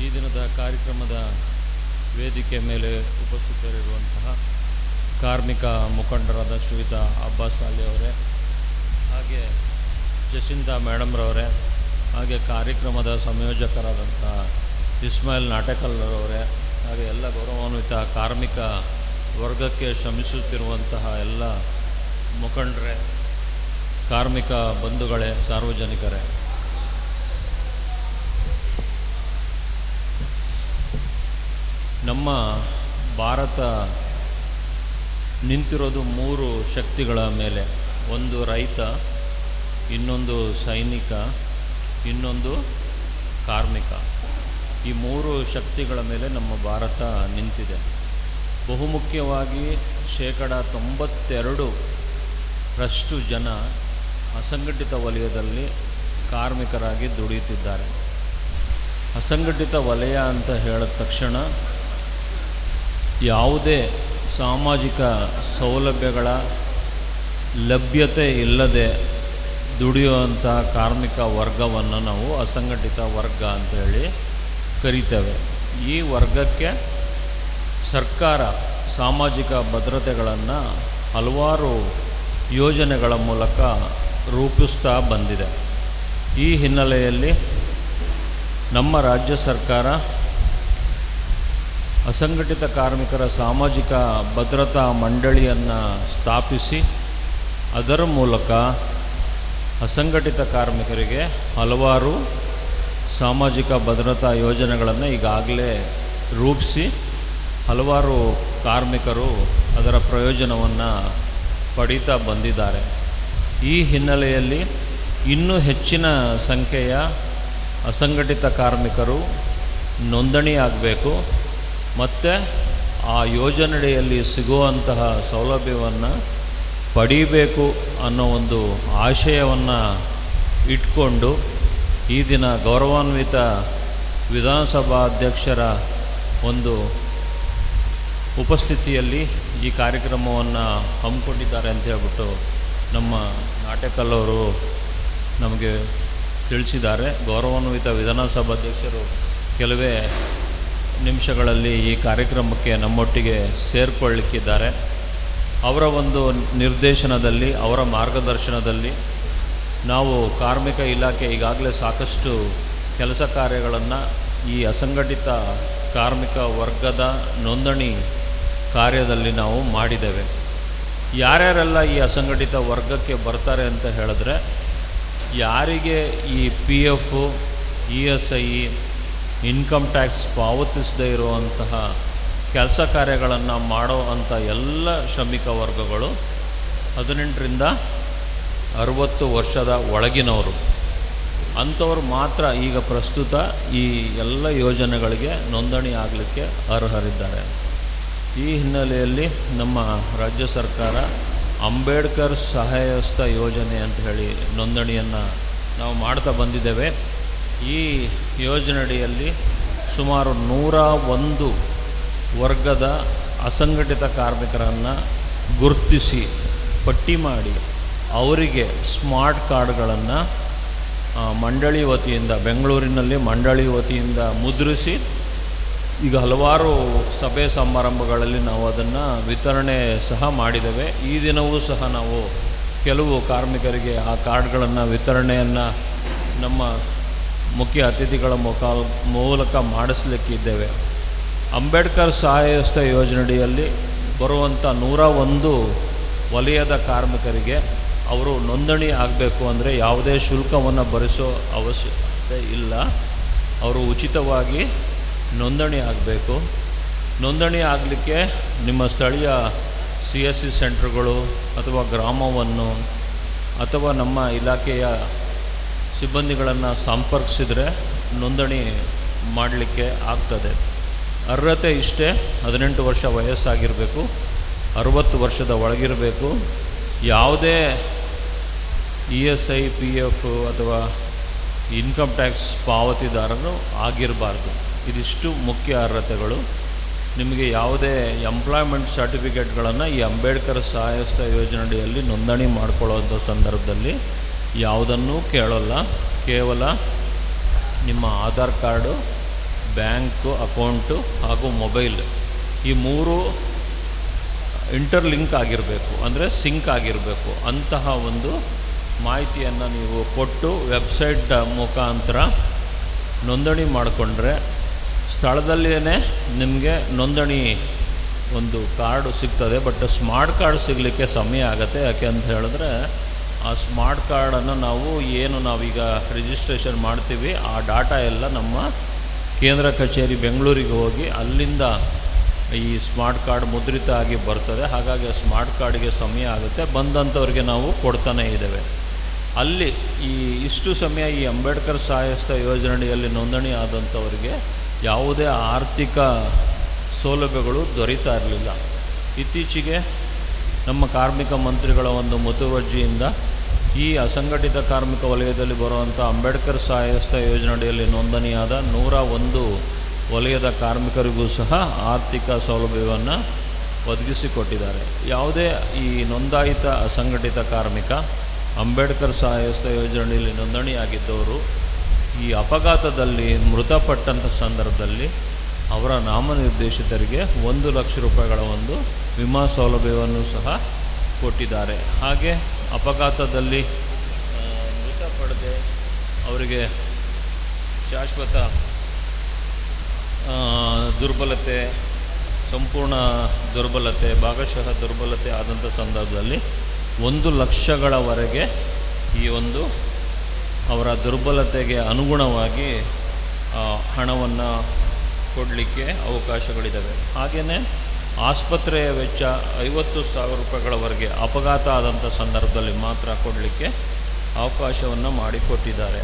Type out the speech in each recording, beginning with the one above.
ಈ ದಿನದ ಕಾರ್ಯಕ್ರಮದ ವೇದಿಕೆ ಮೇಲೆ ಉಪಸ್ಥಿತರಿರುವಂತಹ ಕಾರ್ಮಿಕ ಮುಖಂಡರಾದ ಶ್ರೀಯುತ ಅಬ್ಬಾಸ್ ಅಲಿ ಅವರೇ, ಹಾಗೆ ಜಸಿಂತಾ ಮೇಡಮ್ರವರೇ, ಹಾಗೆ ಕಾರ್ಯಕ್ರಮದ ಸಂಯೋಜಕರಾದಂತಹ ಇಸ್ಮಾಯಿಲ್ ನಾಟಕಲ್ರವರೇ, ಹಾಗೆ ಎಲ್ಲ ಗೌರವಾನ್ವಿತ ಕಾರ್ಮಿಕ ವರ್ಗಕ್ಕೆ ಶ್ರಮಿಸುತ್ತಿರುವಂತಹ ಎಲ್ಲ ಮುಖಂಡರೇ, ಕಾರ್ಮಿಕ ಬಂಧುಗಳೇ, ಸಾರ್ವಜನಿಕರೇ, ನಮ್ಮ ಭಾರತ ನಿಂತಿರೋದು ಮೂರು ಶಕ್ತಿಗಳ ಮೇಲೆ. ಒಂದು ರೈತ, ಇನ್ನೊಂದು ಸೈನಿಕ, ಇನ್ನೊಂದು ಕಾರ್ಮಿಕ. ಈ ಮೂರು ಶಕ್ತಿಗಳ ಮೇಲೆ ನಮ್ಮ ಭಾರತ ನಿಂತಿದೆ. ಬಹುಮುಖ್ಯವಾಗಿ 92% ಜನ ಅಸಂಘಟಿತ ವಲಯದಲ್ಲಿ ಕಾರ್ಮಿಕರಾಗಿ ದುಡಿಯುತ್ತಿದ್ದಾರೆ. ಅಸಂಘಟಿತ ವಲಯ ಅಂತ ಹೇಳಿದ ತಕ್ಷಣ ಯಾವುದೇ ಸಾಮಾಜಿಕ ಸೌಲಭ್ಯಗಳ ಲಭ್ಯತೆ ಇಲ್ಲದೆ ದುಡಿಯುವಂಥ ಕಾರ್ಮಿಕ ವರ್ಗವನ್ನು ನಾವು ಅಸಂಘಟಿತ ವರ್ಗ ಅಂತೇಳಿ ಕರಿತೇವೆ. ಈ ವರ್ಗಕ್ಕೆ ಸರ್ಕಾರ ಸಾಮಾಜಿಕ ಭದ್ರತೆಗಳನ್ನು ಹಲವಾರು ಯೋಜನೆಗಳ ಮೂಲಕ ರೂಪಿಸ್ತಾ ಬಂದಿದೆ. ಈ ಹಿನ್ನೆಲೆಯಲ್ಲಿ ನಮ್ಮ ರಾಜ್ಯ ಸರ್ಕಾರ ಅಸಂಘಟಿತ ಕಾರ್ಮಿಕರ ಸಾಮಾಜಿಕ ಭದ್ರತಾ ಮಂಡಳಿಯನ್ನು ಸ್ಥಾಪಿಸಿ ಅದರ ಮೂಲಕ ಅಸಂಘಟಿತ ಕಾರ್ಮಿಕರಿಗೆ ಹಲವಾರು ಸಾಮಾಜಿಕ ಭದ್ರತಾ ಯೋಜನೆಗಳನ್ನು ಈಗಾಗಲೇ ರೂಪಿಸಿ ಹಲವಾರು ಕಾರ್ಮಿಕರು ಅದರ ಪ್ರಯೋಜನವನ್ನು ಪಡೀತಾ ಬಂದಿದ್ದಾರೆ. ಈ ಹಿನ್ನೆಲೆಯಲ್ಲಿ ಇನ್ನೂ ಹೆಚ್ಚಿನ ಸಂಖ್ಯೆಯ ಅಸಂಘಟಿತ ಕಾರ್ಮಿಕರು ನೋಂದಣಿ ಆಗಬೇಕು ಮತ್ತು ಆ ಯೋಜನೆಯಲ್ಲಿ ಸಿಗುವಂತಹ ಸೌಲಭ್ಯವನ್ನು ಪಡೀಬೇಕು ಅನ್ನೋ ಒಂದು ಆಶಯವನ್ನು ಇಟ್ಕೊಂಡು ಈ ದಿನ ಗೌರವಾನ್ವಿತ ವಿಧಾನಸಭಾ ಅಧ್ಯಕ್ಷರ ಒಂದು ಉಪಸ್ಥಿತಿಯಲ್ಲಿ ಈ ಕಾರ್ಯಕ್ರಮವನ್ನು ಹಮ್ಮಿಕೊಂಡಿದ್ದಾರೆ ಅಂತ ಹೇಳ್ಬಿಟ್ಟು ನಮ್ಮ ನಾಟಕಲ್ಲವರು ನಮಗೆ ತಿಳಿಸಿದ್ದಾರೆ. ಗೌರವಾನ್ವಿತ ವಿಧಾನಸಭಾಧ್ಯಕ್ಷರು ಕೆಲವೇ ನಿಮಿಷಗಳಲ್ಲಿ ಈ ಕಾರ್ಯಕ್ರಮಕ್ಕೆ ನಮ್ಮೊಟ್ಟಿಗೆ ಸೇರಿಕೊಳ್ಳಲಿಕ್ಕಿದ್ದಾರೆ. ಅವರ ಒಂದು ನಿರ್ದೇಶನದಲ್ಲಿ, ಅವರ ಮಾರ್ಗದರ್ಶನದಲ್ಲಿ ನಾವು ಕಾರ್ಮಿಕ ಇಲಾಖೆ ಈಗಾಗಲೇ ಸಾಕಷ್ಟು ಕೆಲಸ ಕಾರ್ಯಗಳನ್ನು ಈ ಅಸಂಘಟಿತ ಕಾರ್ಮಿಕ ವರ್ಗದ ನೋಂದಣಿ ಕಾರ್ಯದಲ್ಲಿ ನಾವು ಮಾಡಿದ್ದೇವೆ. ಯಾರ್ಯಾರೆಲ್ಲ ಈ ಅಸಂಘಟಿತ ವರ್ಗಕ್ಕೆ ಬರ್ತಾರೆ ಅಂತ ಹೇಳಿದ್ರೆ, ಯಾರಿಗೆ ಈ PF, ESI, ಇನ್ಕಮ್ ಟ್ಯಾಕ್ಸ್ ಪಾವತಿಸದೇ ಇರುವಂತಹ ಕೆಲಸ ಕಾರ್ಯಗಳನ್ನು ಮಾಡೋ ಅಂಥ ಎಲ್ಲ ಶ್ರಮಿಕ ವರ್ಗಗಳು 18ರಿಂದ 60 ವರ್ಷದ ಒಳಗಿನವರು ಅಂಥವ್ರು ಮಾತ್ರ ಈಗ ಪ್ರಸ್ತುತ ಈ ಎಲ್ಲ ಯೋಜನೆಗಳಿಗೆ ನೋಂದಣಿ ಆಗಲಿಕ್ಕೆ ಅರ್ಹರಿದ್ದಾರೆ. ಈ ಹಿನ್ನೆಲೆಯಲ್ಲಿ ನಮ್ಮ ರಾಜ್ಯ ಸರ್ಕಾರ ಅಂಬೇಡ್ಕರ್ ಸಹಾಯಹಸ್ತ ಯೋಜನೆ ಅಂತ ಹೇಳಿ ನೋಂದಣಿಯನ್ನು ನಾವು ಮಾಡ್ತಾ ಬಂದಿದ್ದೇವೆ. ಈ ಯೋಜನೆಯಡಿಯಲ್ಲಿ ಸುಮಾರು 101 ವರ್ಗದ ಅಸಂಘಟಿತ ಕಾರ್ಮಿಕರನ್ನು ಗುರುತಿಸಿ ಪಟ್ಟಿ ಮಾಡಿ ಅವರಿಗೆ ಸ್ಮಾರ್ಟ್ ಕಾರ್ಡ್ಗಳನ್ನು ಮಂಡಳಿ ವತಿಯಿಂದ, ಬೆಂಗಳೂರಿನಲ್ಲಿ ಮಂಡಳಿ ವತಿಯಿಂದ ಮುದ್ರಿಸಿ ಈಗ ಹಲವಾರು ಸಭೆ ಸಮಾರಂಭಗಳಲ್ಲಿ ನಾವು ಅದನ್ನು ವಿತರಣೆ ಸಹ ಮಾಡಿದ್ದೇವೆ. ಈ ದಿನವೂ ಸಹ ನಾವು ಕೆಲವು ಕಾರ್ಮಿಕರಿಗೆ ಆ ಕಾರ್ಡ್ಗಳನ್ನು ವಿತರಣೆಯನ್ನು ನಮ್ಮ ಮುಖ್ಯ ಅತಿಥಿಗಳ ಮೂಲಕ ಮಾಡಿಸಲಿಕ್ಕಿದ್ದೇವೆ. ಅಂಬೇಡ್ಕರ್ ಸಹಾಯಹಸ್ತ ಯೋಜನೆಯಲ್ಲಿ ಬರುವಂಥ 101 ವಲಯದ ಕಾರ್ಮಿಕರಿಗೆ ಅವರು ನೋಂದಣಿ ಆಗಬೇಕು ಅಂದರೆ ಯಾವುದೇ ಶುಲ್ಕವನ್ನು ಭರಿಸೋ ಅವಶ್ಯಕತೆ ಇಲ್ಲ. ಅವರು ಉಚಿತವಾಗಿ ನೋಂದಣಿ ಆಗಬೇಕು. ನೋಂದಣಿ ಆಗಲಿಕ್ಕೆ ನಿಮ್ಮ ಸ್ಥಳೀಯ CSC ಸೆಂಟ್ರ್ಗಳು ಅಥವಾ ಗ್ರಾಮವನ್ನು ಅಥವಾ ನಮ್ಮ ಇಲಾಖೆಯ ಸಿಬ್ಬಂದಿಗಳನ್ನು ಸಂಪರ್ಕಿಸಿದರೆ ನೋಂದಣಿ ಮಾಡಲಿಕ್ಕೆ ಆಗ್ತದೆ. ಅರ್ಹತೆ ಇಷ್ಟೇ: 18 ವರ್ಷ ವಯಸ್ಸಾಗಿರಬೇಕು, 60 ವರ್ಷದ ಒಳಗಿರಬೇಕು, ಯಾವುದೇ ESI, PF ಅಥವಾ ಇನ್ಕಮ್ ಟ್ಯಾಕ್ಸ್ ಪಾವತಿದಾರರು ಆಗಿರಬಾರ್ದು. ಇದಿಷ್ಟು ಮುಖ್ಯ ಅರ್ಹತೆಗಳು. ನಿಮಗೆ ಯಾವುದೇ ಎಂಪ್ಲಾಯ್ಮೆಂಟ್ ಸರ್ಟಿಫಿಕೇಟ್ಗಳನ್ನು ಈ ಅಂಬೇಡ್ಕರ್ ಸಹಾಯಹಸ್ತ ಯೋಜನೆಯಲ್ಲಿ ನೋಂದಣಿ ಮಾಡಿಕೊಳ್ಳುವಂಥ ಸಂದರ್ಭದಲ್ಲಿ ಯಾವುದನ್ನೂ ಕೇಳೋಲ್ಲ. ಕೇವಲ ನಿಮ್ಮ ಆಧಾರ್ ಕಾರ್ಡು, ಬ್ಯಾಂಕು ಅಕೌಂಟು ಹಾಗೂ ಮೊಬೈಲ್ ಈ ಮೂರು ಇಂಟರ್ಲಿಂಕ್ ಆಗಿರಬೇಕು, ಅಂದರೆ ಸಿಂಕ್ ಆಗಿರಬೇಕು. ಅಂತಹ ಒಂದು ಮಾಹಿತಿಯನ್ನು ನೀವು ಕೊಟ್ಟು ವೆಬ್ಸೈಟ್ ಮುಖಾಂತರ ನೋಂದಣಿ ಮಾಡಿಕೊಂಡ್ರೆ ಸ್ಥಳದಲ್ಲಿಯೇ ನಿಮಗೆ ನೋಂದಣಿ ಒಂದು ಕಾರ್ಡು ಸಿಗ್ತದೆ. ಬಟ್ ಸ್ಮಾರ್ಟ್ ಕಾರ್ಡ್ ಸಿಗಲಿಕ್ಕೆ ಸಮಯ ಆಗುತ್ತೆ. ಯಾಕೆ ಅಂತ ಹೇಳಿದ್ರೆ ಆ ಸ್ಮಾರ್ಟ್ ಕಾರ್ಡನ್ನು ನಾವೀಗ ರಿಜಿಸ್ಟ್ರೇಷನ್ ಮಾಡ್ತೀವಿ, ಆ ಡಾಟಾ ಎಲ್ಲ ನಮ್ಮ ಕೇಂದ್ರ ಕಚೇರಿ ಬೆಂಗಳೂರಿಗೆ ಹೋಗಿ ಅಲ್ಲಿಂದ ಈ ಸ್ಮಾರ್ಟ್ ಕಾರ್ಡ್ ಮುದ್ರಿತ ಆಗಿ ಬರ್ತದೆ. ಹಾಗಾಗಿ ಸ್ಮಾರ್ಟ್ ಕಾರ್ಡಿಗೆ ಸಮಯ ಆಗುತ್ತೆ. ಬಂದಂಥವ್ರಿಗೆ ನಾವು ಕೊಡ್ತಾನೇ ಇದ್ದೇವೆ. ಅಲ್ಲಿ ಇಷ್ಟು ಸಮಯ ಈ ಅಂಬೇಡ್ಕರ್ ಸಹಾಯಸ್ತ ಯೋಜನೆಯಲ್ಲಿ ನೋಂದಣಿ ಆದಂಥವರಿಗೆ ಯಾವುದೇ ಆರ್ಥಿಕ ಸೌಲಭ್ಯಗಳು ದೊರೀತಾ ಇರಲಿಲ್ಲ. ಇತ್ತೀಚೆಗೆ ನಮ್ಮ ಕಾರ್ಮಿಕ ಮಂತ್ರಿಗಳ ಒಂದು ಮುತುವರ್ಜಿಯಿಂದ ಈ ಅಸಂಘಟಿತ ಕಾರ್ಮಿಕ ವಲಯದಲ್ಲಿ ಬರುವಂಥ ಅಂಬೇಡ್ಕರ್ ಸಹಾಯಸ್ತ ಯೋಜನೆಯಲ್ಲಿ ನೋಂದಣಿಯಾದ 101 ವಲಯದ ಕಾರ್ಮಿಕರಿಗೂ ಸಹ ಆರ್ಥಿಕ ಸೌಲಭ್ಯವನ್ನು ಒದಗಿಸಿಕೊಟ್ಟಿದ್ದಾರೆ. ಯಾವುದೇ ಈ ನೋಂದಾಯಿತ ಅಸಂಘಟಿತ ಕಾರ್ಮಿಕ ಅಂಬೇಡ್ಕರ್ ಸಹಾಯಸ್ತ ಯೋಜನೆಯಲ್ಲಿ ನೋಂದಣಿಯಾಗಿದ್ದವರು ಈ ಅಪಘಾತದಲ್ಲಿ ಮೃತಪಟ್ಟಂಥ ಸಂದರ್ಭದಲ್ಲಿ ಅವರ ನಾಮನಿರ್ದೇಶಿತರಿಗೆ 1 ಲಕ್ಷ ರೂಪಾಯಿಗಳ ಒಂದು ವಿಮಾ ಸೌಲಭ್ಯವನ್ನು ಸಹ ಕೊಟ್ಟಿದ್ದಾರೆ. ಹಾಗೆ ಅಪಘಾತದಲ್ಲಿ ಮೃತಪಡದೆ ಅವರಿಗೆ ಶಾಶ್ವತ ದುರ್ಬಲತೆ, ಸಂಪೂರ್ಣ ದುರ್ಬಲತೆ, ಭಾಗಶಃ ದುರ್ಬಲತೆ ಆದಂಥ ಸಂದರ್ಭದಲ್ಲಿ 1 ಲಕ್ಷಗಳವರೆಗೆ ಈ ಒಂದು ಅವರ ದುರ್ಬಲತೆಗೆ ಅನುಗುಣವಾಗಿ ಹಣವನ್ನು ಕೊಡಲಿಕ್ಕೆ ಅವಕಾಶಗಳಿದ್ದಾವೆ. ಹಾಗೆಯೇ ಆಸ್ಪತ್ರೆಯ ವೆಚ್ಚ 50,000 ರೂಪಾಯಿಗಳವರೆಗೆ ಅಪಘಾತ ಆದಂಥ ಸಂದರ್ಭದಲ್ಲಿ ಮಾತ್ರ ಕೊಡಲಿಕ್ಕೆ ಅವಕಾಶವನ್ನು ಮಾಡಿಕೊಟ್ಟಿದ್ದಾರೆ.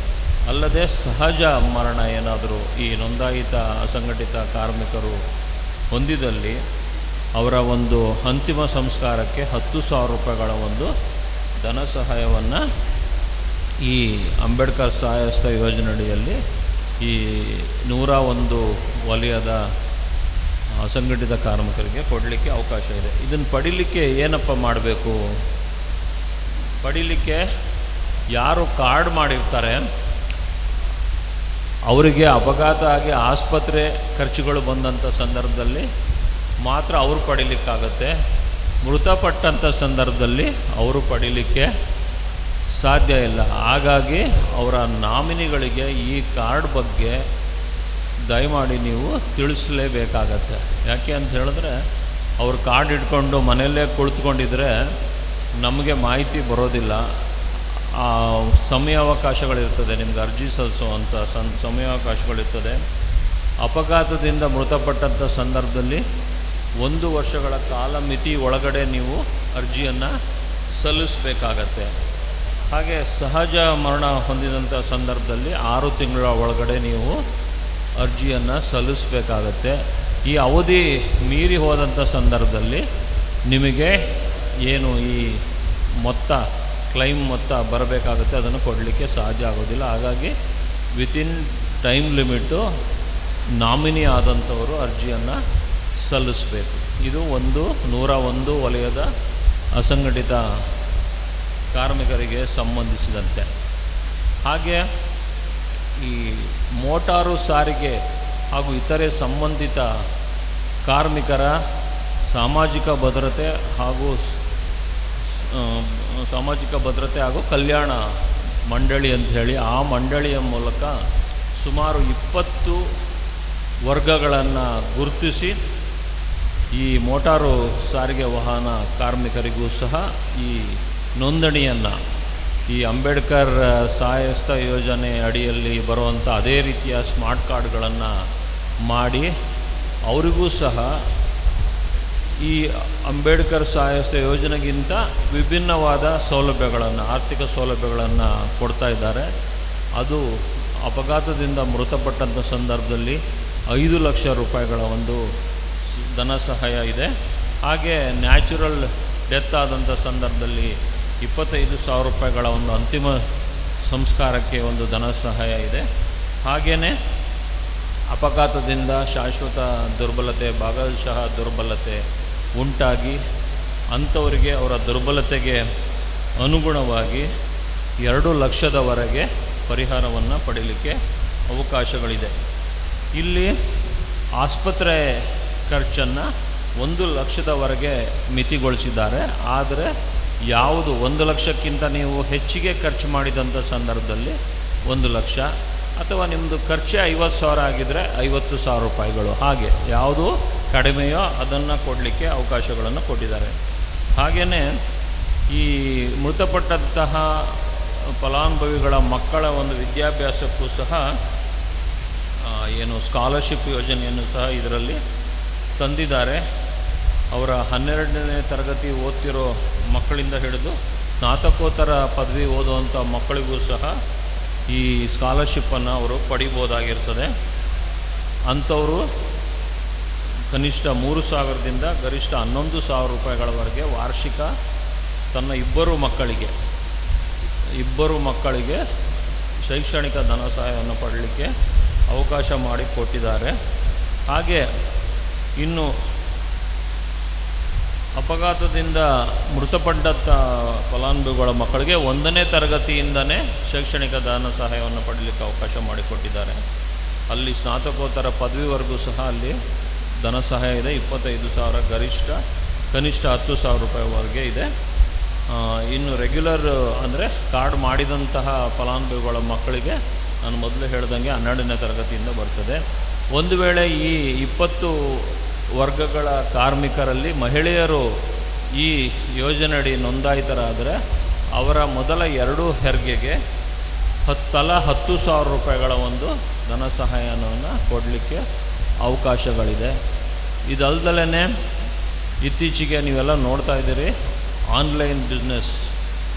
ಅಲ್ಲದೆ ಸಹಜ ಮರಣ ಏನಾದರೂ ಈ ನೋಂದಾಯಿತ ಅಸಂಘಟಿತ ಕಾರ್ಮಿಕರು ಹೊಂದಿದಲ್ಲಿ ಅವರ ಒಂದು ಅಂತಿಮ ಸಂಸ್ಕಾರಕ್ಕೆ 10,000 ರೂಪಾಯಿಗಳ ಒಂದು ಧನ ಸಹಾಯವನ್ನು ಈ ಅಂಬೇಡ್ಕರ್ ಸಹಾಯಸ್ತ ಯೋಜನೆಯಲ್ಲಿ ಈ 101 ವಲಯದ ಅಸಂಘಟಿತ ಕಾರ್ಮಿಕರಿಗೆ ಕೊಡಲಿಕ್ಕೆ ಅವಕಾಶ ಇದೆ. ಇದನ್ನು ಪಡೀಲಿಕ್ಕೆ ಏನಪ್ಪ ಮಾಡಬೇಕು? ಪಡೀಲಿಕ್ಕೆ ಯಾರು ಕಾರ್ಡ್ ಮಾಡಿರ್ತಾರೆ ಅವರಿಗೆ ಅಪಘಾತ ಆಗಿ ಆಸ್ಪತ್ರೆ ಖರ್ಚುಗಳು ಬಂದಂಥ ಸಂದರ್ಭದಲ್ಲಿ ಮಾತ್ರ ಅವರು ಪಡೀಲಿಕ್ಕಾಗತ್ತೆ. ಮೃತಪಟ್ಟಂಥ ಸಂದರ್ಭದಲ್ಲಿ ಅವರು ಪಡೀಲಿಕ್ಕೆ ಸಾಧ್ಯ ಇಲ್ಲ. ಹಾಗಾಗಿ ಅವರ ನಾಮಿನಿಗಳಿಗೆ ಈ ಕಾರ್ಡ್ ಬಗ್ಗೆ ದಯಮಾಡಿ ನೀವು ತಿಳಿಸಲೇಬೇಕಾಗತ್ತೆ. ಯಾಕೆ ಅಂತ ಹೇಳಿದ್ರೆ ಅವ್ರು ಕಾರ್ಡ್ ಇಟ್ಕೊಂಡು ಮನೆಯಲ್ಲೇ ಕುಳಿತುಕೊಂಡಿದ್ರೆ ನಮಗೆ ಮಾಹಿತಿ ಬರೋದಿಲ್ಲ. ಸಮಯಾವಕಾಶಗಳಿರ್ತದೆ, ನಿಮ್ಗೆ ಅರ್ಜಿ ಸಲ್ಲಿಸುವಂಥ ಸಮಯಾವಕಾಶಗಳಿರ್ತದೆ. ಅಪಘಾತದಿಂದ ಮೃತಪಟ್ಟಂಥ ಸಂದರ್ಭದಲ್ಲಿ 1 ವರ್ಷಗಳ ಕಾಲಮಿತಿ ಒಳಗಡೆ ನೀವು ಅರ್ಜಿಯನ್ನು ಸಲ್ಲಿಸಬೇಕಾಗತ್ತೆ. ಹಾಗೆ ಸಹಜ ಮರಣ ಹೊಂದಿದಂಥ ಸಂದರ್ಭದಲ್ಲಿ 6 ತಿಂಗಳ ಒಳಗಡೆ ನೀವು ಅರ್ಜಿಯನ್ನು ಸಲ್ಲಿಸಬೇಕಾಗತ್ತೆ. ಈ ಅವಧಿ ಮೀರಿ ಹೋದಂಥ ಸಂದರ್ಭದಲ್ಲಿ ನಿಮಗೆ ಏನು ಈ ಮೊತ್ತ ಕ್ಲೈಮ್ ಮೊತ್ತ ಬರಬೇಕಾಗುತ್ತೆ, ಅದನ್ನು ಕೊಡಲಿಕ್ಕೆ ಸಾಧ್ಯ ಆಗೋದಿಲ್ಲ. ಹಾಗಾಗಿ ವಿತಿನ್ ಟೈಮ್ ಲಿಮಿಟು ನಾಮಿನಿ ಆದಂಥವರು ಅರ್ಜಿಯನ್ನು ಸಲ್ಲಿಸಬೇಕು. ಇದು 101 ವಲಯದ ಅಸಂಘಟಿತ ಕಾರ್ಮಿಕರಿಗೆ ಸಂಬಂಧಿಸಿದಂತೆ. ಹಾಗೆ ಈ ಮೋಟಾರು ಸಾರಿಗೆ ಹಾಗೂ ಇತರೆ ಸಂಬಂಧಿತ ಕಾರ್ಮಿಕರ ಸಾಮಾಜಿಕ ಭದ್ರತೆ ಹಾಗೂ ಕಲ್ಯಾಣ ಮಂಡಳಿ ಅಂತ ಹೇಳಿ ಆ ಮಂಡಳಿಯ ಮೂಲಕ ಸುಮಾರು 20 ವರ್ಗಗಳನ್ನು ಗುರುತಿಸಿ ಈ ಮೋಟಾರು ಸಾರಿಗೆ ವಾಹನ ಕಾರ್ಮಿಕರಿಗೂ ಸಹ ಈ ನೋಂದಣಿಯನ್ನು ಈ ಅಂಬೇಡ್ಕರ್ ಸಹಾಯಸ್ತ ಯೋಜನೆ ಅಡಿಯಲ್ಲಿ ಬರುವಂಥ ಅದೇ ರೀತಿಯ ಸ್ಮಾರ್ಟ್ ಕಾರ್ಡ್ಗಳನ್ನು ಮಾಡಿ ಅವರಿಗೂ ಸಹ ಈ ಅಂಬೇಡ್ಕರ್ ಸಹಾಯಸ್ತ ಯೋಜನೆಗಿಂತ ವಿಭಿನ್ನವಾದ ಸೌಲಭ್ಯಗಳನ್ನು, ಆರ್ಥಿಕ ಸೌಲಭ್ಯಗಳನ್ನು ಕೊಡ್ತಾ ಇದ್ದಾರೆ. ಅದು ಅಪಘಾತದಿಂದ ಮೃತಪಟ್ಟಂಥ ಸಂದರ್ಭದಲ್ಲಿ 5 ಲಕ್ಷ ರೂಪಾಯಿಗಳ ಒಂದು ಧನ ಸಹಾಯ ಇದೆ. ಹಾಗೆ ನ್ಯಾಚುರಲ್ ಡೆತ್ ಆದಂಥ ಸಂದರ್ಭದಲ್ಲಿ 25,000 ರೂಪಾಯಿಗಳ ಒಂದು ಅಂತಿಮ ಸಂಸ್ಕಾರಕ್ಕೆ ಒಂದು ಧನ ಸಹಾಯ ಇದೆ. ಹಾಗೆಯೇ ಅಪಘಾತದಿಂದ ಶಾಶ್ವತ ದುರ್ಬಲತೆ, ಭಾಗಶಃ ದುರ್ಬಲತೆ ಉಂಟಾಗಿ ಅಂಥವರಿಗೆ ಅವರ ದುರ್ಬಲತೆಗೆ ಅನುಗುಣವಾಗಿ 2 ಲಕ್ಷದವರೆಗೆ ಪರಿಹಾರವನ್ನು ಪಡೀಲಿಕ್ಕೆ ಅವಕಾಶಗಳಿದೆ. ಇಲ್ಲಿ ಆಸ್ಪತ್ರೆ ಖರ್ಚನ್ನು 1,00,000ದವರೆಗೆ ಮಿತಿಗೊಳಿಸಿದ್ದಾರೆ. ಆದರೆ ಯಾವುದು 1,00,000ಕ್ಕಿಂತ ನೀವು ಹೆಚ್ಚಿಗೆ ಖರ್ಚು ಮಾಡಿದಂಥ ಸಂದರ್ಭದಲ್ಲಿ 1,00,000, ಅಥವಾ ನಿಮ್ಮದು ಖರ್ಚೆ 50,000 ಆಗಿದ್ದರೆ 50,000 ರೂಪಾಯಿಗಳು, ಹಾಗೆ ಯಾವುದು ಕಡಿಮೆಯೋ ಅದನ್ನು ಕೊಡಲಿಕ್ಕೆ ಅವಕಾಶಗಳನ್ನು ಕೊಟ್ಟಿದ್ದಾರೆ. ಹಾಗೆಯೇ ಈ ಮೃತಪಟ್ಟಂತಹ ಫಲಾನುಭವಿಗಳ ಮಕ್ಕಳ ಒಂದು ವಿದ್ಯಾಭ್ಯಾಸಕ್ಕೂ ಸಹ ಏನು ಸ್ಕಾಲರ್ಶಿಪ್ ಯೋಜನೆಯನ್ನು ಸಹ ಇದರಲ್ಲಿ ತಂದಿದ್ದಾರೆ. ಅವರ 12ನೇ ತರಗತಿ ಓದ್ತಿರೋ ಮಕ್ಕಳಿಂದ ಹಿಡಿದು ಸ್ನಾತಕೋತ್ತರ ಪದವಿ ಓದುವಂಥ ಮಕ್ಕಳಿಗೂ ಸಹ ಈ ಸ್ಕಾಲರ್ಶಿಪ್ಪನ್ನು ಅವರು ಪಡಿಬೋದಾಗಿರ್ತದೆ. ಅಂಥವರು ಕನಿಷ್ಠ 3,000ದಿಂದ ಗರಿಷ್ಠ 11,000 ರೂಪಾಯಿಗಳವರೆಗೆ ವಾರ್ಷಿಕ ತನ್ನ ಇಬ್ಬರು ಮಕ್ಕಳಿಗೆ ಶೈಕ್ಷಣಿಕ ಧನ ಸಹಾಯವನ್ನು ಪಡಲಿಕ್ಕೆ ಅವಕಾಶ ಮಾಡಿಕೊಟ್ಟಿದ್ದಾರೆ. ಹಾಗೆ ಇನ್ನು ಅಪಘಾತದಿಂದ ಮೃತಪಟ್ಟಂಥ ಫಲಾನುಭವಿಗಳ ಮಕ್ಕಳಿಗೆ 1ನೇ ತರಗತಿಯಿಂದನೇ ಶೈಕ್ಷಣಿಕ ಧನ ಸಹಾಯವನ್ನು ಪಡಲಿಕ್ಕೆ ಅವಕಾಶ ಮಾಡಿಕೊಟ್ಟಿದ್ದಾರೆ. ಅಲ್ಲಿ ಸ್ನಾತಕೋತ್ತರ ಪದವಿವರೆಗೂ ಸಹ ಅಲ್ಲಿ ಧನ ಸಹಾಯ ಇದೆ. 25,000 ಗರಿಷ್ಠ, ಕನಿಷ್ಠ 10,000 ರೂಪಾಯಿವರೆಗೆ ಇದೆ. ಇನ್ನು ರೆಗ್ಯುಲರ್ ಅಂದರೆ ಕಾರ್ಡ್ ಮಾಡಿದಂತಹ ಫಲಾನುಭವಿಗಳ ಮಕ್ಕಳಿಗೆ ನಾನು ಮೊದಲು ಹೇಳ್ದಂಗೆ 12ನೇ ತರಗತಿಯಿಂದ ಬರ್ತದೆ. ಒಂದು ವೇಳೆ ಈ 20 ವರ್ಗಗಳ ಕಾರ್ಮಿಕರಲ್ಲಿ ಮಹಿಳೆಯರು ಈ ಯೋಜನೆಯಡಿ ನೋಂದಾಯಿತರಾದರೆ ಅವರ ಮೊದಲ 2 ಹೆರಿಗೆಗೆ ತಲಾ 10,000 ರೂಪಾಯಿಗಳ ಒಂದು ಧನ ಸಹಾಯವನ್ನು ಕೊಡಲಿಕ್ಕೆ ಅವಕಾಶಗಳಿದೆ. ಇದಲ್ದಲೇ ಇತ್ತೀಚೆಗೆ ನೀವೆಲ್ಲ ನೋಡ್ತಾ ಇದ್ದೀರಿ, ಆನ್ಲೈನ್ ಬಿಸ್ನೆಸ್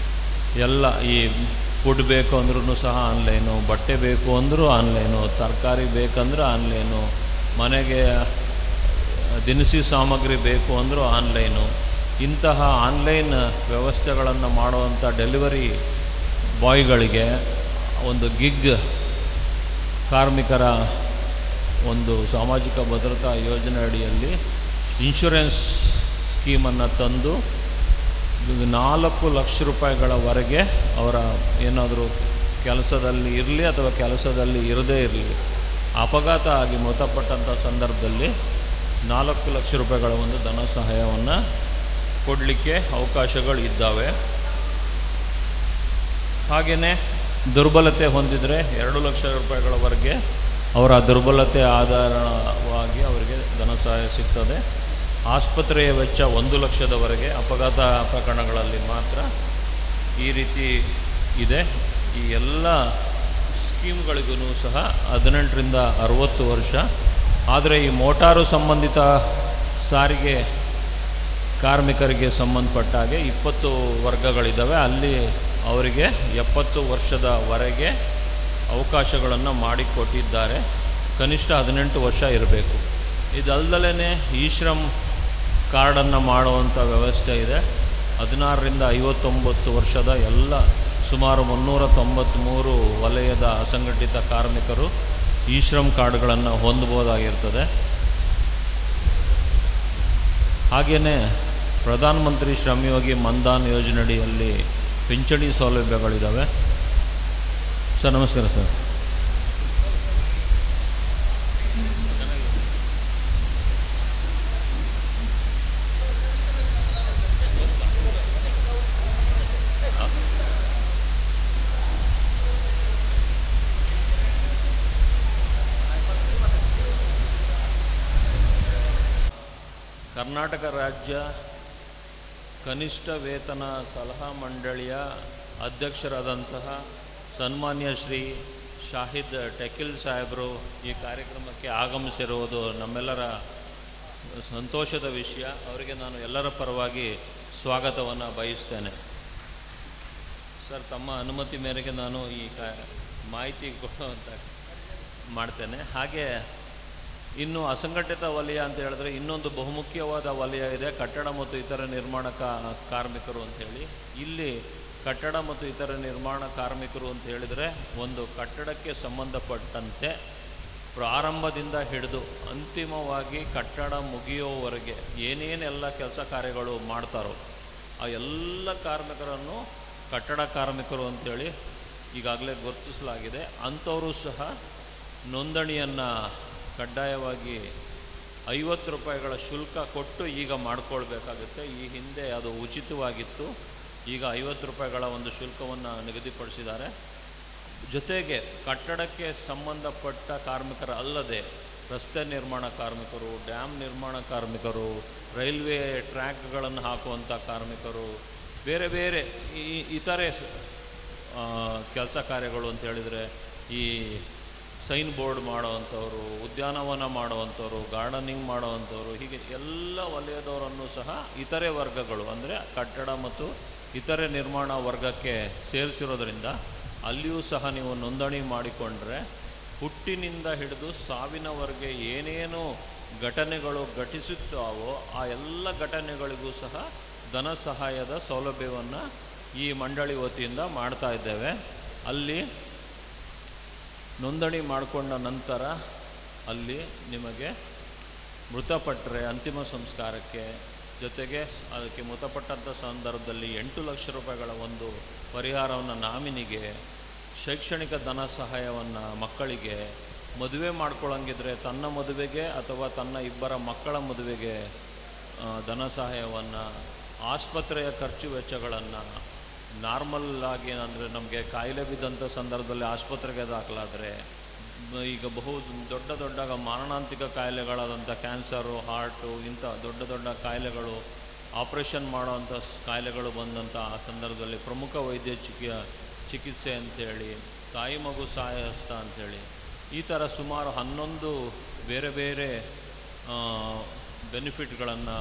ಎಲ್ಲ, ಈ ಫುಡ್ ಬೇಕು ಅಂದ್ರೂ ಸಹ ಆನ್ಲೈನು, ಬಟ್ಟೆ ಬೇಕು ಅಂದರೂ ಆನ್ಲೈನು, ತರಕಾರಿ ಬೇಕಂದ್ರೆ ಆನ್ಲೈನು, ಮನೆಗೆ ದಿನಸಿ ಸಾಮಗ್ರಿ ಬೇಕು ಅಂದರೂ ಆನ್ಲೈನು. ಇಂತಹ ಆನ್ಲೈನ್ ವ್ಯವಸ್ಥೆಗಳನ್ನು ಮಾಡುವಂಥ ಡೆಲಿವರಿ ಬಾಯ್ಗಳಿಗೆ ಒಂದು ಗಿಗ್ ಕಾರ್ಮಿಕರ ಒಂದು ಸಾಮಾಜಿಕ ಭದ್ರತಾ ಯೋಜನೆ ಅಡಿಯಲ್ಲಿ ಇನ್ಶೂರೆನ್ಸ್ ಸ್ಕೀಮನ್ನು ತಂದು 4 ಲಕ್ಷ ರೂಪಾಯಿಗಳವರೆಗೆ ಅವರ ಏನಾದರೂ ಕೆಲಸದಲ್ಲಿ ಇರಲಿ ಅಥವಾ ಕೆಲಸದಲ್ಲಿ ಇರದೇ ಇರಲಿ ಅಪಘಾತ ಆಗಿ ಮೃತಪಟ್ಟಂಥ ಸಂದರ್ಭದಲ್ಲಿ 4 ಲಕ್ಷ ರೂಪಾಯಿಗಳ ಒಂದು ಧನ ಸಹಾಯವನ್ನು ಕೊಡಲಿಕ್ಕೆ ಅವಕಾಶಗಳಿದ್ದಾವೆ. ಹಾಗೆಯೇ ದುರ್ಬಲತೆ ಹೊಂದಿದರೆ 2 ಲಕ್ಷ ರೂಪಾಯಿಗಳವರೆಗೆ ಅವರ ದುರ್ಬಲತೆ ಆಧಾರವಾಗಿ ಅವರಿಗೆ ಧನ ಸಹಾಯ ಸಿಗ್ತದೆ. ಆಸ್ಪತ್ರೆಯ ವೆಚ್ಚ 1 ಲಕ್ಷದವರೆಗೆ ಅಪಘಾತ ಪ್ರಕರಣಗಳಲ್ಲಿ ಮಾತ್ರ ಈ ರೀತಿ ಇದೆ. ಈ ಎಲ್ಲ ಸ್ಕೀಮ್ಗಳಿಗೂ ಸಹ 18ರಿಂದ 60 ವರ್ಷ. ಆದರೆ ಈ ಮೋಟಾರು ಸಂಬಂಧಿತ ಸಾರಿಗೆ ಕಾರ್ಮಿಕರಿಗೆ ಸಂಬಂಧಪಟ್ಟ ಹಾಗೆ 20 ವರ್ಗಗಳಿದ್ದಾವೆ. ಅಲ್ಲಿ ಅವರಿಗೆ 70 ವರ್ಷದವರೆಗೆ ಅವಕಾಶಗಳನ್ನು ಮಾಡಿಕೊಟ್ಟಿದ್ದಾರೆ. ಕನಿಷ್ಠ 18 ವರ್ಷ ಇರಬೇಕು. ಇದಲ್ದಲೇ ಈ ಶ್ರಮ್ ಕಾರ್ಡನ್ನು ಮಾಡುವಂಥ ವ್ಯವಸ್ಥೆ ಇದೆ. 16ರಿಂದ 59 ವರ್ಷದ ಎಲ್ಲ ಸುಮಾರು 393 ವಲಯದ ಅಸಂಘಟಿತ ಕಾರ್ಮಿಕರು ಈ ಶ್ರಮ್ ಕಾರ್ಡ್ಗಳನ್ನು ಹೊಂದಬಹುದಾಗಿರ್ತದೆ. ಹಾಗೆಯೇ ಪ್ರಧಾನಮಂತ್ರಿ ಶ್ರಮಯೋಗಿ ಮನ್ಧನ್ ಯೋಜನೆಯಡಿಯಲ್ಲಿ ಪಿಂಚಣಿ ಸೌಲಭ್ಯಗಳಿದ್ದಾವೆ. ಸರ್ ನಮಸ್ಕಾರ ಸರ್. ಕರ್ನಾಟಕ ರಾಜ್ಯ ಕನಿಷ್ಠ ವೇತನ ಸಲಹಾ ಮಂಡಳಿಯ ಅಧ್ಯಕ್ಷರಾದಂತಹ ಸನ್ಮಾನ್ಯ ಶ್ರೀ ಶಾಹಿದ್ ಟೆಕಿಲ್ ಸಾಹೇಬರು ಈ ಕಾರ್ಯಕ್ರಮಕ್ಕೆ ಆಗಮಿಸಿರುವುದು ನಮ್ಮೆಲ್ಲರ ಸಂತೋಷದ ವಿಷಯ. ಅವರಿಗೆ ನಾನು ಎಲ್ಲರ ಪರವಾಗಿ ಸ್ವಾಗತವನ್ನು ಬಯಸ್ತೇನೆ. ಸರ್, ತಮ್ಮ ಅನುಮತಿ ಮೇರೆಗೆ ನಾನು ಈ ಮಾಹಿತಿ ಕೊಡುವಂತ ಮಾಡ್ತೇನೆ. ಹಾಗೆ ಇನ್ನು ಅಸಂಘಟಿತ ವಲಯ ಅಂತ ಹೇಳಿದ್ರೆ ಇನ್ನೊಂದು ಬಹುಮುಖ್ಯವಾದ ವಲಯ ಇದೆ, ಕಟ್ಟಡ ಮತ್ತು ಇತರ ನಿರ್ಮಾಣ ಕಾರ್ಮಿಕರು ಅಂಥೇಳಿ. ಇಲ್ಲಿ ಕಟ್ಟಡ ಮತ್ತು ಇತರ ನಿರ್ಮಾಣ ಕಾರ್ಮಿಕರು ಅಂತ ಹೇಳಿದರೆ ಒಂದು ಕಟ್ಟಡಕ್ಕೆ ಸಂಬಂಧಪಟ್ಟಂತೆ ಪ್ರಾರಂಭದಿಂದ ಹಿಡಿದು ಅಂತಿಮವಾಗಿ ಕಟ್ಟಡ ಮುಗಿಯೋವರೆಗೆ ಏನೇನೆಲ್ಲ ಕೆಲಸ ಕಾರ್ಯಗಳು ಮಾಡ್ತಾರೋ ಆ ಎಲ್ಲ ಕಾರ್ಮಿಕರನ್ನು ಕಟ್ಟಡ ಕಾರ್ಮಿಕರು ಅಂಥೇಳಿ ಈಗಾಗಲೇ ಗುರುತಿಸಲಾಗಿದೆ. ಅಂಥವರು ಸಹ ನೋಂದಣಿಯನ್ನು ಕಡ್ಡಾಯವಾಗಿ 50 ರೂಪಾಯಿಗಳ ಶುಲ್ಕ ಕೊಟ್ಟು ಈಗ ಮಾಡಿಕೊಳ್ಬೇಕಾಗುತ್ತೆ. ಈ ಹಿಂದೆ ಅದು ಉಚಿತವಾಗಿತ್ತು, ಈಗ 50 ರೂಪಾಯಿಗಳ ಒಂದು ಶುಲ್ಕವನ್ನು ನಿಗದಿಪಡಿಸಿದ್ದಾರೆ. ಜೊತೆಗೆ ಕಟ್ಟಡಕ್ಕೆ ಸಂಬಂಧಪಟ್ಟ ಕಾರ್ಮಿಕರ ಅಲ್ಲದೆ ರಸ್ತೆ ನಿರ್ಮಾಣ ಕಾರ್ಮಿಕರು, ಡ್ಯಾಮ್ ನಿರ್ಮಾಣ ಕಾರ್ಮಿಕರು, ರೈಲ್ವೆ ಟ್ರ್ಯಾಕ್ಗಳನ್ನು ಹಾಕುವಂಥ ಕಾರ್ಮಿಕರು, ಬೇರೆ ಬೇರೆ ಇತರೆ ಕೆಲಸ ಕಾರ್ಯಗಳು ಅಂತ ಹೇಳಿದರೆ ಈ ಸೈನ್ ಬೋರ್ಡ್ ಮಾಡೋವಂಥವ್ರು, ಉದ್ಯಾನವನ ಮಾಡೋವಂಥವ್ರು, ಗಾರ್ಡನಿಂಗ್ ಮಾಡೋವಂಥವ್ರು, ಹೀಗೆ ಎಲ್ಲ ವಲಯದವರನ್ನು ಸಹ ಇತರೆ ವರ್ಗಗಳು ಅಂದರೆ ಕಟ್ಟಡ ಮತ್ತು ಇತರೆ ನಿರ್ಮಾಣ ವರ್ಗಕ್ಕೆ ಸೇರಿಸಿರೋದ್ರಿಂದ ಅಲ್ಲಿಯೂ ಸಹ ನೀವು ನೋಂದಣಿ ಮಾಡಿಕೊಂಡ್ರೆ ಹುಟ್ಟಿನಿಂದ ಹಿಡಿದು ಸಾವಿನವರೆಗೆ ಏನೇನು ಘಟನೆಗಳು ಘಟಿಸುತ್ತಾವೋ ಆ ಎಲ್ಲ ಘಟನೆಗಳಿಗೂ ಸಹ ಧನ ಸಹಾಯದ ಸೌಲಭ್ಯವನ್ನು ಈ ಮಂಡಳಿ ವತಿಯಿಂದ ಮಾಡ್ತಾ ಇದ್ದೇವೆ. ಅಲ್ಲಿ ನೋಂದಣಿ ಮಾಡಿಕೊಂಡ ನಂತರ ಅಲ್ಲಿ ನಿಮಗೆ ಮೃತಪಟ್ಟರೆ ಅಂತಿಮ ಸಂಸ್ಕಾರಕ್ಕೆ, ಜೊತೆಗೆ ಅದಕ್ಕೆ ಮೃತಪಟ್ಟಂಥ ಸಂದರ್ಭದಲ್ಲಿ 8 ಲಕ್ಷ ರೂಪಾಯಿಗಳ ಒಂದು ಪರಿಹಾರವನ್ನು ನಾಮಿನಿಗೆ, ಶೈಕ್ಷಣಿಕ ಧನ ಸಹಾಯವನ್ನು ಮಕ್ಕಳಿಗೆ, ಮದುವೆ ಮಾಡ್ಕೊಳ್ಳಂಗಿದ್ರೆ ತನ್ನ ಮದುವೆಗೆ ಅಥವಾ ತನ್ನ ಇಬ್ಬರ ಮಕ್ಕಳ ಮದುವೆಗೆ ಧನ ಸಹಾಯವನ್ನು, ಆಸ್ಪತ್ರೆಯ ಖರ್ಚು ವೆಚ್ಚಗಳನ್ನು, ನಾರ್ಮಲ್ ಆಗಿ ಅಂದರೆ ನಮಗೆ ಕಾಯಿಲೆ ಬಿದ್ದಂಥ ಸಂದರ್ಭದಲ್ಲಿ ಆಸ್ಪತ್ರೆಗೆ ದಾಖಲಾದರೆ, ಈಗ ದೊಡ್ಡ ದೊಡ್ಡ ಮಾರಣಾಂತಿಕ ಕಾಯಿಲೆಗಳಾದಂಥ ಕ್ಯಾನ್ಸರು, ಹಾರ್ಟು, ಇಂಥ ದೊಡ್ಡ ದೊಡ್ಡ ಕಾಯಿಲೆಗಳು, ಆಪ್ರೇಷನ್ ಮಾಡೋವಂಥ ಕಾಯಿಲೆಗಳು ಬಂದಂಥ ಆ ಸಂದರ್ಭದಲ್ಲಿ ಪ್ರಮುಖ ವೈದ್ಯ ಚಿಕಿತ್ಸೆ ಅಂಥೇಳಿ, ತಾಯಿ ಮಗು ಸಹಾಯಹಸ್ತ ಅಂಥೇಳಿ, ಈ ಥರ ಸುಮಾರು 11 ಬೇರೆ ಬೇರೆ ಬೆನಿಫಿಟ್ಗಳನ್ನು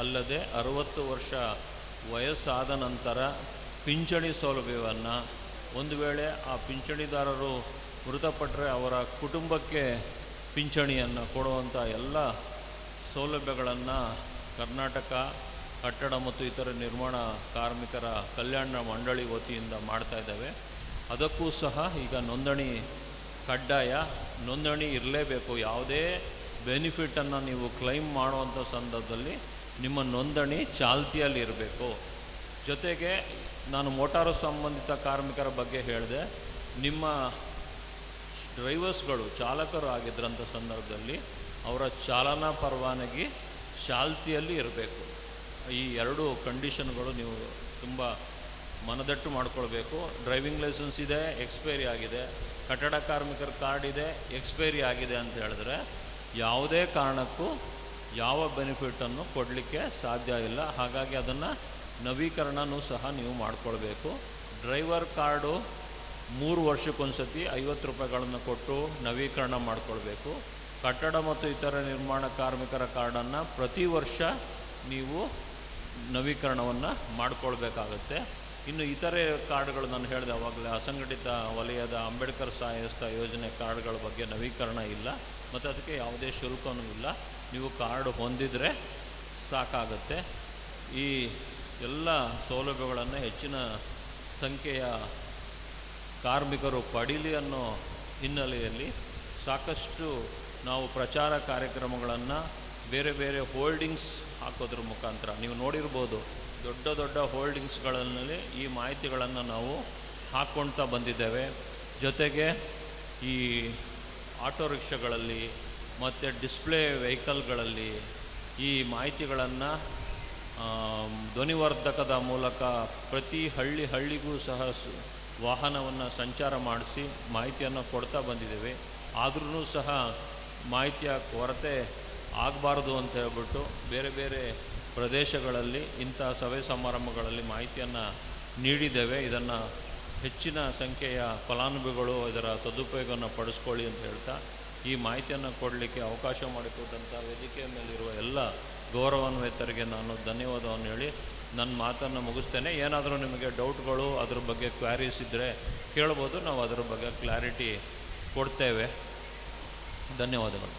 ಅಲ್ಲದೆ 60 ವರ್ಷ ವಯಸ್ಸಾದ ನಂತರ ಪಿಂಚಣಿ ಸೌಲಭ್ಯವನ್ನು, ಒಂದು ವೇಳೆ ಆ ಪಿಂಚಣಿದಾರರು ಮೃತಪಟ್ಟರೆ ಅವರ ಕುಟುಂಬಕ್ಕೆ ಪಿಂಚಣಿಯನ್ನು ಕೊಡುವಂಥ ಎಲ್ಲ ಸೌಲಭ್ಯಗಳನ್ನು ಕರ್ನಾಟಕ ಕಟ್ಟಡ ಮತ್ತು ಇತರ ನಿರ್ಮಾಣ ಕಾರ್ಮಿಕರ ಕಲ್ಯಾಣ ಮಂಡಳಿ ವತಿಯಿಂದ ಮಾಡ್ತಾಯಿದ್ದಾವೆ. ಅದಕ್ಕೂ ಸಹ ಈಗ ನೋಂದಣಿ ಕಡ್ಡಾಯ, ನೋಂದಣಿ ಇರಲೇಬೇಕು. ಯಾವುದೇ ಬೆನಿಫಿಟನ್ನು ನೀವು ಕ್ಲೈಮ್ ಮಾಡುವಂಥ ಸಂದರ್ಭದಲ್ಲಿ ನಿಮ್ಮ ನೋಂದಣಿ ಚಾಲ್ತಿಯಲ್ಲಿ ಇರಬೇಕು. ಜೊತೆಗೆ ನಾನು ಮೋಟಾರು ಸಂಬಂಧಿತ ಕಾರ್ಮಿಕರ ಬಗ್ಗೆ ಹೇಳಿದೆ. ನಿಮ್ಮ ಡ್ರೈವರ್ಸ್ಗಳು ಚಾಲಕರು ಆಗಿದ್ರಂಥ ಸಂದರ್ಭದಲ್ಲಿ ಅವರ ಚಾಲನಾ ಪರವಾನಗಿ ಚಾಲ್ತಿಯಲ್ಲಿ ಇರಬೇಕು. ಈ 2 ಕಂಡೀಷನ್ಗಳು ನೀವು ತುಂಬ ಮನದಟ್ಟು ಮಾಡಿಕೊಳ್ಬೇಕು. ಡ್ರೈವಿಂಗ್ ಲೈಸೆನ್ಸ್ ಇದೆ, ಎಕ್ಸ್ಪೈರಿ ಆಗಿದೆ, ಕಟ್ಟಡ ಕಾರ್ಮಿಕರ ಕಾರ್ಡ್ ಇದೆ, ಎಕ್ಸ್ಪೈರಿ ಆಗಿದೆ ಅಂತ ಹೇಳಿದ್ರೆ ಯಾವುದೇ ಕಾರಣಕ್ಕೂ ಯಾವ ಬೆನಿಫಿಟನ್ನು ಕೊಡಲಿಕ್ಕೆ ಸಾಧ್ಯ ಇಲ್ಲ. ಹಾಗಾಗಿ ಅದನ್ನು ನವೀಕರಣನೂ ಸಹ ನೀವು ಮಾಡಿಕೊಳ್ಬೇಕು. ಡ್ರೈವರ್ ಕಾರ್ಡು 3 ವರ್ಷಕ್ಕೊಂದ್ಸತಿ 50 ರೂಪಾಯಿಗಳನ್ನು ಕೊಟ್ಟು ನವೀಕರಣ ಮಾಡಿಕೊಳ್ಬೇಕು. ಕಟ್ಟಡ ಮತ್ತು ಇತರ ನಿರ್ಮಾಣ ಕಾರ್ಮಿಕರ ಕಾರ್ಡನ್ನು ಪ್ರತಿ ವರ್ಷ ನೀವು ನವೀಕರಣವನ್ನು ಮಾಡಿಕೊಳ್ಬೇಕಾಗತ್ತೆ. ಇನ್ನು ಇತರೆ ಕಾರ್ಡ್ಗಳು ನಾನು ಹೇಳಿದೆ ಆವಾಗಲೇ, ಅಸಂಘಟಿತ ವಲಯದ ಅಂಬೇಡ್ಕರ್ ಸಹಾಯಹಸ್ತ ಯೋಜನೆ ಕಾರ್ಡ್ಗಳ ಬಗ್ಗೆ ನವೀಕರಣ ಇಲ್ಲ ಮತ್ತು ಅದಕ್ಕೆ ಯಾವುದೇ ಶುಲ್ಕವೂ ಇಲ್ಲ. ನೀವು ಕಾರ್ಡ್ ಹೊಂದಿದರೆ ಸಾಕಾಗತ್ತೆ. ಈ ಎಲ್ಲ ಸೌಲಭ್ಯಗಳನ್ನು ಹೆಚ್ಚಿನ ಸಂಖ್ಯೆಯ ಕಾರ್ಮಿಕರು ಪಡೀಲಿ ಅನ್ನೋ ಹಿನ್ನೆಲೆಯಲ್ಲಿ ಸಾಕಷ್ಟು ನಾವು ಪ್ರಚಾರ ಕಾರ್ಯಕ್ರಮಗಳನ್ನು ಬೇರೆ ಬೇರೆ ಹೋಲ್ಡಿಂಗ್ಸ್ ಹಾಕೋದ್ರ ಮುಖಾಂತರ ನೀವು ನೋಡಿರ್ಬೋದು. ದೊಡ್ಡ ದೊಡ್ಡ ಹೋಲ್ಡಿಂಗ್ಸ್ಗಳಲ್ಲಿ ಈ ಮಾಹಿತಿಗಳನ್ನು ನಾವು ಹಾಕ್ಕೊಳ್ತಾ ಬಂದಿದ್ದೇವೆ. ಜೊತೆಗೆ ಈ ಆಟೋ ರಿಕ್ಷಾಗಳಲ್ಲಿ ಮತ್ತು ಡಿಸ್ಪ್ಲೇ ವೆಹಿಕಲ್ಗಳಲ್ಲಿ ಈ ಮಾಹಿತಿಗಳನ್ನು ಧ್ವನಿವರ್ಧಕದ ಮೂಲಕ ಪ್ರತಿ ಹಳ್ಳಿಗೂ ಸಹ ವಾಹನವನ್ನು ಸಂಚಾರ ಮಾಡಿಸಿ ಮಾಹಿತಿಯನ್ನು ಕೊಡ್ತಾ ಬಂದಿದ್ದೇವೆ. ಆದ್ರೂ ಸಹ ಮಾಹಿತಿಯ ಕೊರತೆ ಆಗಬಾರ್ದು ಅಂತ ಹೇಳ್ಬಿಟ್ಟು ಬೇರೆ ಬೇರೆ ಪ್ರದೇಶಗಳಲ್ಲಿ ಇಂಥ ಸಭೆ ಸಮಾರಂಭಗಳಲ್ಲಿ ಮಾಹಿತಿಯನ್ನು ನೀಡಿದ್ದೇವೆ. ಇದನ್ನು ಹೆಚ್ಚಿನ ಸಂಖ್ಯೆಯ ಫಲಾನುಭವಿಗಳು ಇದರ ಸದುಪಯೋಗವನ್ನು ಪಡಿಸ್ಕೊಳ್ಳಿ ಅಂತ ಹೇಳ್ತಾ ಈ ಮಾಹಿತಿಯನ್ನು ಕೊಡಲಿಕ್ಕೆ ಅವಕಾಶ ಮಾಡಿಕೊಟ್ಟಂಥ ವೇದಿಕೆಯ ಮೇಲಿರುವ ಎಲ್ಲ ಗೌರವಾನ್ವಿತರಿಗೆ ನಾನು ಧನ್ಯವಾದವನ್ನು ಹೇಳಿ ನನ್ನ ಮಾತನ್ನು ಮುಗಿಸ್ತೇನೆ. ಏನಾದರೂ ನಿಮಗೆ ಡೌಟ್ಗಳು ಅದ್ರ ಬಗ್ಗೆ ಕ್ವಾರೀಸ್ ಇದ್ದರೆ ಕೇಳ್ಬೋದು, ನಾವು ಅದರ ಬಗ್ಗೆ ಕ್ಲಾರಿಟಿ ಕೊಡ್ತೇವೆ. ಧನ್ಯವಾದಗಳು.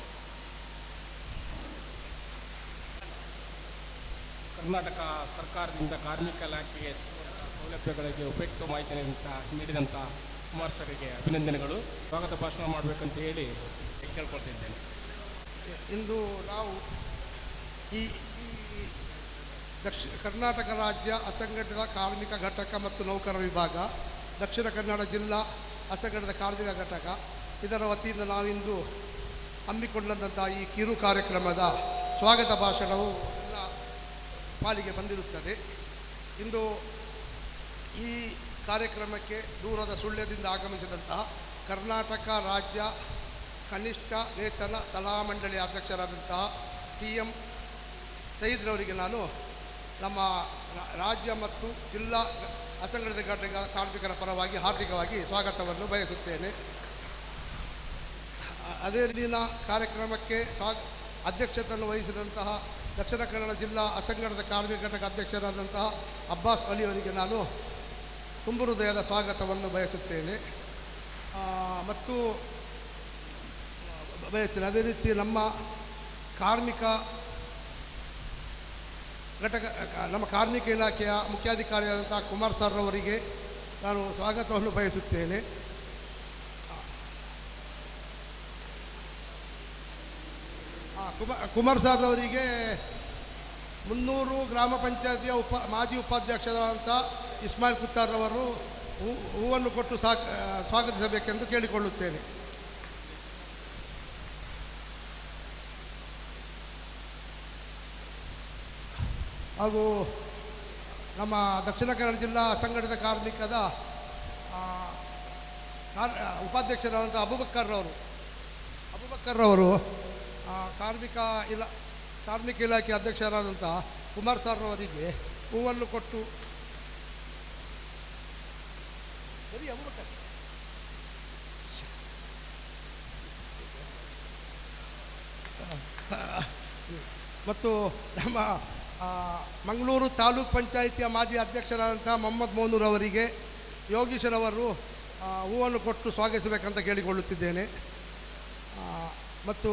ಕರ್ನಾಟಕ ಸರ್ಕಾರದಿಂದ ಕಾರ್ಮಿಕ ಇಲಾಖೆಗೆ ಸೌಲಭ್ಯಗಳಿಗೆ ಉಪಯುಕ್ತ ಮಾಹಿತಿ ನೀಡಿದಂಥ ಕುಮಾರ್ ಸರ್ಗೆ ಅಭಿನಂದನೆಗಳು. ಸ್ವಾಗತ ಭಾಷಣ ಮಾಡಬೇಕಂತ ಹೇಳಿ ಕೇಳ್ಕೊಳ್ತಿದ್ದೇನೆ. ಇಂದು ನಾವು ಈ ಕರ್ನಾಟಕ ರಾಜ್ಯ ಅಸಂಘಟಿತ ಕಾರ್ಮಿಕ ಘಟಕ ಮತ್ತು ನೌಕರರ ವಿಭಾಗ, ದಕ್ಷಿಣ ಕನ್ನಡ ಜಿಲ್ಲಾ ಅಸಂಘಟಿತ ಕಾರ್ಮಿಕ ಘಟಕ, ಇದರ ವತಿಯಿಂದ ನಾವಿಂದು ಹಮ್ಮಿಕೊಂಡಂಥ ಈ ಕಿರು ಕಾರ್ಯಕ್ರಮದ ಸ್ವಾಗತ ಭಾಷಣವು ಎಲ್ಲ ಪಾಲಿಗೆ ಬಂದಿರುತ್ತದೆ. ಇಂದು ಈ ಕಾರ್ಯಕ್ರಮಕ್ಕೆ ದೂರದ ಸುಳ್ಯದಿಂದ ಆಗಮಿಸಿದಂತಹ ಕರ್ನಾಟಕ ರಾಜ್ಯ ಕನಿಷ್ಠ ವೇತನ ಸಲಹಾ ಮಂಡಳಿ ಅಧ್ಯಕ್ಷರಾದಂತಹ TM ಸೈದ್ರವರಿಗೆ ನಾನು ನಮ್ಮ ರಾಜ್ಯ ಮತ್ತು ಜಿಲ್ಲಾ ಅಸಂಘಟಿತ ಕಾರ್ಮಿಕರ ಪರವಾಗಿ ಹಾರ್ದಿಕವಾಗಿ ಸ್ವಾಗತವನ್ನು ಬಯಸುತ್ತೇನೆ. ಅದೇ ದಿನ ಕಾರ್ಯಕ್ರಮಕ್ಕೆ ಅಧ್ಯಕ್ಷತೆಯನ್ನು ವಹಿಸಿದಂತಹ ದಕ್ಷಿಣ ಕನ್ನಡ ಜಿಲ್ಲಾ ಅಸಂಘಟಿತ ಕಾರ್ಮಿಕ ಘಟಕ ಅಧ್ಯಕ್ಷರಾದಂತಹ ಅಬ್ಬಾಸ್ ಅಲಿ ಅವರಿಗೆ ನಾನು ತುಂಬು ಹೃದಯದ ಸ್ವಾಗತವನ್ನು ಬಯಸುತ್ತೇನೆ ಮತ್ತು ಬಯಸ್ತೇನೆ. ಅದೇ ರೀತಿ ನಮ್ಮ ಕಾರ್ಮಿಕ ಘಟಕ ನಮ್ಮ ಕಾರ್ಮಿಕ ಇಲಾಖೆಯ ಮುಖ್ಯಾಧಿಕಾರಿಯಾದಂಥ ಕುಮಾರ್ ಸರ್ ಅವರಿಗೆ ನಾನು ಸ್ವಾಗತವನ್ನು ಬಯಸುತ್ತೇನೆ. ಕುಮಾರ್ ಸರ್ ಅವರಿಗೆ 300 ಗ್ರಾಮ ಪಂಚಾಯತಿಯ ಮಾಜಿ ಉಪಾಧ್ಯಕ್ಷರಾದಂಥ ಇಸ್ಮಾಯಿಲ್ ಕುತ್ತಾರ್ ಅವರು ಹೂವನ್ನು ಕೊಟ್ಟು ಸ್ವಾಗತಿಸಬೇಕೆಂದು ಕೇಳಿಕೊಳ್ಳುತ್ತೇನೆ. ಹಾಗೂ ನಮ್ಮ ದಕ್ಷಿಣ ಕನ್ನಡ ಜಿಲ್ಲಾ ಅಸಂಘಟಿತ ಕಾರ್ಮಿಕದ ಉಪಾಧ್ಯಕ್ಷರಾದಂಥ ಅಬೂಬಕ್ಕರ್ ಅವರು ಕಾರ್ಮಿಕ ಇಲಾಖೆ ಅಧ್ಯಕ್ಷರಾದಂಥ ಕುಮಾರ್ ಸರ್ ಅವರಿಗೆ ಹೂವನ್ನು ಕೊಟ್ಟು ಮತ್ತು ನಮ್ಮ ಮಂಗಳೂರು ತಾಲೂಕು ಪಂಚಾಯಿತಿಯ ಮಾಜಿ ಅಧ್ಯಕ್ಷರಾದಂಥ ಮೊಹಮ್ಮದ್ ಮೋನೂರ್ ಅವರಿಗೆ ಯೋಗೀಶ್ವರವರು ಹೂವನ್ನು ಕೊಟ್ಟು ಸ್ವಾಗತಿಸಬೇಕಂತ ಕೇಳಿಕೊಳ್ಳುತ್ತಿದ್ದೇನೆ. ಮತ್ತು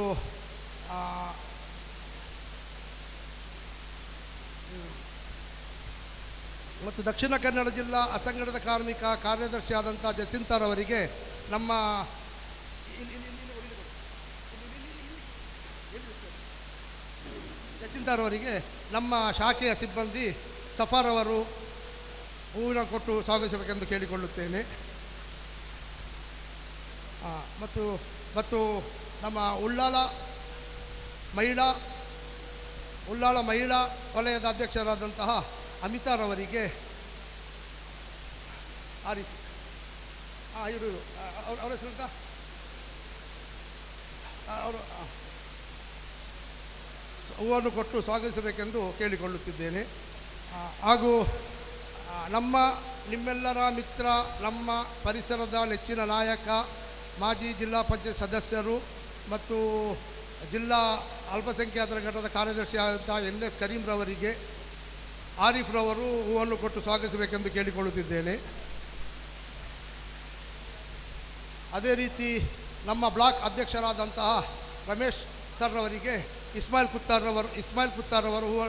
ದಕ್ಷಿಣ ಕನ್ನಡ ಜಿಲ್ಲಾ ಅಸಂಘಟಿತ ಕಾರ್ಮಿಕ ಕಾರ್ಯದರ್ಶಿಯಾದಂಥ ಜಸಿಂತಾರವರಿಗೆ ನಮ್ಮ ಜಸಿಂತಾರವರಿಗೆ ನಮ್ಮ ಶಾಖೆಯ ಸಿಬ್ಬಂದಿ ಸಫಾರ್ ಅವರು ಹೂವಿನ ಕೊಟ್ಟು ಸ್ವಾಗತಿಸಬೇಕೆಂದು ಕೇಳಿಕೊಳ್ಳುತ್ತೇನೆ. ಮತ್ತು ನಮ್ಮ ಉಳ್ಳಾಲ ಮಹಿಳಾ ವಲಯದ ಅಧ್ಯಕ್ಷರಾದಂತಹ ಅಮಿತಾರವರಿಗೆ ಇವರು ಅವರ ಹೆಸರು ಅವರು ಹೂವನ್ನು ಕೊಟ್ಟು ಸ್ವಾಗತಿಸಬೇಕೆಂದು ಕೇಳಿಕೊಳ್ಳುತ್ತಿದ್ದೇನೆ. ಹಾಗೂ ನಿಮ್ಮೆಲ್ಲರ ಮಿತ್ರ, ನಮ್ಮ ಪರಿಸರದ ನೆಚ್ಚಿನ ನಾಯಕ, ಮಾಜಿ ಜಿಲ್ಲಾ ಪಂಚಾಯತ್ ಸದಸ್ಯರು ಮತ್ತು ಜಿಲ್ಲಾ ಅಲ್ಪಸಂಖ್ಯಾತರ ಘಟಕದ ಕಾರ್ಯದರ್ಶಿಯಾದಂಥ NS ಕರೀಂರವರಿಗೆ ಆರಿಫ್ರವರು ಹೂವನ್ನು ಕೊಟ್ಟು ಸ್ವಾಗತಿಸಬೇಕೆಂದು ಕೇಳಿಕೊಳ್ಳುತ್ತಿದ್ದೇನೆ. ಅದೇ ರೀತಿ ನಮ್ಮ ಬ್ಲಾಕ್ ಅಧ್ಯಕ್ಷರಾದಂತಹ ರಮೇಶ್ ಸರ್ ಅವರಿಗೆ ಇಸ್ಮಾಯಿಲ್ ಕುತ್ತಾರ್ ಅವರು ಹೂವು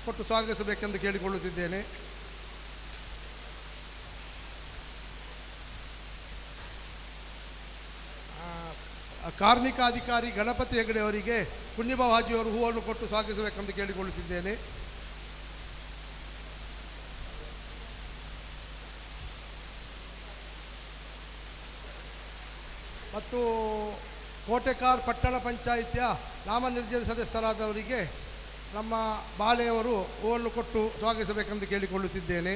ಕೊಟ್ಟು ಸ್ವಾಗತಿಸಬೇಕೆಂದು ಕೇಳಿಕೊಳ್ಳುತ್ತಿದ್ದೇನೆ. ಕಾರ್ಮಿಕ ಅಧಿಕಾರಿ ಗಣಪತಿ ಹೆಗಡೆ ಅವರಿಗೆ ಪುಣ್ಯಭಾವ ಹಾಜಿಯವರು ಹೂವನ್ನು ಕೊಟ್ಟು ಸ್ವಾಗತಿಸಬೇಕೆಂದು ಕೇಳಿಕೊಳ್ಳುತ್ತಿದ್ದೇನೆ. ಮತ್ತು ಕೋಟೆಕಾರ್ ಪಟ್ಟಣ ಪಂಚಾಯಿತಿಯ ನಾಮನಿರ್ದೇಶಿತ ಸದಸ್ಯರಾದವರಿಗೆ ನಮ್ಮ ಬಾಲೆಯವರು ಹೂವನ್ನು ಕೊಟ್ಟು ಸ್ವಾಗತಿಸಬೇಕೆಂದು ಕೇಳಿಕೊಳ್ಳುತ್ತಿದ್ದೇನೆ.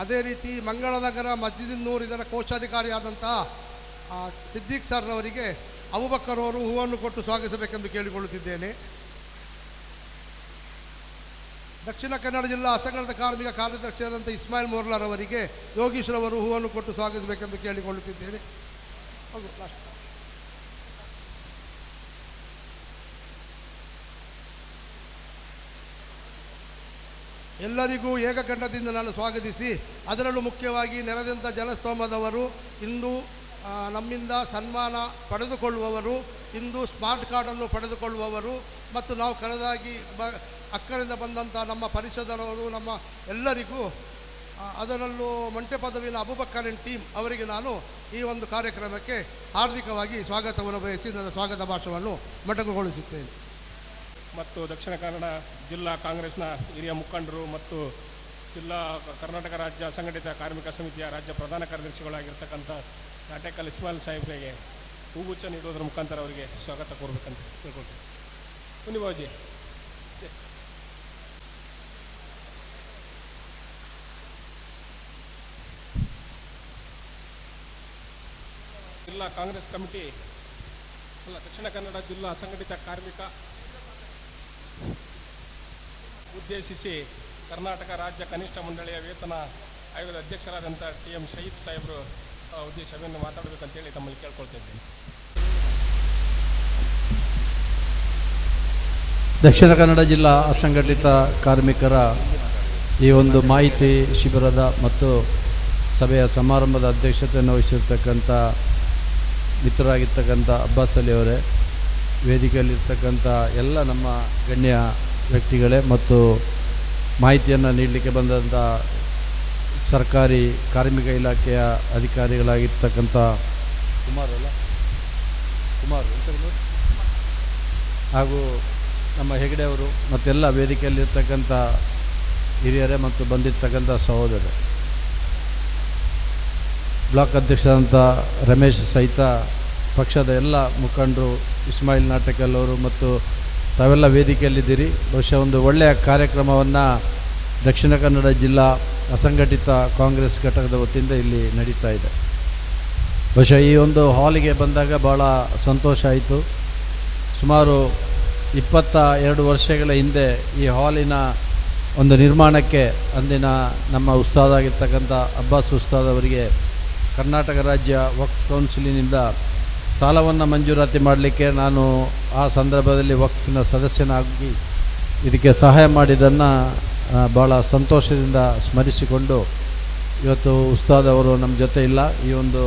ಅದೇ ರೀತಿ ಮಂಗಳನಗರ ಮಸ್ಜಿದಿನ್ನೂರ್ ಇದರ ಕೋಶಾಧಿಕಾರಿಯಾದಂತಹ ಸಿದ್ದೀಕ್ ಸರ್ ಅವರಿಗೆ ಅಬೂಬಕ್ಕರ್ ಅವರು ಹೂವನ್ನು ಕೊಟ್ಟು ಸ್ವಾಗತಿಸಬೇಕೆಂದು ಕೇಳಿಕೊಳ್ಳುತ್ತಿದ್ದೇನೆ. ದಕ್ಷಿಣ ಕನ್ನಡ ಜಿಲ್ಲಾ ಅಸಂಘಟಿತ ಕಾರ್ಮಿಕ ಕಾರ್ಯದರ್ಶಿಯಾದಂಥ ಇಸ್ಮಾಯಿಲ್ ಮೋರ್ಲಾರ್ ಅವರಿಗೆ ಯೋಗೀಶ್ವರವರು ಹೂವನ್ನು ಕೊಟ್ಟು ಸ್ವಾಗತಿಸಬೇಕೆಂದು ಕೇಳಿಕೊಳ್ಳುತ್ತಿದ್ದೇನೆ. ಎಲ್ಲರಿಗೂ ಏಕಕಂಠದಿಂದ ನಾನು ಸ್ವಾಗತಿಸಿ, ಅದರಲ್ಲೂ ಮುಖ್ಯವಾಗಿ ನೆರೆದಂಥ ಜನಸ್ತೋಮದವರು, ಇಂದು ನಮ್ಮಿಂದ ಸನ್ಮಾನ ಪಡೆದುಕೊಳ್ಳುವವರು, ಇಂದು ಸ್ಮಾರ್ಟ್ ಕಾರ್ಡನ್ನು ಪಡೆದುಕೊಳ್ಳುವವರು ಮತ್ತು ನಾವು ಕರೆದಾಗಿ ಅಕ್ಕರಿಂದ ಬಂದಂಥ ನಮ್ಮ ಪರಿಷದರವರು, ನಮ್ಮ ಎಲ್ಲರಿಗೂ, ಅದರಲ್ಲೂ ಮಂಟೆ ಪದವಿನ ಅಬೂಬಕ್ಕರ್ ಟೀಮ್ ಅವರಿಗೆ ನಾನು ಈ ಒಂದು ಕಾರ್ಯಕ್ರಮಕ್ಕೆ ಹಾರ್ದಿಕವಾಗಿ ಸ್ವಾಗತವನ್ನು ಬಯಸಿ ನನ್ನ ಸ್ವಾಗತ ಭಾಷಣವನ್ನು ಮೊಟಕುಗೊಳಿಸುತ್ತೇನೆ. ಮತ್ತು ದಕ್ಷಿಣ ಕನ್ನಡ ಜಿಲ್ಲಾ ಕಾಂಗ್ರೆಸ್ನ ಹಿರಿಯ ಮುಖಂಡರು ಮತ್ತು ಕರ್ನಾಟಕ ರಾಜ್ಯ ಅಸಂಘಟಿತ ಕಾರ್ಮಿಕ ಸಮಿತಿಯ ರಾಜ್ಯ ಪ್ರಧಾನ ಕಾರ್ಯದರ್ಶಿಗಳಾಗಿರ್ತಕ್ಕಂಥ ನಾಟೇಕಲ್ ಇಸ್ಮಾಯಿಲ್ ಸಾಹೇಬ್ರಿಗೆ ಹೂಗುಚ್ಛ ನೀಡುವುದರ ಮುಖಾಂತರ ಅವರಿಗೆ ಸ್ವಾಗತ ಕೋರಬೇಕಂತ ತಿಳ್ಕೊಳ್ತೀವಿ. ಬನ್ನಿ ಬಾಬುಜಿ. ಜಿಲ್ಲಾ ಕಾಂಗ್ರೆಸ್ ಕಮಿಟಿ ದಕ್ಷಿಣ ಕನ್ನಡ ಜಿಲ್ಲಾ ಅಸಂಘಟಿತ ಕಾರ್ಮಿಕ ಉದ್ದೇಶಿಸಿ ಕರ್ನಾಟಕ ರಾಜ್ಯ ಕನಿಷ್ಠ ಮಂಡಳಿಯ ವೇತನ ಆಯೋಗದ ಅಧ್ಯಕ್ಷರಾದಂಥ TM ಶಹೀದ್ ಸಾಹೇಬರು ಉದ್ದೇಶವನ್ನು ಮಾತಾಡಬೇಕಂತೇಳಿ ತಮ್ಮಲ್ಲಿ ಕೇಳ್ಕೊಳ್ತಿದ್ದೀನಿ. ದಕ್ಷಿಣ ಕನ್ನಡ ಜಿಲ್ಲಾ ಅಸಂಘಟಿತ ಕಾರ್ಮಿಕರ ಈ ಒಂದು ಮಾಹಿತಿ ಶಿಬಿರದ ಮತ್ತು ಸಭೆಯ ಸಮಾರಂಭದ ಅಧ್ಯಕ್ಷತೆಯನ್ನು ವಹಿಸಿರ್ತಕ್ಕಂಥ ಮಿತ್ರರಾಗಿರ್ತಕ್ಕಂಥ ಅಬ್ಬಾಸ್ ಅಲಿ ಅವರೇ, ವೇದಿಕೆಯಲ್ಲಿರ್ತಕ್ಕಂಥ ಎಲ್ಲ ನಮ್ಮ ಗಣ್ಯ ವ್ಯಕ್ತಿಗಳೇ ಮತ್ತು ಮಾಹಿತಿಯನ್ನು ನೀಡಲಿಕ್ಕೆ ಬಂದಂಥ ಸರ್ಕಾರಿ ಕಾರ್ಮಿಕ ಇಲಾಖೆಯ ಅಧಿಕಾರಿಗಳಾಗಿರ್ತಕ್ಕಂಥ ಕುಮಾರ್ ಹಾಗೂ ನಮ್ಮ ಹೆಗಡೆ ಅವರು ಮತ್ತೆಲ್ಲ ವೇದಿಕೆಯಲ್ಲಿರ್ತಕ್ಕಂಥ ಹಿರಿಯರೇ ಮತ್ತು ಬಂದಿರ್ತಕ್ಕಂಥ ಸಹೋದರರು, ಬ್ಲಾಕ್ ಅಧ್ಯಕ್ಷರಾದಂಥ ರಮೇಶ್ ಸಹಿತ ಪಕ್ಷದ ಎಲ್ಲ ಮುಖಂಡರು, ಇಸ್ಮಾಯಿಲ್ ನಾಟಕಲ್ ಅವರು ಮತ್ತು ತಾವೆಲ್ಲ ವೇದಿಕೆಯಲ್ಲಿದ್ದೀರಿ. ಬಹುಶಃ ಒಂದು ಒಳ್ಳೆಯ ಕಾರ್ಯಕ್ರಮವನ್ನು ದಕ್ಷಿಣ ಕನ್ನಡ ಜಿಲ್ಲಾ ಅಸಂಘಟಿತ ಕಾಂಗ್ರೆಸ್ ಘಟಕದ ವತಿಯಿಂದ ಇಲ್ಲಿ ನಡೀತಾ ಇದೆ. ಬಹುಶಃ ಈ ಒಂದು ಹಾಲಿಗೆ ಬಂದಾಗ ಭಾಳ ಸಂತೋಷ ಆಯಿತು. ಸುಮಾರು 22 ವರ್ಷಗಳ ಹಿಂದೆ ಈ ಹಾಲಿನ ಒಂದು ನಿರ್ಮಾಣಕ್ಕೆ ಅಂದಿನ ನಮ್ಮ ಉಸ್ತಾದಾಗಿರ್ತಕ್ಕಂಥ ಅಬ್ಬಾಸ್ ಉಸ್ತಾದ್ ಅವರಿಗೆ ಕರ್ನಾಟಕ ರಾಜ್ಯ ವಕ್ಫ್ ಕೌನ್ಸಿಲಿನಿಂದ ಸಾಲವನ್ನು ಮಂಜೂರಾತಿ ಮಾಡಲಿಕ್ಕೆ ನಾನು ಆ ಸಂದರ್ಭದಲ್ಲಿ ವಕ್ಫಿನ ಸದಸ್ಯನಾಗಿ ಇದಕ್ಕೆ ಸಹಾಯ ಮಾಡಿದ್ದನ್ನು ಭಾಳ ಸಂತೋಷದಿಂದ ಸ್ಮರಿಸಿಕೊಂಡು ಇವತ್ತು ಉಸ್ತಾದ್ ಅವರು ನಮ್ಮ ಜೊತೆ ಇಲ್ಲ. ಈ ಒಂದು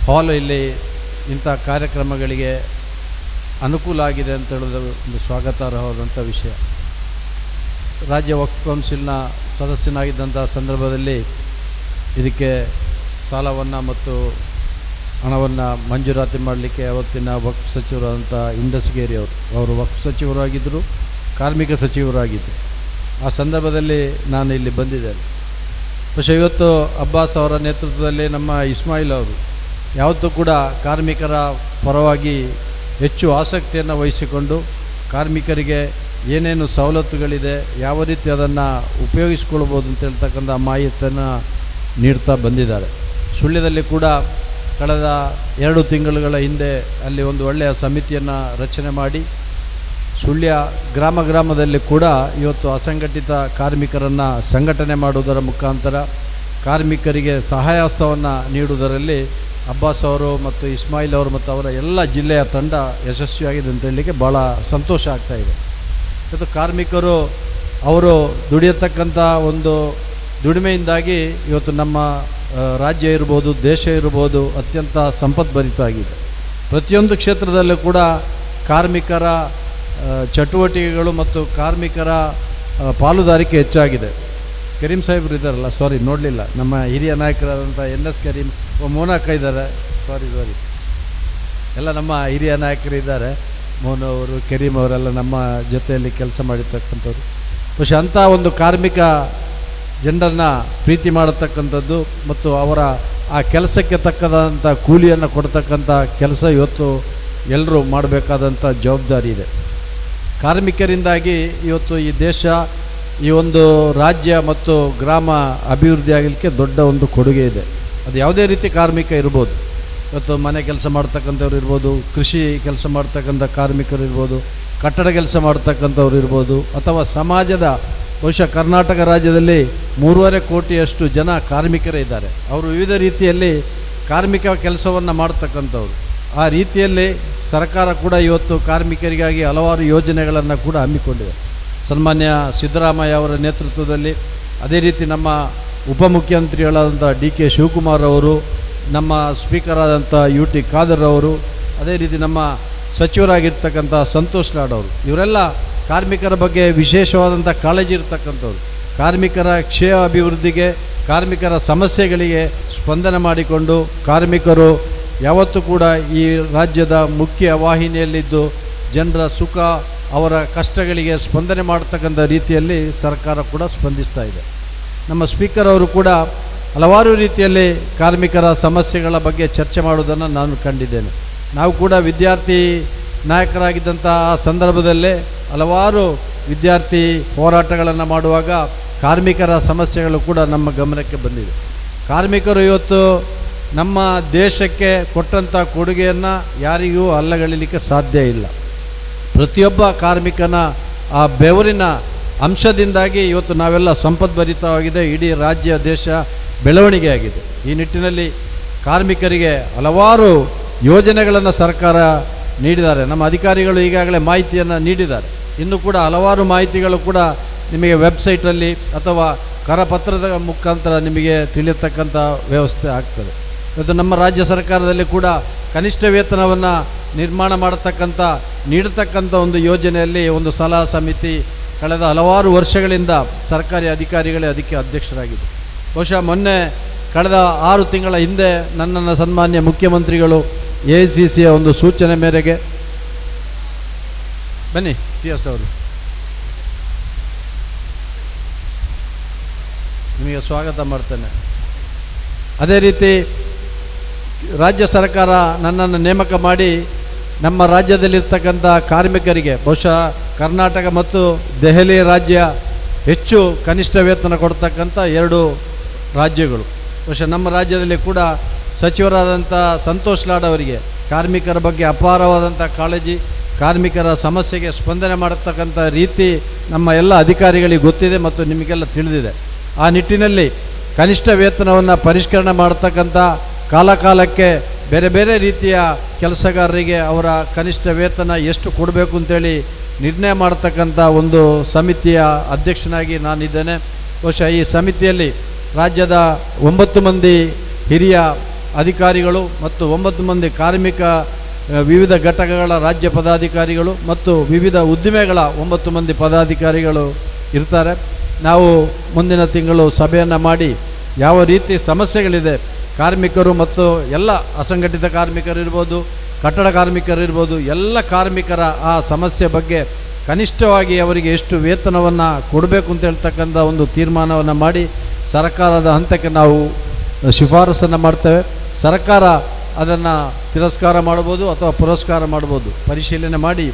ಹಾಲ್ ಇಲ್ಲಿ ಇಂಥ ಕಾರ್ಯಕ್ರಮಗಳಿಗೆ ಅನುಕೂಲ ಆಗಿದೆ ಅಂತ ಹೇಳೋದು ಒಂದು ಸ್ವಾಗತಾರ್ಹವಾದಂಥ ವಿಷಯ. ರಾಜ್ಯ ವಕ್ಫ್ ಕೌನ್ಸಿಲ್ನ ಸದಸ್ಯನಾಗಿದ್ದಂಥ ಸಂದರ್ಭದಲ್ಲಿ ಇದಕ್ಕೆ ಸಾಲವನ್ನು ಮತ್ತು ಹಣವನ್ನು ಮಂಜೂರಾತಿ ಮಾಡಲಿಕ್ಕೆ ಅವತ್ತಿನ ವಕ್ಫ್ ಸಚಿವರಾದಂಥ ಇಂಡಸ್ಗೇರಿ ಅವರು ವಕ್ಫ್ ಸಚಿವರಾಗಿದ್ದರು, ಕಾರ್ಮಿಕ ಸಚಿವರಾಗಿದ್ದರು. ಆ ಸಂದರ್ಭದಲ್ಲಿ ನಾನು ಇಲ್ಲಿ ಬಂದಿದ್ದೇನೆ. പക്ഷേ ಇವತ್ತು ಅಬ್ಬಾಸ್ ಅವರ ನೇತೃತ್ವದಲ್ಲಿ ನಮ್ಮ ಇಸ್ಮಾಯಿಲ್ ಅವರು ಯಾವತ್ತೂ ಕೂಡ ಕಾರ್ಮಿಕರ ಪರವಾಗಿ ಹೆಚ್ಚು ಆಸಕ್ತಿಯನ್ನು ವಹಿಸಿಕೊಂಡು ಕಾರ್ಮಿಕರಿಗೆ ಏನೇನು ಸವಲತ್ತುಗಳಿದೆ, ಯಾವ ರೀತಿ ಅದನ್ನು ಉಪಯೋಗಿಸ್ಕೊಳ್ಬೋದು ಅಂತ ಹೇಳ್ತಕ್ಕಂಥ ಮಾಹಿತಿಯನ್ನು ನೀಡ್ತಾ ಬಂದಿದ್ದಾರೆ. ಸುಳ್ಯದಲ್ಲಿ ಕೂಡ ಕಳೆದ 2 ತಿಂಗಳುಗಳ ಹಿಂದೆ ಅಲ್ಲಿ ಒಂದು ಒಳ್ಳೆಯ ಸಮಿತಿಯನ್ನು ರಚನೆ ಮಾಡಿ ಸುಳ್ಯ ಗ್ರಾಮದಲ್ಲಿ ಕೂಡ ಇವತ್ತು ಅಸಂಘಟಿತ ಕಾರ್ಮಿಕರನ್ನು ಸಂಘಟನೆ ಮಾಡುವುದರ ಮುಖಾಂತರ ಕಾರ್ಮಿಕರಿಗೆ ಸಹಾಯಹಸ್ತವನ್ನು ನೀಡುವುದರಲ್ಲಿ ಅಬ್ಬಾಸ್ ಅವರು ಮತ್ತು ಇಸ್ಮಾಯಿಲ್ ಅವರು ಮತ್ತು ಅವರ ಎಲ್ಲ ಜಿಲ್ಲೆಯ ತಂಡ ಯಶಸ್ವಿಯಾಗಿದೆ ಅಂತ ಹೇಳಲಿಕ್ಕೆ ಭಾಳ ಸಂತೋಷ ಆಗ್ತಾಯಿದೆ. ಇವತ್ತು ಕಾರ್ಮಿಕರು ಅವರು ದುಡಿಯತಕ್ಕಂಥ ಒಂದು ದುಡಿಮೆಯಿಂದಾಗಿ ಇವತ್ತು ನಮ್ಮ ರಾಜ್ಯ ಇರ್ಬೋದು, ದೇಶ ಇರ್ಬೋದು ಅತ್ಯಂತ ಸಂಪದ್ಭರಿತ ಆಗಿದೆ. ಪ್ರತಿಯೊಂದು ಕ್ಷೇತ್ರದಲ್ಲೂ ಕೂಡ ಕಾರ್ಮಿಕರ ಚಟುವಟಿಕೆಗಳು ಮತ್ತು ಕಾರ್ಮಿಕರ ಪಾಲುದಾರಿಕೆ ಹೆಚ್ಚಾಗಿದೆ. ಕರೀಂ ಸಾಹೇಬ್ರು ಇದ್ದಾರಲ್ಲ, ಸಾರಿ ನೋಡಲಿಲ್ಲ, ನಮ್ಮ ಹಿರಿಯ ನಾಯಕರಾದಂಥ NS ಕರೀಂ, ಮೋನಕ್ಕ ಇದ್ದಾರೆ, ಸಾರಿ ಎಲ್ಲ ನಮ್ಮ ಹಿರಿಯ ನಾಯಕರು ಇದ್ದಾರೆ. ಮೋನ ಅವರು, ಕರೀಂ ಅವರೆಲ್ಲ ನಮ್ಮ ಜೊತೆಯಲ್ಲಿ ಕೆಲಸ ಮಾಡಿರ್ತಕ್ಕಂಥವ್ರು. ಬಹುಶಃ ಅಂಥ ಒಂದು ಕಾರ್ಮಿಕ ಜನರನ್ನು ಪ್ರೀತಿ ಮಾಡತಕ್ಕಂಥದ್ದು ಮತ್ತು ಅವರ ಆ ಕೆಲಸಕ್ಕೆ ತಕ್ಕದಂಥ ಕೂಲಿಯನ್ನು ಕೊಡ್ತಕ್ಕಂಥ ಕೆಲಸ ಇವತ್ತು ಎಲ್ಲರೂ ಮಾಡಬೇಕಾದಂಥ ಜವಾಬ್ದಾರಿ ಇದೆ. ಕಾರ್ಮಿಕರಿಂದಾಗಿ ಇವತ್ತು ಈ ದೇಶ, ಈ ಒಂದು ರಾಜ್ಯ ಮತ್ತು ಗ್ರಾಮ ಅಭಿವೃದ್ಧಿ ಆಗಲಿಕ್ಕೆ ದೊಡ್ಡ ಒಂದು ಕೊಡುಗೆ ಇದೆ. ಅದು ಯಾವುದೇ ರೀತಿ ಕಾರ್ಮಿಕ ಇರ್ಬೋದು. ಇವತ್ತು ಮನೆ ಕೆಲಸ ಮಾಡ್ತಕ್ಕಂಥವ್ರು ಇರ್ಬೋದು, ಕೃಷಿ ಕೆಲಸ ಮಾಡ್ತಕ್ಕಂಥ ಕಾರ್ಮಿಕರು ಇರ್ಬೋದು, ಕಟ್ಟಡ ಕೆಲಸ ಮಾಡ್ತಕ್ಕಂಥವ್ರು ಇರ್ಬೋದು, ಅಥವಾ ಸಮಾಜದ ಬಹುಶಃ ಕರ್ನಾಟಕ ರಾಜ್ಯದಲ್ಲಿ 3.5 ಕೋಟಿಯಷ್ಟು ಜನ ಕಾರ್ಮಿಕರೇ ಇದ್ದಾರೆ. ಅವರು ವಿವಿಧ ರೀತಿಯಲ್ಲಿ ಕಾರ್ಮಿಕ ಕೆಲಸವನ್ನು ಮಾಡ್ತಕ್ಕಂಥವ್ರು. ಆ ರೀತಿಯಲ್ಲಿ ಸರ್ಕಾರ ಕೂಡ ಇವತ್ತು ಕಾರ್ಮಿಕರಿಗಾಗಿ ಹಲವಾರು ಯೋಜನೆಗಳನ್ನು ಕೂಡ ಹಮ್ಮಿಕೊಂಡಿದೆ. ಸನ್ಮಾನ್ಯ ಸಿದ್ದರಾಮಯ್ಯ ಅವರ ನೇತೃತ್ವದಲ್ಲಿ, ಅದೇ ರೀತಿ ನಮ್ಮ ಉಪಮುಖ್ಯಮಂತ್ರಿಗಳಾದಂಥ DK ಶಿವಕುಮಾರ್ ಅವರು, ನಮ್ಮ ಸ್ಪೀಕರ್ ಆದಂಥ UT ಖಾದರ್ ಅವರು, ಅದೇ ರೀತಿ ನಮ್ಮ ಸಚಿವರಾಗಿರ್ತಕ್ಕಂಥ ಸಂತೋಷ್ ಲಾಡ್ ಅವರು, ಇವರೆಲ್ಲ ಕಾರ್ಮಿಕರ ಬಗ್ಗೆ ವಿಶೇಷವಾದಂಥ ಕಾಳಜಿ ಇರ್ತಕ್ಕಂಥವ್ರು. ಕಾರ್ಮಿಕರ ಕ್ಷೇಮ ಅಭಿವೃದ್ಧಿಗೆ, ಕಾರ್ಮಿಕರ ಸಮಸ್ಯೆಗಳಿಗೆ ಸ್ಪಂದನೆ ಮಾಡಿಕೊಂಡು ಕಾರ್ಮಿಕರು ಯಾವತ್ತೂ ಕೂಡ ಈ ರಾಜ್ಯದ ಮುಖ್ಯ ವಾಹಿನಿಯಲ್ಲಿದ್ದು ಜನರ ಸುಖ, ಅವರ ಕಷ್ಟಗಳಿಗೆ ಸ್ಪಂದನೆ ಮಾಡ್ತಕ್ಕಂಥ ರೀತಿಯಲ್ಲಿ ಸರ್ಕಾರ ಕೂಡ ಸ್ಪಂದಿಸ್ತಾ ಇದೆ. ನಮ್ಮ ಸ್ಪೀಕರ್ ಅವರು ಕೂಡ ಹಲವಾರು ರೀತಿಯಲ್ಲಿ ಕಾರ್ಮಿಕರ ಸಮಸ್ಯೆಗಳ ಬಗ್ಗೆ ಚರ್ಚೆ ಮಾಡುವುದನ್ನು ನಾನು ಕಂಡಿದ್ದೇನೆ. ನಾವು ಕೂಡ ವಿದ್ಯಾರ್ಥಿ ನಾಯಕರಾಗಿದ್ದಂಥ ಆ ಸಂದರ್ಭದಲ್ಲೇ ಹಲವಾರು ವಿದ್ಯಾರ್ಥಿ ಹೋರಾಟಗಳನ್ನು ಮಾಡುವಾಗ ಕಾರ್ಮಿಕರ ಸಮಸ್ಯೆಗಳು ಕೂಡ ನಮ್ಮ ಗಮನಕ್ಕೆ ಬಂದಿದೆ. ಕಾರ್ಮಿಕರು ಇವತ್ತು ನಮ್ಮ ದೇಶಕ್ಕೆ ಕೊಟ್ಟಂಥ ಕೊಡುಗೆಯನ್ನು ಯಾರಿಗೂ ಅಲ್ಲಗಳೆಯಲಿಕ್ಕೆ ಸಾಧ್ಯ ಇಲ್ಲ. ಪ್ರತಿಯೊಬ್ಬ ಕಾರ್ಮಿಕನ ಆ ಬೆವರಿನ ಅಂಶದಿಂದಾಗಿ ಇವತ್ತು ನಾವೆಲ್ಲ ಸಂಪದ್ಭರಿತವಾಗಿದೆ, ಇಡೀ ರಾಜ್ಯ ದೇಶ ಬೆಳವಣಿಗೆ ಆಗಿದೆ. ಈ ನಿಟ್ಟಿನಲ್ಲಿ ಕಾರ್ಮಿಕರಿಗೆ ಹಲವಾರು ಯೋಜನೆಗಳನ್ನು ಸರ್ಕಾರ ನೀಡಿದ್ದಾರೆ. ನಮ್ಮ ಅಧಿಕಾರಿಗಳು ಈಗಾಗಲೇ ಮಾಹಿತಿಯನ್ನು ನೀಡಿದ್ದಾರೆ. ಇನ್ನು ಕೂಡ ಹಲವಾರು ಮಾಹಿತಿಗಳು ಕೂಡ ನಿಮಗೆ ವೆಬ್ಸೈಟಲ್ಲಿ ಅಥವಾ ಕರಪತ್ರದ ಮುಖಾಂತರ ನಿಮಗೆ ತಿಳಿಯತಕ್ಕಂಥ ವ್ಯವಸ್ಥೆ ಆಗ್ತದೆ. ಇವತ್ತು ನಮ್ಮ ರಾಜ್ಯ ಸರ್ಕಾರದಲ್ಲಿ ಕೂಡ ಕನಿಷ್ಠ ವೇತನವನ್ನು ನಿರ್ಮಾಣ ಮಾಡತಕ್ಕಂಥ ನೀಡತಕ್ಕಂಥ ಒಂದು ಯೋಜನೆಯಲ್ಲಿ ಒಂದು ಸಲಹಾ ಸಮಿತಿ ಕಳೆದ ಹಲವಾರು ವರ್ಷಗಳಿಂದ ಸರ್ಕಾರಿ ಅಧಿಕಾರಿಗಳೇ ಅದಕ್ಕೆ ಅಧ್ಯಕ್ಷರಾಗಿದೆ. ಬಹುಶಃ ಮೊನ್ನೆ ಕಳೆದ 6 ತಿಂಗಳ ಹಿಂದೆ ನನ್ನನ್ನು ಸನ್ಮಾನ್ಯ ಮುಖ್ಯಮಂತ್ರಿಗಳು AICCಯ ಒಂದು ಸೂಚನೆ ಮೇರೆಗೆ ಬನ್ನಿ PS ಅವರು ನಿಮಗೆ ಸ್ವಾಗತ ಮಾಡ್ತೇನೆ. ಅದೇ ರೀತಿ ರಾಜ್ಯ ಸರ್ಕಾರ ನನ್ನನ್ನು ನೇಮಕ ಮಾಡಿ ನಮ್ಮ ರಾಜ್ಯದಲ್ಲಿರ್ತಕ್ಕಂಥ ಕಾರ್ಮಿಕರಿಗೆ ಬಹುಶಃ ಕರ್ನಾಟಕ ಮತ್ತು ದೆಹಲಿ ರಾಜ್ಯ ಹೆಚ್ಚು ಕನಿಷ್ಠ ವೇತನ ಕೊಡ್ತಕ್ಕಂಥ 2 ರಾಜ್ಯಗಳು. ಬಹುಶಃ ನಮ್ಮ ರಾಜ್ಯದಲ್ಲಿ ಕೂಡ ಸಚಿವರಾದಂಥ ಸಂತೋಷ್ ಲಾಡ್ ಅವರಿಗೆ ಕಾರ್ಮಿಕರ ಬಗ್ಗೆ ಅಪಾರವಾದಂಥ ಕಾಳಜಿ, ಕಾರ್ಮಿಕರ ಸಮಸ್ಯೆಗೆ ಸ್ಪಂದನೆ ಮಾಡತಕ್ಕಂಥ ರೀತಿ ನಮ್ಮ ಎಲ್ಲ ಅಧಿಕಾರಿಗಳಿಗೆ ಗೊತ್ತಿದೆ ಮತ್ತು ನಿಮಗೆಲ್ಲ ತಿಳಿದಿದೆ. ಆ ನಿಟ್ಟಿನಲ್ಲಿ ಕನಿಷ್ಠ ವೇತನವನ್ನು ಪರಿಷ್ಕರಣೆ ಮಾಡತಕ್ಕಂಥ ಕಾಲಕಾಲಕ್ಕೆ ಬೇರೆ ಬೇರೆ ರೀತಿಯ ಕೆಲಸಗಾರರಿಗೆ ಅವರ ಕನಿಷ್ಠ ವೇತನ ಎಷ್ಟು ಕೊಡಬೇಕು ಅಂತೇಳಿ ನಿರ್ಣಯ ಮಾಡತಕ್ಕಂಥ ಒಂದು ಸಮಿತಿಯ ಅಧ್ಯಕ್ಷನಾಗಿ ನಾನಿದ್ದೇನೆ. ಬಹುಶಃ ಈ ಸಮಿತಿಯಲ್ಲಿ ರಾಜ್ಯದ 9 ಮಂದಿ ಹಿರಿಯ ಅಧಿಕಾರಿಗಳು ಮತ್ತು 9 ಮಂದಿ ಕಾರ್ಮಿಕ ವಿವಿಧ ಘಟಕಗಳ ರಾಜ್ಯ ಪದಾಧಿಕಾರಿಗಳು ಮತ್ತು ವಿವಿಧ ಉದ್ದಿಮೆಗಳ 9 ಮಂದಿ ಪದಾಧಿಕಾರಿಗಳು ಇರ್ತಾರೆ. ನಾವು ಮುಂದಿನ ತಿಂಗಳು ಸಭೆಯನ್ನು ಮಾಡಿ ಯಾವ ರೀತಿ ಸಮಸ್ಯೆಗಳಿದೆ ಕಾರ್ಮಿಕರು ಮತ್ತು ಎಲ್ಲ ಅಸಂಘಟಿತ ಕಾರ್ಮಿಕರಿರ್ಬೋದು, ಕಟ್ಟಡ ಕಾರ್ಮಿಕರಿರ್ಬೋದು, ಎಲ್ಲ ಕಾರ್ಮಿಕರ ಆ ಸಮಸ್ಯೆ ಬಗ್ಗೆ ಕನಿಷ್ಠವಾಗಿ ಅವರಿಗೆ ಎಷ್ಟು ವೇತನವನ್ನು ಕೊಡಬೇಕು ಅಂತ ಹೇಳ್ತಕ್ಕಂಥ ಒಂದು ತೀರ್ಮಾನವನ್ನು ಮಾಡಿ ಸರ್ಕಾರದ ಹಂತಕ್ಕೆ ನಾವು ಶಿಫಾರಸನ್ನು ಮಾಡ್ತೇವೆ. ಸರ್ಕಾರ ಅದನ್ನು ತಿರಸ್ಕಾರ ಮಾಡ್ಬೋದು ಅಥವಾ ಪುರಸ್ಕಾರ ಮಾಡ್ಬೋದು. ಪರಿಶೀಲನೆ ಮಾಡಿ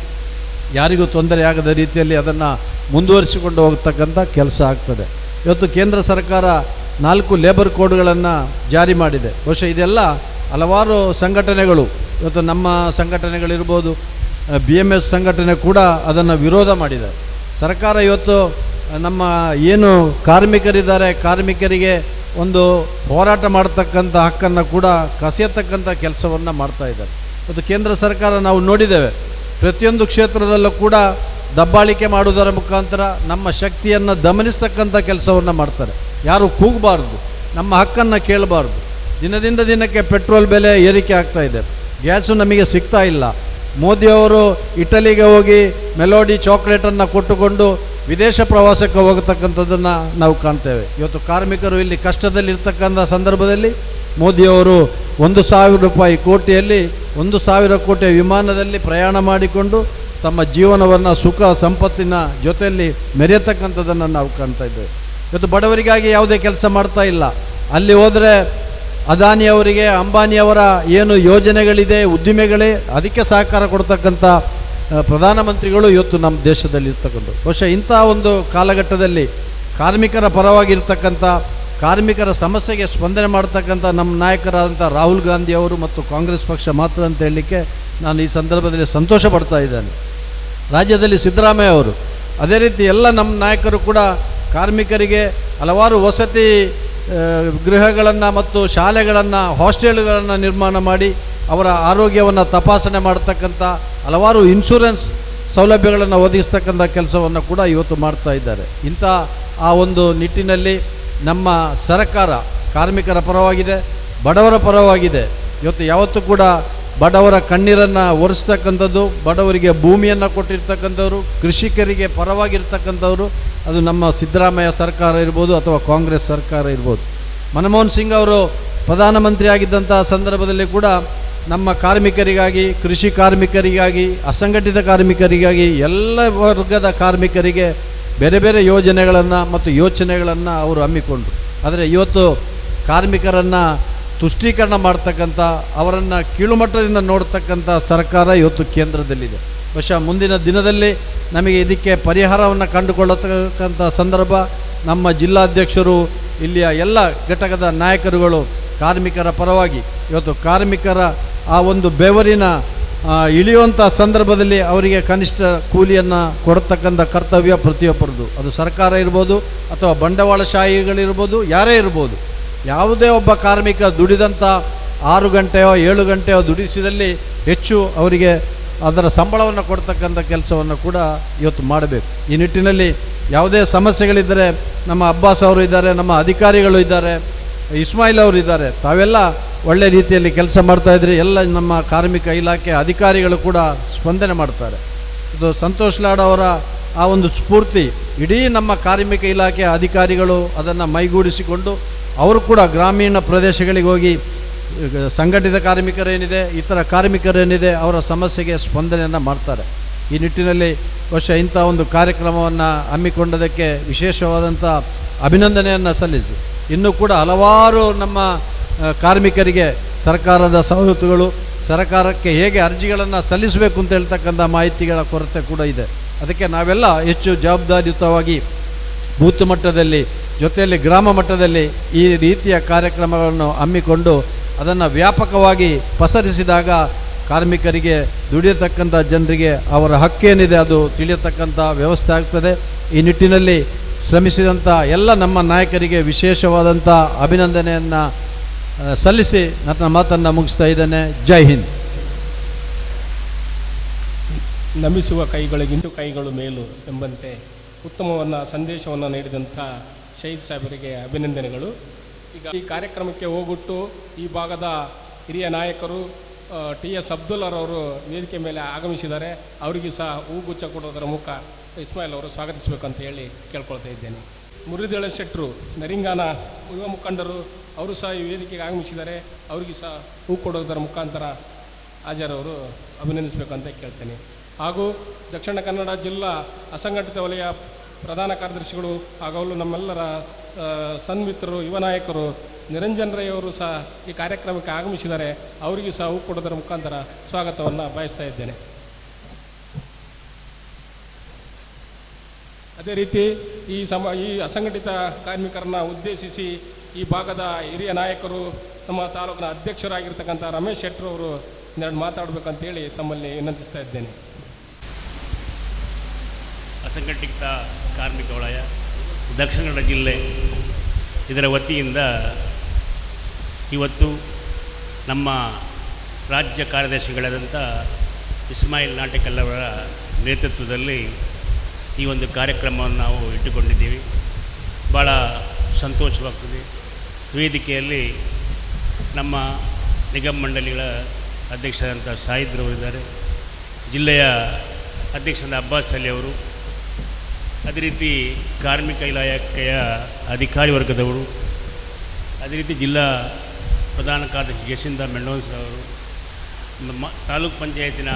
ಯಾರಿಗೂ ತೊಂದರೆಯಾಗದ ರೀತಿಯಲ್ಲಿ ಅದನ್ನು ಮುಂದುವರಿಸಿಕೊಂಡು ಹೋಗ್ತಕ್ಕಂಥ ಕೆಲಸ ಆಗ್ತದೆ. ಇವತ್ತು ಕೇಂದ್ರ ಸರ್ಕಾರ 4 ಲೇಬರ್ ಕೋಡ್ಗಳನ್ನು ಜಾರಿ ಮಾಡಿದೆ. ಬಹುಶಃ ಇದೆಲ್ಲ ಹಲವಾರು ಸಂಘಟನೆಗಳು, ಇವತ್ತು ನಮ್ಮ ಸಂಘಟನೆಗಳಿರ್ಬೋದು, BMS ಸಂಘಟನೆ ಕೂಡ ಅದನ್ನು ವಿರೋಧ ಮಾಡಿದೆ. ಸರ್ಕಾರ ಇವತ್ತು ನಮ್ಮ ಏನು ಕಾರ್ಮಿಕರಿದ್ದಾರೆ, ಕಾರ್ಮಿಕರಿಗೆ ಒಂದು ಹೋರಾಟ ಮಾಡತಕ್ಕಂಥ ಹಕ್ಕನ್ನು ಕೂಡ ಕಸಿಯತಕ್ಕಂಥ ಕೆಲಸವನ್ನು ಮಾಡ್ತಾ ಇದ್ದಾರೆ. ಇವತ್ತು ಕೇಂದ್ರ ಸರ್ಕಾರ ನಾವು ನೋಡಿದ್ದೇವೆ, ಪ್ರತಿಯೊಂದು ಕ್ಷೇತ್ರದಲ್ಲೂ ಕೂಡ ದಬ್ಬಾಳಿಕೆ ಮಾಡುವುದರ ಮುಖಾಂತರ ನಮ್ಮ ಶಕ್ತಿಯನ್ನು ದಮನಿಸ್ತಕ್ಕಂಥ ಕೆಲಸವನ್ನು ಮಾಡ್ತಾರೆ. ಯಾರು ಕೂಗಬಾರ್ದು, ನಮ್ಮ ಹಕ್ಕನ್ನು ಕೇಳಬಾರ್ದು. ದಿನದಿಂದ ದಿನಕ್ಕೆ ಪೆಟ್ರೋಲ್ ಬೆಲೆ ಏರಿಕೆ ಆಗ್ತಾ ಇದೆ, ಗ್ಯಾಸು ನಮಗೆ ಸಿಗ್ತಾ ಇಲ್ಲ. ಮೋದಿಯವರು ಇಟಲಿಗೆ ಹೋಗಿ ಮೆಲೋಡಿ ಚಾಕ್ಲೇಟನ್ನು ಕೊಟ್ಟುಕೊಂಡು ವಿದೇಶ ಪ್ರವಾಸಕ್ಕೆ ಹೋಗತಕ್ಕಂಥದ್ದನ್ನು ನಾವು ಕಾಣ್ತೇವೆ. ಇವತ್ತು ಕಾರ್ಮಿಕರು ಇಲ್ಲಿ ಕಷ್ಟದಲ್ಲಿರ್ತಕ್ಕಂಥ ಸಂದರ್ಭದಲ್ಲಿ ಮೋದಿಯವರು 1,000 ಕೋಟಿಯಲ್ಲಿ 1,000 ಕೋಟಿಯ ವಿಮಾನದಲ್ಲಿ ಪ್ರಯಾಣ ಮಾಡಿಕೊಂಡು ತಮ್ಮ ಜೀವನವನ್ನು ಸುಖ ಸಂಪತ್ತಿನ ಜೊತೆಯಲ್ಲಿ ಮೆರೆಯತಕ್ಕಂಥದ್ದನ್ನು ನಾವು ಕಾಣ್ತಾ ಇದ್ದೇವೆ. ಇವತ್ತು ಬಡವರಿಗಾಗಿ ಯಾವುದೇ ಕೆಲಸ ಮಾಡ್ತಾ ಇಲ್ಲ. ಅಲ್ಲಿ ಹೋದರೆ ಅದಾನಿಯವರಿಗೆ, ಅಂಬಾನಿಯವರ ಏನು ಯೋಜನೆಗಳಿದೆ, ಉದ್ದಿಮೆಗಳೇ ಅದಕ್ಕೆ ಸಹಕಾರ ಕೊಡ್ತಕ್ಕಂಥ ಪ್ರಧಾನಮಂತ್ರಿಗಳು ಇವತ್ತು ನಮ್ಮ ದೇಶದಲ್ಲಿ ಇರ್ತಕ್ಕಂಥದ್ದು. ಬಹುಶಃ ಇಂಥ ಒಂದು ಕಾಲಘಟ್ಟದಲ್ಲಿ ಕಾರ್ಮಿಕರ ಪರವಾಗಿರ್ತಕ್ಕಂಥ, ಕಾರ್ಮಿಕರ ಸಮಸ್ಯೆಗೆ ಸ್ಪಂದನೆ ಮಾಡ್ತಕ್ಕಂಥ ನಮ್ಮ ನಾಯಕರಾದಂಥ ರಾಹುಲ್ ಗಾಂಧಿ ಅವರು ಮತ್ತು ಕಾಂಗ್ರೆಸ್ ಪಕ್ಷ ಮಾತ್ರ ಅಂತ ಹೇಳಲಿಕ್ಕೆ ನಾನು ಈ ಸಂದರ್ಭದಲ್ಲಿ ಸಂತೋಷ ಪಡ್ತಾ ಇದ್ದೇನೆ. ರಾಜ್ಯದಲ್ಲಿ ಸಿದ್ದರಾಮಯ್ಯ ಅವರು, ಅದೇ ರೀತಿ ಎಲ್ಲ ನಮ್ಮ ನಾಯಕರು ಕೂಡ ಕಾರ್ಮಿಕರಿಗೆ ಹಲವಾರು ವಸತಿ ಗೃಹಗಳನ್ನು ಮತ್ತು ಶಾಲೆಗಳನ್ನು, ಹಾಸ್ಟೆಲ್ಗಳನ್ನು ನಿರ್ಮಾಣ ಮಾಡಿ ಅವರ ಆರೋಗ್ಯವನ್ನು ತಪಾಸಣೆ ಮಾಡತಕ್ಕಂಥ ಹಲವಾರು ಇನ್ಶೂರೆನ್ಸ್ ಸೌಲಭ್ಯಗಳನ್ನು ಒದಗಿಸ್ತಕ್ಕಂಥ ಕೆಲಸವನ್ನು ಕೂಡ ಇವತ್ತು ಮಾಡ್ತಾ ಇದ್ದಾರೆ. ಇಂಥ ಆ ಒಂದು ನಿಟ್ಟಿನಲ್ಲಿ ನಮ್ಮ ಸರ್ಕಾರ ಕಾರ್ಮಿಕರ ಪರವಾಗಿದೆ, ಬಡವರ ಪರವಾಗಿದೆ. ಇವತ್ತು ಯಾವತ್ತೂ ಕೂಡ ಬಡವರ ಕಣ್ಣೀರನ್ನು ಒರೆಸ್ತಕ್ಕಂಥದ್ದು, ಬಡವರಿಗೆ ಭೂಮಿಯನ್ನು ಕೊಟ್ಟಿರ್ತಕ್ಕಂಥವ್ರು, ಕೃಷಿಕರಿಗೆ ಪರವಾಗಿರ್ತಕ್ಕಂಥವ್ರು ಅದು ನಮ್ಮ ಸಿದ್ದರಾಮಯ್ಯ ಸರ್ಕಾರ ಇರ್ಬೋದು ಅಥವಾ ಕಾಂಗ್ರೆಸ್ ಸರ್ಕಾರ ಇರ್ಬೋದು. ಮನಮೋಹನ್ ಸಿಂಗ್ ಅವರು ಪ್ರಧಾನಮಂತ್ರಿ ಆಗಿದ್ದಂಥ ಸಂದರ್ಭದಲ್ಲಿ ಕೂಡ ನಮ್ಮ ಕಾರ್ಮಿಕರಿಗಾಗಿ, ಕೃಷಿ ಕಾರ್ಮಿಕರಿಗಾಗಿ, ಅಸಂಘಟಿತ ಕಾರ್ಮಿಕರಿಗಾಗಿ, ಎಲ್ಲ ವರ್ಗದ ಕಾರ್ಮಿಕರಿಗೆ ಬೇರೆ ಬೇರೆ ಯೋಜನೆಗಳನ್ನು ಮತ್ತು ಯೋಚನೆಗಳನ್ನು ಅವರು ಹಮ್ಮಿಕೊಂಡ್ರು. ಆದರೆ ಇವತ್ತು ಕಾರ್ಮಿಕರನ್ನು ತುಷ್ಟೀಕರಣ ಮಾಡ್ತಕ್ಕಂಥ, ಅವರನ್ನು ಕೀಳುಮಟ್ಟದಿಂದ ನೋಡ್ತಕ್ಕಂಥ ಸರ್ಕಾರ ಇವತ್ತು ಕೇಂದ್ರದಲ್ಲಿದೆ. ಬಹುಶಃ ಮುಂದಿನ ದಿನದಲ್ಲಿ ನಮಗೆ ಇದಕ್ಕೆ ಪರಿಹಾರವನ್ನು ಕಂಡುಕೊಳ್ಳತಕ್ಕಂಥ ಸಂದರ್ಭ ನಮ್ಮ ಜಿಲ್ಲಾಧ್ಯಕ್ಷರು, ಇಲ್ಲಿಯ ಎಲ್ಲ ಘಟಕದ ನಾಯಕರುಗಳು ಕಾರ್ಮಿಕರ ಪರವಾಗಿ ಇವತ್ತು ಕಾರ್ಮಿಕರ ಆ ಒಂದು ಬೆವರಿನ ಇಳಿಯುವಂಥ ಸಂದರ್ಭದಲ್ಲಿ ಅವರಿಗೆ ಕನಿಷ್ಠ ಕೂಲಿಯನ್ನು ಕೊಡತಕ್ಕಂಥ ಕರ್ತವ್ಯ ಪ್ರತಿಯೊಬ್ಬರದು. ಅದು ಸರ್ಕಾರ ಇರ್ಬೋದು ಅಥವಾ ಬಂಡವಾಳಶಾಹಿಗಳಿರ್ಬೋದು, ಯಾರೇ ಇರ್ಬೋದು. ಯಾವುದೇ ಒಬ್ಬ ಕಾರ್ಮಿಕ ದುಡಿದಂಥ 6 ಗಂಟೆಯೋ 7 ಗಂಟೆಯೋ ದುಡಿಸಿದಲ್ಲಿ ಹೆಚ್ಚು ಅವರಿಗೆ ಅದರ ಸಂಬಳವನ್ನು ಕೊಡ್ತಕ್ಕಂಥ ಕೆಲಸವನ್ನು ಕೂಡ ಇವತ್ತು ಮಾಡಬೇಕು. ಈ ನಿಟ್ಟಿನಲ್ಲಿ ಯಾವುದೇ ಸಮಸ್ಯೆಗಳಿದ್ದರೆ ನಮ್ಮ ಅಬ್ಬಾಸ್ ಅವರು ಇದ್ದಾರೆ, ನಮ್ಮ ಅಧಿಕಾರಿಗಳು ಇದ್ದಾರೆ, ಇಸ್ಮಾಯಿಲ್ ಅವರು ಇದ್ದಾರೆ. ತಾವೆಲ್ಲ ಒಳ್ಳೆ ರೀತಿಯಲ್ಲಿ ಕೆಲಸ ಮಾಡ್ತಾಯಿದ್ರಿ. ಎಲ್ಲ ನಮ್ಮ ಕಾರ್ಮಿಕ ಇಲಾಖೆ ಅಧಿಕಾರಿಗಳು ಕೂಡ ಸ್ಪಂದನೆ ಮಾಡ್ತಾರೆ. ಇದು ಸಂತೋಷ್ ಲಾಡ್ ಅವರ ಆ ಒಂದು ಸ್ಫೂರ್ತಿ ಇಡೀ ನಮ್ಮ ಕಾರ್ಮಿಕ ಇಲಾಖೆ ಅಧಿಕಾರಿಗಳು ಅದನ್ನು ಮೈಗೂಡಿಸಿಕೊಂಡು ಅವರು ಕೂಡ ಗ್ರಾಮೀಣ ಪ್ರದೇಶಗಳಿಗೆ ಹೋಗಿ ಸಂಘಟಿತ ಕಾರ್ಮಿಕರೇನಿದೆ, ಇತರ ಕಾರ್ಮಿಕರೇನಿದೆ, ಅವರ ಸಮಸ್ಯೆಗೆ ಸ್ಪಂದನೆಯನ್ನು ಮಾಡ್ತಾರೆ. ಈ ನಿಟ್ಟಿನಲ್ಲಿ ಬಹುಶಃ ಇಂಥ ಒಂದು ಕಾರ್ಯಕ್ರಮವನ್ನು ಹಮ್ಮಿಕೊಂಡದಕ್ಕೆ ವಿಶೇಷವಾದಂಥ ಅಭಿನಂದನೆಯನ್ನು ಸಲ್ಲಿಸಿ, ಇನ್ನೂ ಕೂಡ ಹಲವಾರು ನಮ್ಮ ಕಾರ್ಮಿಕರಿಗೆ ಸರ್ಕಾರದ ಸವಲತ್ತುಗಳು, ಸರ್ಕಾರಕ್ಕೆ ಹೇಗೆ ಅರ್ಜಿಗಳನ್ನು ಸಲ್ಲಿಸಬೇಕು ಅಂತ ಹೇಳ್ತಕ್ಕಂಥ ಮಾಹಿತಿಗಳ ಕೊರತೆ ಕೂಡ ಇದೆ. ಅದಕ್ಕೆ ನಾವೆಲ್ಲ ಹೆಚ್ಚು ಜವಾಬ್ದಾರಿಯುತವಾಗಿ ಬೂತ್ ಮಟ್ಟದಲ್ಲಿ ಜೊತೆಯಲ್ಲಿ ಗ್ರಾಮ ಮಟ್ಟದಲ್ಲಿ ಈ ರೀತಿಯ ಕಾರ್ಯಕ್ರಮಗಳನ್ನು ಹಮ್ಮಿಕೊಂಡು ಅದನ್ನು ವ್ಯಾಪಕವಾಗಿ ಪಸರಿಸಿದಾಗ ಕಾರ್ಮಿಕರಿಗೆ, ದುಡಿಯತಕ್ಕಂಥ ಜನರಿಗೆ ಅವರ ಹಕ್ಕೇನಿದೆ ಅದು ತಿಳಿಯತಕ್ಕಂಥ ವ್ಯವಸ್ಥೆ ಆಗ್ತದೆ. ಈ ನಿಟ್ಟಿನಲ್ಲಿ ಶ್ರಮಿಸಿದಂಥ ಎಲ್ಲ ನಮ್ಮ ನಾಯಕರಿಗೆ ವಿಶೇಷವಾದಂಥ ಅಭಿನಂದನೆಯನ್ನು ಸಲ್ಲಿಸಿ ನನ್ನ ಮಾತನ್ನು ಮುಗಿಸ್ತಾ ಇದ್ದೇನೆ. ಜೈ ಹಿಂದ್. ನಮಿಸುವ ಕೈಗಳಿಗಿಂತ ಕೈಗಳು ಮೇಲು ಎಂಬಂತೆ ಉತ್ತಮವನ್ನು ಸಂದೇಶವನ್ನು ನೀಡಿದಂಥ ಶಹೀದ್ ಸಾಹೇಬರಿಗೆ ಅಭಿನಂದನೆಗಳು. ಈಗ ಈ ಕಾರ್ಯಕ್ರಮಕ್ಕೆ ಹೋಗುಟ್ಟು ಈ ಭಾಗದ ಹಿರಿಯ ನಾಯಕರು TS ಅಬ್ದುಲ್ಲರವರು ವೇದಿಕೆ ಮೇಲೆ ಆಗಮಿಸಿದ್ದಾರೆ. ಅವರಿಗೂ ಸಹ ಹೂಗುಚ್ಛ ಕೊಡೋದರ ಮುಖ ಇಸ್ಮಾಯಿಲ್ ಅವರು ಸ್ವಾಗತಿಸಬೇಕಂತ ಹೇಳಿ ಕೇಳ್ಕೊಳ್ತಾ ಇದ್ದೇನೆ. ಮುರಿದೇಳ ಶೆಟ್ಟರು, ನರಿಂಗಾನ ಯುವ ಮುಖಂಡರು, ಅವರು ಸಹ ಈ ವೇದಿಕೆಗೆ ಆಗಮಿಸಿದ್ದಾರೆ. ಅವರಿಗೂ ಸಹ ಹೂ ಕೊಡೋದರ ಮುಖಾಂತರ ಹಾಜರವರು ಅಭಿನಂದಿಸಬೇಕಂತ ಕೇಳ್ತೇನೆ. ಹಾಗೂ ದಕ್ಷಿಣ ಕನ್ನಡ ಜಿಲ್ಲಾ ಅಸಂಘಟಿತ ವಲಯ ಪ್ರಧಾನ ಕಾರ್ಯದರ್ಶಿಗಳು ಹಾಗೂ ನಮ್ಮೆಲ್ಲರ ಸನ್ಮಿತ್ರರು, ಯುವ ನಾಯಕರು ನಿರಂಜನ್ ರೈ ಅವರು ಸಹ ಈ ಕಾರ್ಯಕ್ರಮಕ್ಕೆ ಆಗಮಿಸಿದ್ದಾರೆ. ಅವರಿಗೂ ಸಹ ಹೂ ಕೊಡೋದರ ಮುಖಾಂತರ ಸ್ವಾಗತವನ್ನು ಬಯಸ್ತಾ ಇದ್ದೇನೆ. ಅದೇ ರೀತಿ ಈ ಅಸಂಘಟಿತ ಕಾರ್ಮಿಕರನ್ನು ಉದ್ದೇಶಿಸಿ ಈ ಭಾಗದ ಹಿರಿಯ ನಾಯಕರು, ನಮ್ಮ ತಾಲೂಕಿನ ಅಧ್ಯಕ್ಷರಾಗಿರ್ತಕ್ಕಂಥ ರಮೇಶ್ ಶೆಟ್ಟರು ಅವರು ಇನ್ನೆರಡು ಮಾತಾಡಬೇಕಂತೇಳಿ ತಮ್ಮಲ್ಲಿ ವಿನಂತಿಸ್ತಾ ಇದ್ದೇನೆ. ಅಸಂಘಟಿತ ಕಾರ್ಮಿಕ ವಲಯ ದಕ್ಷಿಣ ಕನ್ನಡ ಜಿಲ್ಲೆ ಇದರ ವತಿಯಿಂದ ಇವತ್ತು ನಮ್ಮ ರಾಜ್ಯ ಕಾರ್ಯದರ್ಶಿಗಳಾದಂಥ ಇಸ್ಮಾಯಿಲ್ ನಾಟೆಕಲ್ ಅವರ ನೇತೃತ್ವದಲ್ಲಿ ಈ ಒಂದು ಕಾರ್ಯಕ್ರಮವನ್ನು ನಾವು ಇಟ್ಟುಕೊಂಡಿದ್ದೀವಿ. ಭಾಳ ಸಂತೋಷವಾಗ್ತದೆ. ವೇದಿಕೆಯಲ್ಲಿ ನಮ್ಮ ನಿಗಮ ಮಂಡಳಿಗಳ ಅಧ್ಯಕ್ಷರಾದಂಥ ಸಾಯಿದ್ರವರಿದ್ದಾರೆ, ಜಿಲ್ಲೆಯ ಅಧ್ಯಕ್ಷರಾದ ಅಬ್ಬಾಸ್ ಅಲಿ ಅವರು, ಅದೇ ರೀತಿ ಕಾರ್ಮಿಕ ಇಲಾಖೆಯ ಅಧಿಕಾರಿ ವರ್ಗದವರು, ಅದೇ ರೀತಿ ಜಿಲ್ಲಾ ಪ್ರಧಾನ ಕಾರ್ಯದರ್ಶಿ ಜಸಿಂದ ಮೆಂಡೋನ್ಸ್ ಅವರು, ತಾಲೂಕು ಪಂಚಾಯತಿನ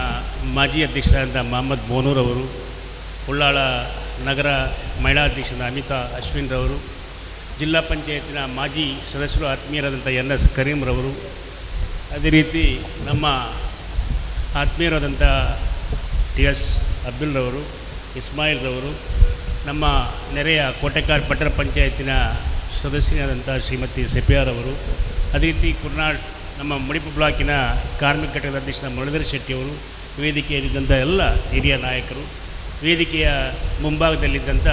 ಮಾಜಿ ಅಧ್ಯಕ್ಷರಾದಂಥ ಮೊಹಮ್ಮದ್ ಬೋನೂರ್ ಅವರು, ಉಳ್ಳಾಳ ನಗರ ಮಹಿಳಾ ಅಧ್ಯಕ್ಷರಾದ ಅಮಿತಾ ಅಶ್ವಿನ್ ರವರು, ಜಿಲ್ಲಾ ಪಂಚಾಯತಿನ ಮಾಜಿ ಸದಸ್ಯರು ಆತ್ಮೀಯರಾದಂಥ NS ಕರೀಮ್ರವರು, ಅದೇ ರೀತಿ ನಮ್ಮ ಆತ್ಮೀಯರಾದಂಥ TS ಅಬ್ದುಲ್ರವರು, ಇಸ್ಮಾಯಿಲ್ ರವರು, ನಮ್ಮ ನೆರೆಯ ಕೋಟೆಕಾರ್ ಪಟ್ಟಣ ಪಂಚಾಯತಿನ ಸದಸ್ಯರಾದಂಥ ಶ್ರೀಮತಿ ಸೆಪಿಯಾರ್ ಅವರು, ಅದೇ ರೀತಿ ಕುರ್ನಾಡ್ ನಮ್ಮ ಮುಡಿಪು ಬ್ಲಾಕಿನ ಕಾರ್ಮಿಕ ಘಟಕದ ಅಧ್ಯಕ್ಷರಾದ ಮುರಳೀಧರ್ ಶೆಟ್ಟಿಯವರು, ವೇದಿಕೆಯಲ್ಲಿದ್ದಂಥ ಎಲ್ಲ ಹಿರಿಯ ನಾಯಕರು, ವೇದಿಕೆಯ ಮುಂಭಾಗದಲ್ಲಿದ್ದಂಥ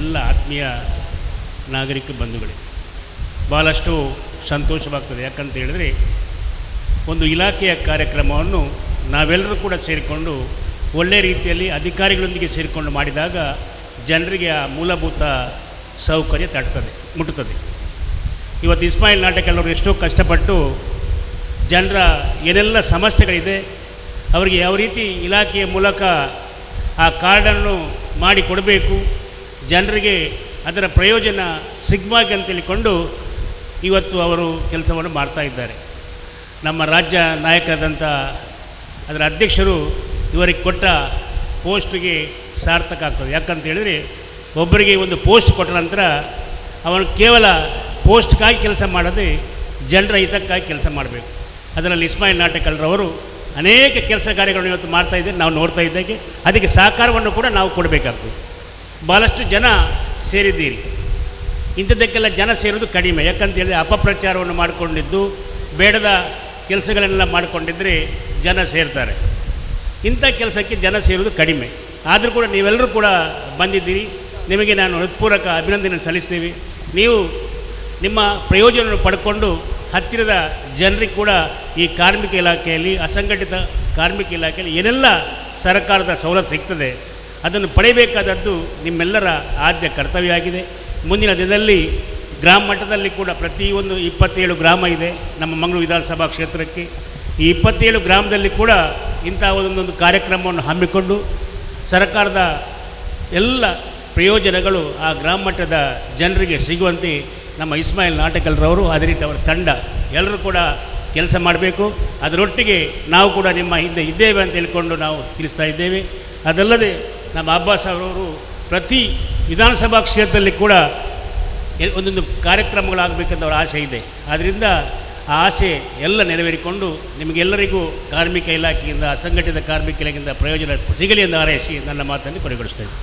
ಎಲ್ಲ ಆತ್ಮೀಯ ನಾಗರಿಕ ಬಂಧುಗಳೇ, ಭಾಳಷ್ಟು ಸಂತೋಷವಾಗ್ತದೆ. ಯಾಕಂತ ಹೇಳಿದ್ರೆ ಒಂದು ಇಲಾಖೆಯ ಕಾರ್ಯಕ್ರಮವನ್ನು ನಾವೆಲ್ಲರೂ ಕೂಡ ಸೇರಿಕೊಂಡು ಒಳ್ಳೆಯ ರೀತಿಯಲ್ಲಿ ಅಧಿಕಾರಿಗಳೊಂದಿಗೆ ಸೇರಿಕೊಂಡು ಮಾಡಿದಾಗ ಜನರಿಗೆ ಆ ಮೂಲಭೂತ ಸೌಕರ್ಯ ಮುಟ್ಟುತ್ತದೆ. ಇವತ್ತು ಇಸ್ಮಾಯಿಲ್ ನಾಟೆಕಲ್ ಅವರು ಎಷ್ಟೋ ಕಷ್ಟಪಟ್ಟು ಜನರ ಏನೆಲ್ಲ ಸಮಸ್ಯೆಗಳಿದೆ ಅವರಿಗೆ ಯಾವ ರೀತಿ ಇಲಾಖೆಯ ಮೂಲಕ ಆ ಕಾರ್ಡನ್ನು ಮಾಡಿ ಕೊಡಬೇಕು, ಜನರಿಗೆ ಅದರ ಪ್ರಯೋಜನ ಸಿಗ್ಮಾಗೆ ಅಂತ ಹೇಳಿಕೊಂಡು ಇವತ್ತು ಅವರು ಕೆಲಸವನ್ನು ಮಾಡ್ತಾ ಇದ್ದಾರೆ. ನಮ್ಮ ರಾಜ್ಯ ನಾಯಕರಾದಂಥ ಅದರ ಅಧ್ಯಕ್ಷರು ಇವರಿಗೆ ಕೊಟ್ಟ ಪೋಸ್ಟ್ಗೆ ಸಾರ್ಥಕ ಆಗ್ತದೆ. ಯಾಕಂತ ಹೇಳಿದರೆ ಒಬ್ಬರಿಗೆ ಒಂದು ಪೋಸ್ಟ್ ಕೊಟ್ಟ ನಂತರ ಅವನು ಕೇವಲ ಪೋಸ್ಟ್ಗಾಗಿ ಕೆಲಸ ಮಾಡದೆ ಜನರ ಹಿತಕ್ಕಾಗಿ ಕೆಲಸ ಮಾಡಬೇಕು. ಅದರಲ್ಲಿ ಇಸ್ಮಾಯಿಲ್ ನಾಟಕಲ್ರವರು ಅನೇಕ ಕೆಲಸ ಕಾರ್ಯಗಳನ್ನು ಇವತ್ತು ಮಾಡ್ತಾ ಇದ್ದೇವೆ, ನಾವು ನೋಡ್ತಾ ಇದ್ದೇವೆ. ಅದಕ್ಕೆ ಸಹಕಾರವನ್ನು ಕೂಡ ನಾವು ಕೊಡಬೇಕಾಗ್ತದೆ. ಭಾಳಷ್ಟು ಜನ ಸೇರಿದ್ದೀರಿ, ಇಂಥದ್ದಕ್ಕೆಲ್ಲ ಜನ ಸೇರೋದು ಕಡಿಮೆ. ಯಾಕಂತೇಳಿದ್ರೆ ಅಪಪ್ರಚಾರವನ್ನು ಮಾಡಿಕೊಂಡಿದ್ದು ಬೇಡದ ಕೆಲಸಗಳನ್ನೆಲ್ಲ ಮಾಡಿಕೊಂಡಿದ್ದರೆ ಜನ ಸೇರ್ತಾರೆ. ಇಂಥ ಕೆಲಸಕ್ಕೆ ಜನ ಸೇರೋದು ಕಡಿಮೆ. ಆದರೂ ಕೂಡ ನೀವೆಲ್ಲರೂ ಕೂಡ ಬಂದಿದ್ದೀರಿ, ನಿಮಗೆ ನಾನು ಹೃತ್ಪೂರ್ವಕ ಅಭಿನಂದನೆ ಸಲ್ಲಿಸ್ತೀವಿ. ನೀವು ನಿಮ್ಮ ಪ್ರಯೋಜನವನ್ನು ಪಡ್ಕೊಂಡು ಹತ್ತಿರದ ಜನರಿಗೆ ಕೂಡ ಈ ಕಾರ್ಮಿಕ ಇಲಾಖೆಯಲ್ಲಿ, ಅಸಂಘಟಿತ ಕಾರ್ಮಿಕ ಇಲಾಖೆಯಲ್ಲಿ ಏನೆಲ್ಲ ಸರ್ಕಾರದ ಸವಲತ್ತು ಸಿಗ್ತದೆ ಅದನ್ನು ಪಡೆಯಬೇಕಾದದ್ದು ನಿಮ್ಮೆಲ್ಲರ ಆದ್ಯ ಕರ್ತವ್ಯ ಆಗಿದೆ. ಮುಂದಿನ ದಿನದಲ್ಲಿ ಗ್ರಾಮ ಮಟ್ಟದಲ್ಲಿ ಕೂಡ ಪ್ರತಿಯೊಂದು 27 ಗ್ರಾಮ ಇದೆ ನಮ್ಮ ಮಂಗಳೂರು ವಿಧಾನಸಭಾ ಕ್ಷೇತ್ರಕ್ಕೆ. ಈ 27 ಗ್ರಾಮದಲ್ಲಿ ಕೂಡ ಇಂಥ ಒಂದೊಂದು ಕಾರ್ಯಕ್ರಮವನ್ನು ಹಮ್ಮಿಕೊಂಡು ಸರ್ಕಾರದ ಎಲ್ಲ ಪ್ರಯೋಜನಗಳು ಆ ಗ್ರಾಮ ಮಟ್ಟದ ಜನರಿಗೆ ಸಿಗುವಂತೆ ನಮ್ಮ ಇಸ್ಮಾಯಿಲ್ ನಾಟಕಲ್ರವರು, ಅದೇ ರೀತಿ ಅವರ ತಂಡ ಎಲ್ಲರೂ ಕೂಡ ಕೆಲಸ ಮಾಡಬೇಕು. ಅದರೊಟ್ಟಿಗೆ ನಾವು ಕೂಡ ನಿಮ್ಮ ಹಿಂದೆ ಇದ್ದೇವೆ ಅಂತ ಹೇಳ್ಕೊಂಡು ನಾವು ತಿಳಿಸ್ತಾ ಇದ್ದೇವೆ. ಅದಲ್ಲದೆ ನಮ್ಮ ಅಬ್ಬಾಸ್ ಅವರವರು ಪ್ರತಿ ವಿಧಾನಸಭಾ ಕ್ಷೇತ್ರದಲ್ಲಿ ಕೂಡ ಒಂದೊಂದು ಕಾರ್ಯಕ್ರಮಗಳಾಗಬೇಕಂತ ಅವರ ಆಸೆ ಇದೆ. ಆದ್ದರಿಂದ ಆ ಆಸೆ ಎಲ್ಲ ನೆರವೇರಿಕೊಂಡು ನಿಮಗೆಲ್ಲರಿಗೂ ಕಾರ್ಮಿಕ ಇಲಾಖೆಯಿಂದ, ಅಸಂಘಟಿತ ಕಾರ್ಮಿಕ ಇಲಾಖೆಯಿಂದ ಪ್ರಯೋಜನ ಸಿಗಲಿ ಎಂದು ಹಾರೈಸಿ ನನ್ನ ಮಾತನ್ನು ಕೊನೆಗೊಳಿಸ್ತಾ ಇದ್ದೇನೆ.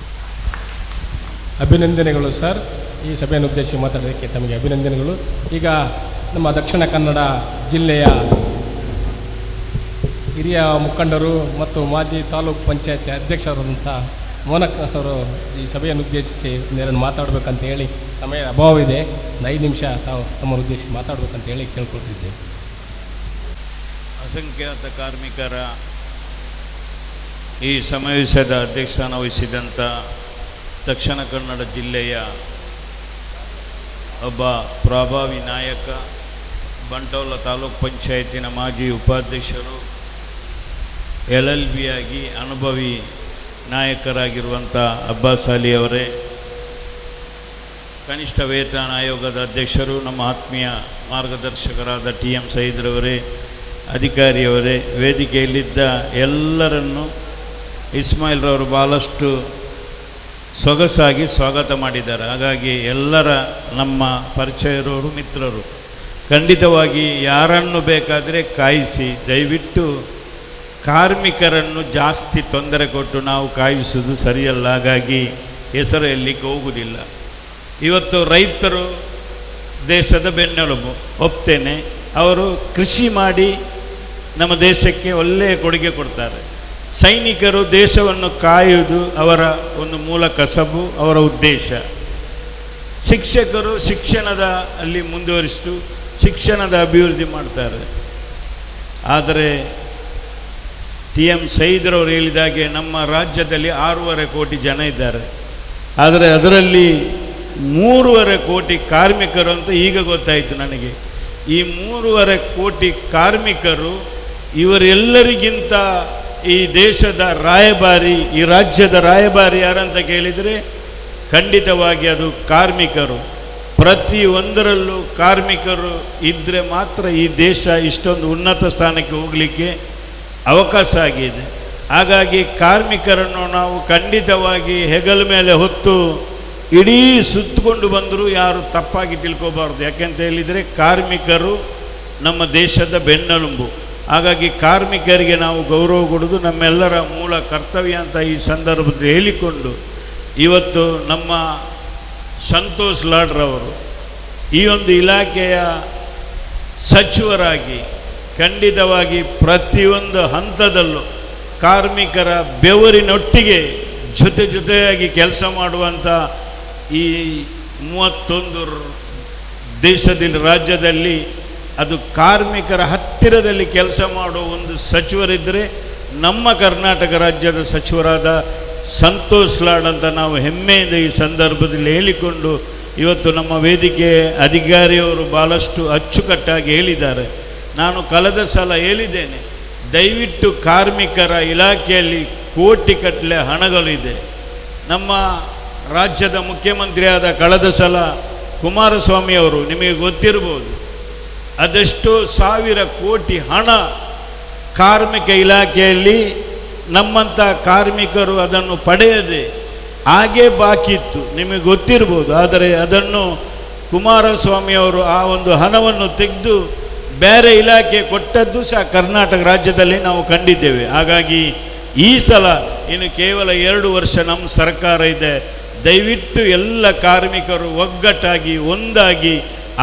ಅಭಿನಂದನೆಗಳು ಸರ್. ಈ ಸಭೆಯನ್ನು ಉದ್ದೇಶಿಸಿ ಮಾತಾಡೋದಕ್ಕೆ ತಮಗೆ ಅಭಿನಂದನೆಗಳು. ಈಗ ನಮ್ಮ ದಕ್ಷಿಣ ಕನ್ನಡ ಜಿಲ್ಲೆಯ ಹಿರಿಯ ಮುಖಂಡರು ಮತ್ತು ಮಾಜಿ ತಾಲೂಕು ಪಂಚಾಯತ್ ಅಧ್ಯಕ್ಷರಾದಂಥ ಮೋನಕ್ ಅವರು ಈ ಸಭೆಯನ್ನು ಉದ್ದೇಶಿಸಿ ಒಂದೆರಡು ಮಾತಾಡಬೇಕಂತ ಹೇಳಿ, ಸಮಯ ಅಭಾವ ಇದೆ, 5 ನಿಮಿಷ ತಾವು ತಮ್ಮನ್ನು ಉದ್ದೇಶಿಸಿ ಮಾತಾಡಬೇಕಂತ ಹೇಳಿ ಕೇಳ್ಕೊಳ್ತಿದ್ದೇವೆ. ಅಸಂಖ್ಯಾತ ಕಾರ್ಮಿಕರ ಈ ಸಮಾವೇಶದ ಅಧ್ಯಕ್ಷಸ್ಥಾನ ವಹಿಸಿದಂಥ ದಕ್ಷಿಣ ಕನ್ನಡ ಜಿಲ್ಲೆಯ ಒಬ್ಬ ಪ್ರಭಾವಿ ನಾಯಕ, ಬಂಟೋಲ ತಾಲೂಕು ಪಂಚಾಯತಿನ ಮಾಜಿ ಉಪಾಧ್ಯಕ್ಷರು, LLB ಆಗಿ ಅನುಭವಿ ನಾಯಕರಾಗಿರುವಂಥ ಅಬ್ಬಾಸ್ ಅಲಿ ಅವರೇ, ಕನಿಷ್ಠ ವೇತನ ಆಯೋಗದ ಅಧ್ಯಕ್ಷರು, ನಮ್ಮ ಆತ್ಮೀಯ ಮಾರ್ಗದರ್ಶಕರಾದ TM ಸೈದ್ರವರೇ, ಅಧಿಕಾರಿಯವರೇ, ವೇದಿಕೆಯಲ್ಲಿದ್ದ ಎಲ್ಲರನ್ನು ಇಸ್ಮಾಯಿಲ್ರವರು ಭಾಳಷ್ಟು ಸೊಗಸಾಗಿ ಸ್ವಾಗತ ಮಾಡಿದ್ದಾರೆ. ಹಾಗಾಗಿ ಎಲ್ಲರ ನಮ್ಮ ಪರಿಚಯರವರು, ಮಿತ್ರರು, ಖಂಡಿತವಾಗಿ ಯಾರನ್ನು ಬೇಕಾದರೆ ಕಾಯಿಸಿ, ದಯವಿಟ್ಟು ಕಾರ್ಮಿಕರನ್ನು ಜಾಸ್ತಿ ತೊಂದರೆ ಕೊಟ್ಟು ನಾವು ಕಾಯಿಸುವುದು ಸರಿಯಲ್ಲ. ಹಾಗಾಗಿ ಹೆಸರು ಎಲ್ಲಿಗೆ ಹೋಗುವುದಿಲ್ಲ. ಇವತ್ತು ರೈತರು ದೇಶದ ಬೆನ್ನೆಲುಬು, ಒಪ್ತೇನೆ. ಅವರು ಕೃಷಿ ಮಾಡಿ ನಮ್ಮ ದೇಶಕ್ಕೆ ಒಳ್ಳೆಯ ಕೊಡುಗೆ ಕೊಡ್ತಾರೆ. ಸೈನಿಕರು ದೇಶವನ್ನು ಕಾಯುವುದು ಅವರ ಒಂದು ಮೂಲ ಕಸಬು, ಅವರ ಉದ್ದೇಶ. ಶಿಕ್ಷಕರು ಶಿಕ್ಷಣದ ಅಲ್ಲಿ ಮುಂದುವರಿಸಿತು ಶಿಕ್ಷಣದ ಅಭಿವೃದ್ಧಿ ಮಾಡ್ತಾರೆ. ಆದರೆ TM ಸೈದ್ರವರು ಹೇಳಿದಾಗೆ ನಮ್ಮ ರಾಜ್ಯದಲ್ಲಿ 6.5 ಕೋಟಿ ಜನ ಇದ್ದಾರೆ. ಆದರೆ ಅದರಲ್ಲಿ 3.5 ಕೋಟಿ ಕಾರ್ಮಿಕರು ಅಂತ ಈಗ ಗೊತ್ತಾಯಿತು ನನಗೆ. ಈ 3.5 ಕೋಟಿ ಕಾರ್ಮಿಕರು ಇವರೆಲ್ಲರಿಗಿಂತ ಈ ದೇಶದ ರಾಯಭಾರಿ, ಈ ರಾಜ್ಯದ ರಾಯಭಾರಿ ಯಾರಂತ ಕೇಳಿದರೆ ಖಂಡಿತವಾಗಿ ಅದು ಕಾರ್ಮಿಕರು. ಪ್ರತಿಯೊಂದರಲ್ಲೂ ಕಾರ್ಮಿಕರು ಇದ್ದರೆ ಮಾತ್ರ ಈ ದೇಶ ಇಷ್ಟೊಂದು ಉನ್ನತ ಸ್ಥಾನಕ್ಕೆ ಹೋಗಲಿಕ್ಕೆ ಅವಕಾಶ ಆಗಿದೆ. ಹಾಗಾಗಿ ಕಾರ್ಮಿಕರನ್ನು ನಾವು ಖಂಡಿತವಾಗಿ ಹೆಗಲ ಮೇಲೆ ಹೊತ್ತು ಇಡೀ ಸುತ್ತಕೊಂಡು ಬಂದರೂ ಯಾರು ತಪ್ಪಾಗಿ ತಿಳ್ಕೋಬಾರ್ದು. ಯಾಕೆಂತ ಹೇಳಿದರೆ ಕಾರ್ಮಿಕರು ನಮ್ಮ ದೇಶದ ಬೆನ್ನೆಲುಬು. ಹಾಗಾಗಿ ಕಾರ್ಮಿಕರಿಗೆ ನಾವು ಗೌರವ ಕೊಡೋದು ನಮ್ಮೆಲ್ಲರ ಮೂಲ ಕರ್ತವ್ಯ ಅಂತ ಈ ಸಂದರ್ಭದಲ್ಲಿ ಹೇಳಿಕೊಂಡು, ಇವತ್ತು ನಮ್ಮ ಸಂತೋಷ್ ಲಾಡ್ರವರು ಈ ಒಂದು ಇಲಾಖೆಯ ಸಚಿವರಾಗಿ ಖಂಡಿತವಾಗಿ ಪ್ರತಿಯೊಂದು ಹಂತದಲ್ಲೂ ಕಾರ್ಮಿಕರ ಬೆವರಿನೊಟ್ಟಿಗೆ ಜೊತೆಯಾಗಿ ಕೆಲಸ ಮಾಡುವಂಥ ಈ 31 ದೇಶದಲ್ಲಿ, ರಾಜ್ಯದಲ್ಲಿ ಅದು ಕಾರ್ಮಿಕರ ಹತ್ತಿರದಲ್ಲಿ ಕೆಲಸ ಮಾಡೋ ಒಂದು ಸಚಿವರಿದ್ದರೆ ನಮ್ಮ ಕರ್ನಾಟಕ ರಾಜ್ಯದ ಸಚಿವರಾದ ಸಂತೋಷ್ ಲಾಡ್ ಅಂತ ನಾವು ಹೆಮ್ಮೆಯಿಂದ ಈ ಸಂದರ್ಭದಲ್ಲಿ ಹೇಳಿಕೊಂಡು, ಇವತ್ತು ನಮ್ಮ ವೇದಿಕೆ ಅಧಿಕಾರಿಯವರು ಭಾಳಷ್ಟು ಅಚ್ಚುಕಟ್ಟಾಗಿ ಹೇಳಿದ್ದಾರೆ. ನಾನು ಕಳೆದ ಸಲ ಹೇಳಿದ್ದೇನೆ, ದಯವಿಟ್ಟು ಕಾರ್ಮಿಕರ ಇಲಾಖೆಯಲ್ಲಿ ಕೋಟಿಗಟ್ಟಲೆ ಹಣಗಳಿದೆ. ನಮ್ಮ ರಾಜ್ಯದ ಮುಖ್ಯಮಂತ್ರಿಯಾದ ಕಳೆದ ಸಲ ಕುಮಾರಸ್ವಾಮಿ ಅವರು, ನಿಮಗೆ ಗೊತ್ತಿರ್ಬೋದು, ಅದೆಷ್ಟೋ 1000 ಕೋಟಿ ಹಣ ಕಾರ್ಮಿಕ ಇಲಾಖೆಯಲ್ಲಿ ನಮ್ಮಂಥ ಕಾರ್ಮಿಕರು ಅದನ್ನು ಪಡೆಯದೆ ಹಾಗೇ ಬಾಕಿ ಇತ್ತು, ನಿಮಗೆ ಗೊತ್ತಿರ್ಬೋದು. ಆದರೆ ಅದನ್ನು ಕುಮಾರಸ್ವಾಮಿಯವರು ಆ ಒಂದು ಹಣವನ್ನು ತೆಗೆದು ಬೇರೆ ಇಲಾಖೆ ಕೊಟ್ಟದ್ದು ಸಹ ಕರ್ನಾಟಕ ರಾಜ್ಯದಲ್ಲಿ ನಾವು ಕಂಡಿದ್ದೇವೆ. ಹಾಗಾಗಿ ಈ ಸಲ ಇನ್ನು ಕೇವಲ 2 ವರ್ಷ ನಮ್ಮ ಸರ್ಕಾರ ಇದೆ. ದಯವಿಟ್ಟು ಎಲ್ಲ ಕಾರ್ಮಿಕರು ಒಗ್ಗಟ್ಟಾಗಿ ಒಂದಾಗಿ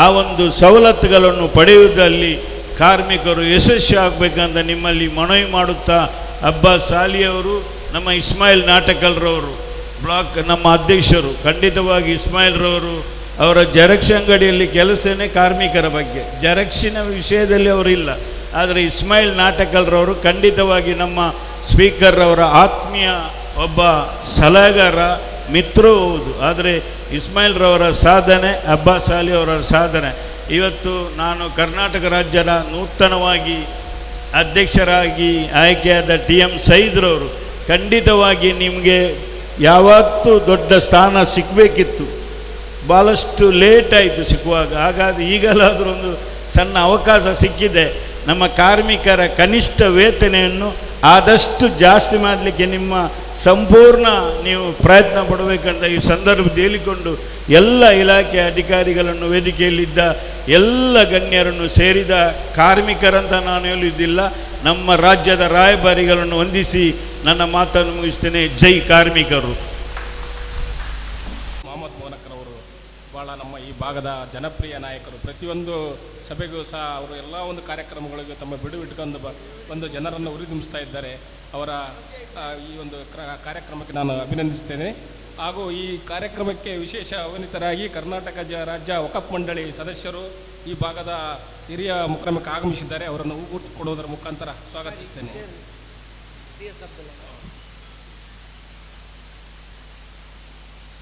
ಆ ಒಂದು ಸವಲತ್ತುಗಳನ್ನು ಪಡೆಯುವುದರಲ್ಲಿ ಕಾರ್ಮಿಕರು ಯಶಸ್ವಿ ಆಗಬೇಕಂತ ನಿಮ್ಮಲ್ಲಿ ಮನವಿ ಮಾಡುತ್ತಾ, ಅಬ್ಬಾಸ್ ಸಾಲಿಯವರು, ನಮ್ಮ ಇಸ್ಮಾಯಿಲ್ ನಾಟಕಲ್ರವರು, ಬ್ಲಾಕ್ ನಮ್ಮ ಅಧ್ಯಕ್ಷರು, ಖಂಡಿತವಾಗಿ ಇಸ್ಮಾಯಿಲ್ರವರು ಅವರ ಜೆರಾಕ್ಸ್ ಅಂಗಡಿಯಲ್ಲಿ ಕೆಲಸನೇ ಕಾರ್ಮಿಕರ ಬಗ್ಗೆ, ಜೆರಾಕ್ಸಿನ ವಿಷಯದಲ್ಲಿ ಅವರಿಲ್ಲ. ಆದರೆ ಇಸ್ಮಾಯಿಲ್ ನಾಟಕಲ್ರವರು ಖಂಡಿತವಾಗಿ ನಮ್ಮ ಸ್ಪೀಕರ್ ಅವರ ಆತ್ಮೀಯ ಒಬ್ಬ ಸಲಹೆಗಾರ, ಮಿತ್ರವೂ ಹೌದು. ಆದರೆ ಇಸ್ಮಾಯಿಲ್ರವರ ಸಾಧನೆ, ಅಬ್ಬಾಸ್ ಸಾಲಿ ಅವರ ಸಾಧನೆ. ಇವತ್ತು ನಾನು ಕರ್ನಾಟಕ ರಾಜ್ಯದ ನೂತನವಾಗಿ ಅಧ್ಯಕ್ಷರಾಗಿ ಆಯ್ಕೆಯಾದ TM ಸೈದ್ರವರು, ಖಂಡಿತವಾಗಿ ನಿಮಗೆ ಯಾವತ್ತೂ ದೊಡ್ಡ ಸ್ಥಾನ ಸಿಕ್ಕಬೇಕಿತ್ತು, ಭಾಳಷ್ಟು ಲೇಟ್ ಆಯಿತು ಸಿಕ್ಕುವಾಗ. ಹಾಗಾದರೆ ಈಗಲಾದರೂ ಒಂದು ಸಣ್ಣ ಅವಕಾಶ ಸಿಕ್ಕಿದೆ. ನಮ್ಮ ಕಾರ್ಮಿಕರ ಕನಿಷ್ಠ ವೇತನೆಯನ್ನು ಆದಷ್ಟು ಜಾಸ್ತಿ ಮಾಡಲಿಕ್ಕೆ ನಿಮ್ಮ ಸಂಪೂರ್ಣ ನೀವು ಪ್ರಯತ್ನ ಪಡಬೇಕಂತ ಈ ಸಂದರ್ಭದಲ್ಲಿ ಹೇಳಿಕೊಂಡು, ಎಲ್ಲ ಇಲಾಖೆ ಅಧಿಕಾರಿಗಳನ್ನು, ವೇದಿಕೆಯಲ್ಲಿದ್ದ ಎಲ್ಲ ಗಣ್ಯರನ್ನು ಸೇರಿದ ಕಾರ್ಮಿಕರಂತ ನಾನು ಹೇಳುವುದಿಲ್ಲ, ನಮ್ಮ ರಾಜ್ಯದ ರಾಯಭಾರಿಗಳನ್ನು ವಂದಿಸಿ ನನ್ನ ಮಾತನ್ನು ಮುಗಿಸ್ತೇನೆ. ಜೈ ಕಾರ್ಮಿಕರು. ಮೊಹಮ್ಮದ್ ಮೋನಕರವರು ಭಾಳ ನಮ್ಮ ಈ ಭಾಗದ ಜನಪ್ರಿಯ ನಾಯಕರು. ಪ್ರತಿಯೊಂದು ಸಭೆಗೂ ಸಹ ಅವರು ಎಲ್ಲ ಒಂದು ಕಾರ್ಯಕ್ರಮಗಳಿಗೂ ತಮ್ಮ ಬಿಡುವಿಟ್ಕೊಂಡು ಒಂದು ಜನರನ್ನು ಉರಿದುಂಬಿಸ್ತಾ ಇದ್ದಾರೆ. ಅವರ ಈ ಒಂದು ಕಾರ್ಯಕ್ರಮಕ್ಕೆ ನಾನು ಅಭಿನಂದಿಸ್ತೇನೆ. ಹಾಗೂ ಈ ಕಾರ್ಯಕ್ರಮಕ್ಕೆ ವಿಶೇಷ ಆಹ್ವಾನಿತರಾಗಿ ಕರ್ನಾಟಕ ರಾಜ್ಯ ವಕಫ್ ಮಂಡಳಿ ಸದಸ್ಯರು ಈ ಭಾಗದ ಹಿರಿಯ ಮುಖಂಡಕ್ಕೆ ಆಗಮಿಸಿದ್ದಾರೆ. ಅವರನ್ನು ಊಟ ಕೊಡುವುದರ ಮುಖಾಂತರ ಸ್ವಾಗತಿಸ್ತೇನೆ.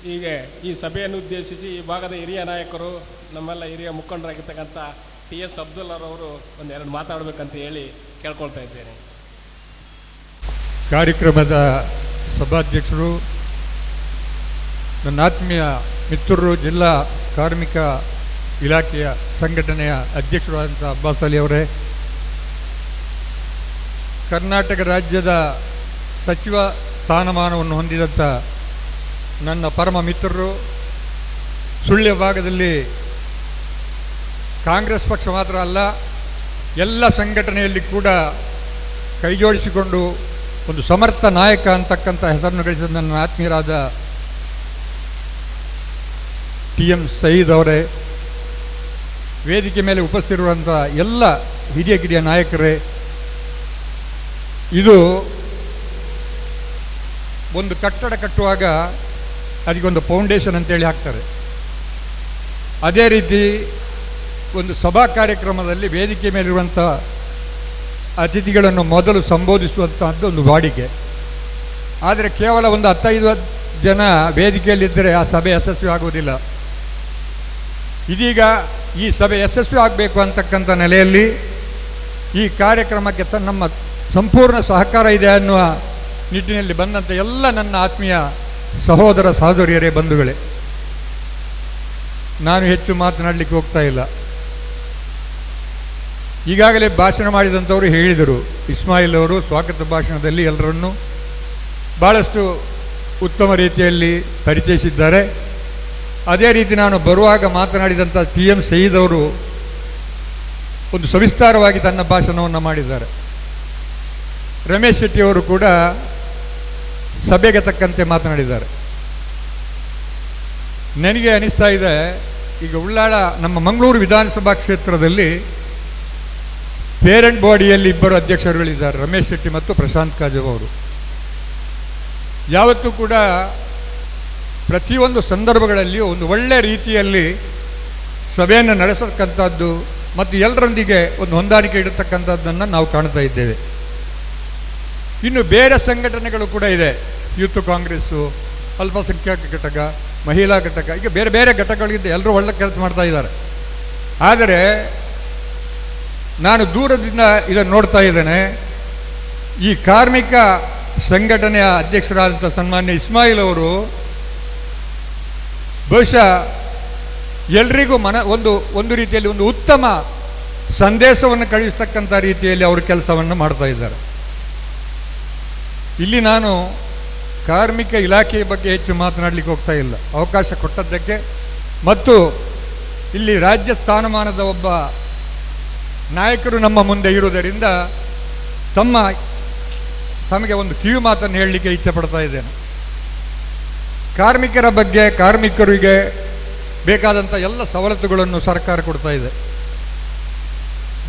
ಹೀಗೆ ಈ ಸಭೆಯನ್ನು ಉದ್ದೇಶಿಸಿ ಈ ಭಾಗದ ಹಿರಿಯ ನಾಯಕರು, ನಮ್ಮೆಲ್ಲ ಹಿರಿಯ ಮುಖಂಡರಾಗಿರ್ತಕ್ಕಂಥ TS ಅಬ್ದುಲ್ಲರವರು ಒಂದೆರಡು ಮಾತಾಡಬೇಕಂತ ಹೇಳಿ ಕೇಳ್ಕೊಳ್ತಾ ಇದ್ದೇನೆ. ಕಾರ್ಯಕ್ರಮದ ಸಭಾಧ್ಯಕ್ಷರು, ನನ್ನ ಆತ್ಮೀಯ ಮಿತ್ರರು, ಜಿಲ್ಲಾ ಕಾರ್ಮಿಕ ಇಲಾಖೆಯ ಸಂಘಟನೆಯ ಅಧ್ಯಕ್ಷರಾದಂಥ ಅಬ್ಬಾಸ್ ಅಲಿ ಅವರೇ, ಕರ್ನಾಟಕ ರಾಜ್ಯದ ಸಚಿವ ಸ್ಥಾನಮಾನವನ್ನು ಹೊಂದಿದಂಥ ನನ್ನ ಪರಮ ಮಿತ್ರರು, ಸುಳ್ಯ ಭಾಗದಲ್ಲಿ ಕಾಂಗ್ರೆಸ್ ಪಕ್ಷ ಮಾತ್ರ ಅಲ್ಲ ಎಲ್ಲ ಸಂಘಟನೆಯಲ್ಲಿ ಕೂಡ ಕೈಜೋಡಿಸಿಕೊಂಡು ಒಂದು ಸಮರ್ಥ ನಾಯಕ ಅಂತಕ್ಕಂಥ ಹೆಸರನ್ನು ಗಳಿಸಿದ ನನ್ನ ಆತ್ಮೀಯರಾದ TM ಸಯೀದ್ ಅವರೇ, ವೇದಿಕೆ ಮೇಲೆ ಉಪಸ್ಥಿತಿರುವಂಥ ಎಲ್ಲ ಹಿರಿಯ ನಾಯಕರೇ, ಇದು ಒಂದು ಕಟ್ಟಡ ಕಟ್ಟುವಾಗ ಅದಕ್ಕೊಂದು ಫೌಂಡೇಶನ್ ಅಂತೇಳಿ ಹಾಕ್ತಾರೆ. ಅದೇ ರೀತಿ ಒಂದು ಸಭಾ ಕಾರ್ಯಕ್ರಮದಲ್ಲಿ ವೇದಿಕೆ ಮೇಲಿರುವಂಥ ಅತಿಥಿಗಳನ್ನು ಮೊದಲು ಸಂಬೋಧಿಸುವಂಥದ್ದು ಒಂದು ವಾಡಿಕೆ. ಆದರೆ ಕೇವಲ ಒಂದು 15 ಜನ ವೇದಿಕೆಯಲ್ಲಿದ್ದರೆ ಆ ಸಭೆ ಯಶಸ್ವಿ ಆಗುವುದಿಲ್ಲ. ಇದೀಗ ಈ ಸಭೆ ಯಶಸ್ವಿ ಆಗಬೇಕು ಅಂತಕ್ಕಂಥ ನೆಲೆಯಲ್ಲಿ ಈ ಕಾರ್ಯಕ್ರಮಕ್ಕೆ ನಮ್ಮ ಸಂಪೂರ್ಣ ಸಹಕಾರ ಇದೆ ಅನ್ನುವ ನಿಟ್ಟಿನಲ್ಲಿ ಬಂದಂಥ ಎಲ್ಲ ನನ್ನ ಆತ್ಮೀಯ ಸಹೋದರ ಸಹೋದರಿಯರೇ, ಬಂಧುಗಳೇ, ನಾನು ಹೆಚ್ಚು ಮಾತನಾಡಲಿಕ್ಕೆ ಹೋಗ್ತಾ ಇಲ್ಲ. ಈಗಾಗಲೇ ಭಾಷಣ ಮಾಡಿದಂಥವರು ಹೇಳಿದರು. ಇಸ್ಮಾಯಿಲ್ ಅವರು ಸ್ವಾಗತ ಭಾಷಣದಲ್ಲಿ ಎಲ್ಲರನ್ನೂ ಭಾಳಷ್ಟು ಉತ್ತಮ ರೀತಿಯಲ್ಲಿ ಪರಿಚಯಿಸಿದ್ದಾರೆ. ಅದೇ ರೀತಿ ನಾನು ಬರುವಾಗ ಮಾತನಾಡಿದಂಥ TM ಸಯೀದ್ ಅವರು ಒಂದು ಸವಿಸ್ತಾರವಾಗಿ ತನ್ನ ಭಾಷಣವನ್ನು ಮಾಡಿದ್ದಾರೆ. ರಮೇಶ್ ಶೆಟ್ಟಿಯವರು ಕೂಡ ಸಭೆಗೆ ತಕ್ಕಂತೆ ಮಾತನಾಡಿದ್ದಾರೆ. ನನಗೆ ಅನಿಸ್ತಾ ಇದೆ, ಈಗ ಉಳ್ಳಾಳ ನಮ್ಮ ಮಂಗಳೂರು ವಿಧಾನಸಭಾ ಕ್ಷೇತ್ರದಲ್ಲಿ ಪೇರೆಂಟ್ ಬಾಡಿಯಲ್ಲಿ ಇಬ್ಬರು ಅಧ್ಯಕ್ಷರುಗಳಿದ್ದಾರೆ, ರಮೇಶ್ ಶೆಟ್ಟಿ ಮತ್ತು ಪ್ರಶಾಂತ್ ಕಾಜವ್ ಅವರು. ಯಾವತ್ತೂ ಕೂಡ ಪ್ರತಿಯೊಂದು ಸಂದರ್ಭಗಳಲ್ಲಿ ಒಂದು ಒಳ್ಳೆಯ ರೀತಿಯಲ್ಲಿ ಸಭೆಯನ್ನು ನಡೆಸತಕ್ಕಂಥದ್ದು ಮತ್ತು ಎಲ್ಲರೊಂದಿಗೆ ಒಂದು ಹೊಂದಾಣಿಕೆ ಇಡತಕ್ಕಂಥದ್ದನ್ನು ನಾವು ಕಾಣ್ತಾ ಇದ್ದೇವೆ. ಇನ್ನು ಬೇರೆ ಸಂಘಟನೆಗಳು ಕೂಡ ಇದೆ, ಯೂತ್ ಕಾಂಗ್ರೆಸ್ಸು, ಅಲ್ಪಸಂಖ್ಯಾತ ಘಟಕ, ಮಹಿಳಾ ಘಟಕ, ಈಗ ಬೇರೆ ಬೇರೆ ಘಟಕಗಳಿಂದ ಎಲ್ಲರೂ ಒಳ್ಳೆ ಕೆಲಸ ಮಾಡ್ತಾ ಇದ್ದಾರೆ. ಆದರೆ ನಾನು ದೂರದಿಂದ ಇದನ್ನು ನೋಡ್ತಾ ಇದ್ದೇನೆ. ಈ ಕಾರ್ಮಿಕ ಸಂಘಟನೆಯ ಅಧ್ಯಕ್ಷರಾದಂಥ ಸನ್ಮಾನ್ಯ ಇಸ್ಮಾಯಿಲ್ ಅವರು ಬಹುಶಃ ಎಲ್ರಿಗೂ ಒಂದು ರೀತಿಯಲ್ಲಿ ಒಂದು ಉತ್ತಮ ಸಂದೇಶವನ್ನು ಕಳಿಸ್ತಕ್ಕಂಥ ರೀತಿಯಲ್ಲಿ ಅವರು ಕೆಲಸವನ್ನು ಮಾಡ್ತಾ ಇದ್ದಾರೆ. ಇಲ್ಲಿ ನಾನು ಕಾರ್ಮಿಕ ಇಲಾಖೆಯ ಬಗ್ಗೆ ಹೆಚ್ಚು ಮಾತನಾಡಲಿಕ್ಕೆ ಹೋಗ್ತಾ ಇಲ್ಲ, ಅವಕಾಶ ಕೊಟ್ಟದ್ದಕ್ಕೆ. ಮತ್ತು ಇಲ್ಲಿ ರಾಜ್ಯ ಸ್ಥಾನಮಾನದ ಒಬ್ಬ ನಾಯಕರು ನಮ್ಮ ಮುಂದೆ ಇರುವುದರಿಂದ ತಮಗೆ ಒಂದು ಕಿವಿ ಮಾತನ್ನು ಹೇಳಲಿಕ್ಕೆ ಇಚ್ಛೆ ಪಡ್ತಾ ಇದ್ದೇನೆ. ಕಾರ್ಮಿಕರ ಬಗ್ಗೆ, ಕಾರ್ಮಿಕರಿಗೆ ಬೇಕಾದಂಥ ಎಲ್ಲ ಸವಲತ್ತುಗಳನ್ನು ಸರ್ಕಾರ ಕೊಡ್ತಾ ಇದೆ.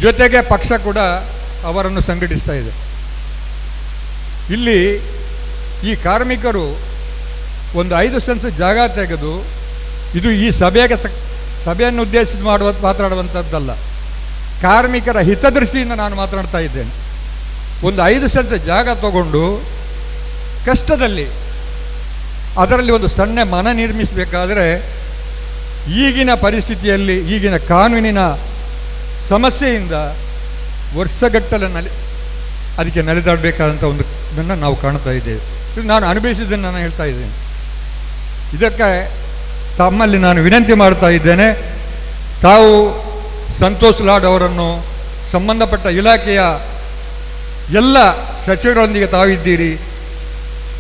ಜೊತೆಗೆ ಪಕ್ಷ ಕೂಡ ಅವರನ್ನು ಸಂಘಟಿಸ್ತಾ ಇದೆ. ಇಲ್ಲಿ ಈ ಕಾರ್ಮಿಕರು ಒಂದು 5 ಸೆನ್ಸ್ ಜಾಗ ತೆಗೆದು, ಇದು ಈ ಸಭೆಯನ್ನು ಉದ್ದೇಶಿಸಿ ಮಾತನಾಡುವಂಥದ್ದಲ್ಲ, ಕಾರ್ಮಿಕರ ಹಿತದೃಷ್ಟಿಯಿಂದ ನಾನು ಮಾತನಾಡ್ತಾ ಇದ್ದೇನೆ. ಒಂದು 5 ಸೆನ್ಸ್ ಜಾಗ ತಗೊಂಡು ಕಷ್ಟದಲ್ಲಿ ಅದರಲ್ಲಿ ಒಂದು ಸಣ್ಣ ಮನೆ ನಿರ್ಮಿಸಬೇಕಾದ್ರೆ ಈಗಿನ ಪರಿಸ್ಥಿತಿಯಲ್ಲಿ, ಈಗಿನ ಕಾನೂನಿನ ಸಮಸ್ಯೆಯಿಂದ ವರ್ಷಗಟ್ಟಲೆ ಅದಕ್ಕೆ ನಲಿದಾಡಬೇಕಾದಂಥ ಒಂದು ಇದನ್ನು ನಾವು ಕಾಣ್ತಾ ಇದ್ದೇವೆ. ಇದು ನಾನು ಅನುಭವಿಸಿದ್ದನ್ನು ನಾನು ಹೇಳ್ತಾ ಇದ್ದೇನೆ. ಇದಕ್ಕೆ ತಮ್ಮಲ್ಲಿ ನಾನು ವಿನಂತಿ ಮಾಡ್ತಾ ಇದ್ದೇನೆ, ತಾವು ಸಂತೋಷ್ ಲಾಡ್ ಅವರನ್ನು ಸಂಬಂಧಪಟ್ಟ ಇಲಾಖೆಯ ಎಲ್ಲ ಸಚಿವರೊಂದಿಗೆ ತಾವಿದ್ದೀರಿ,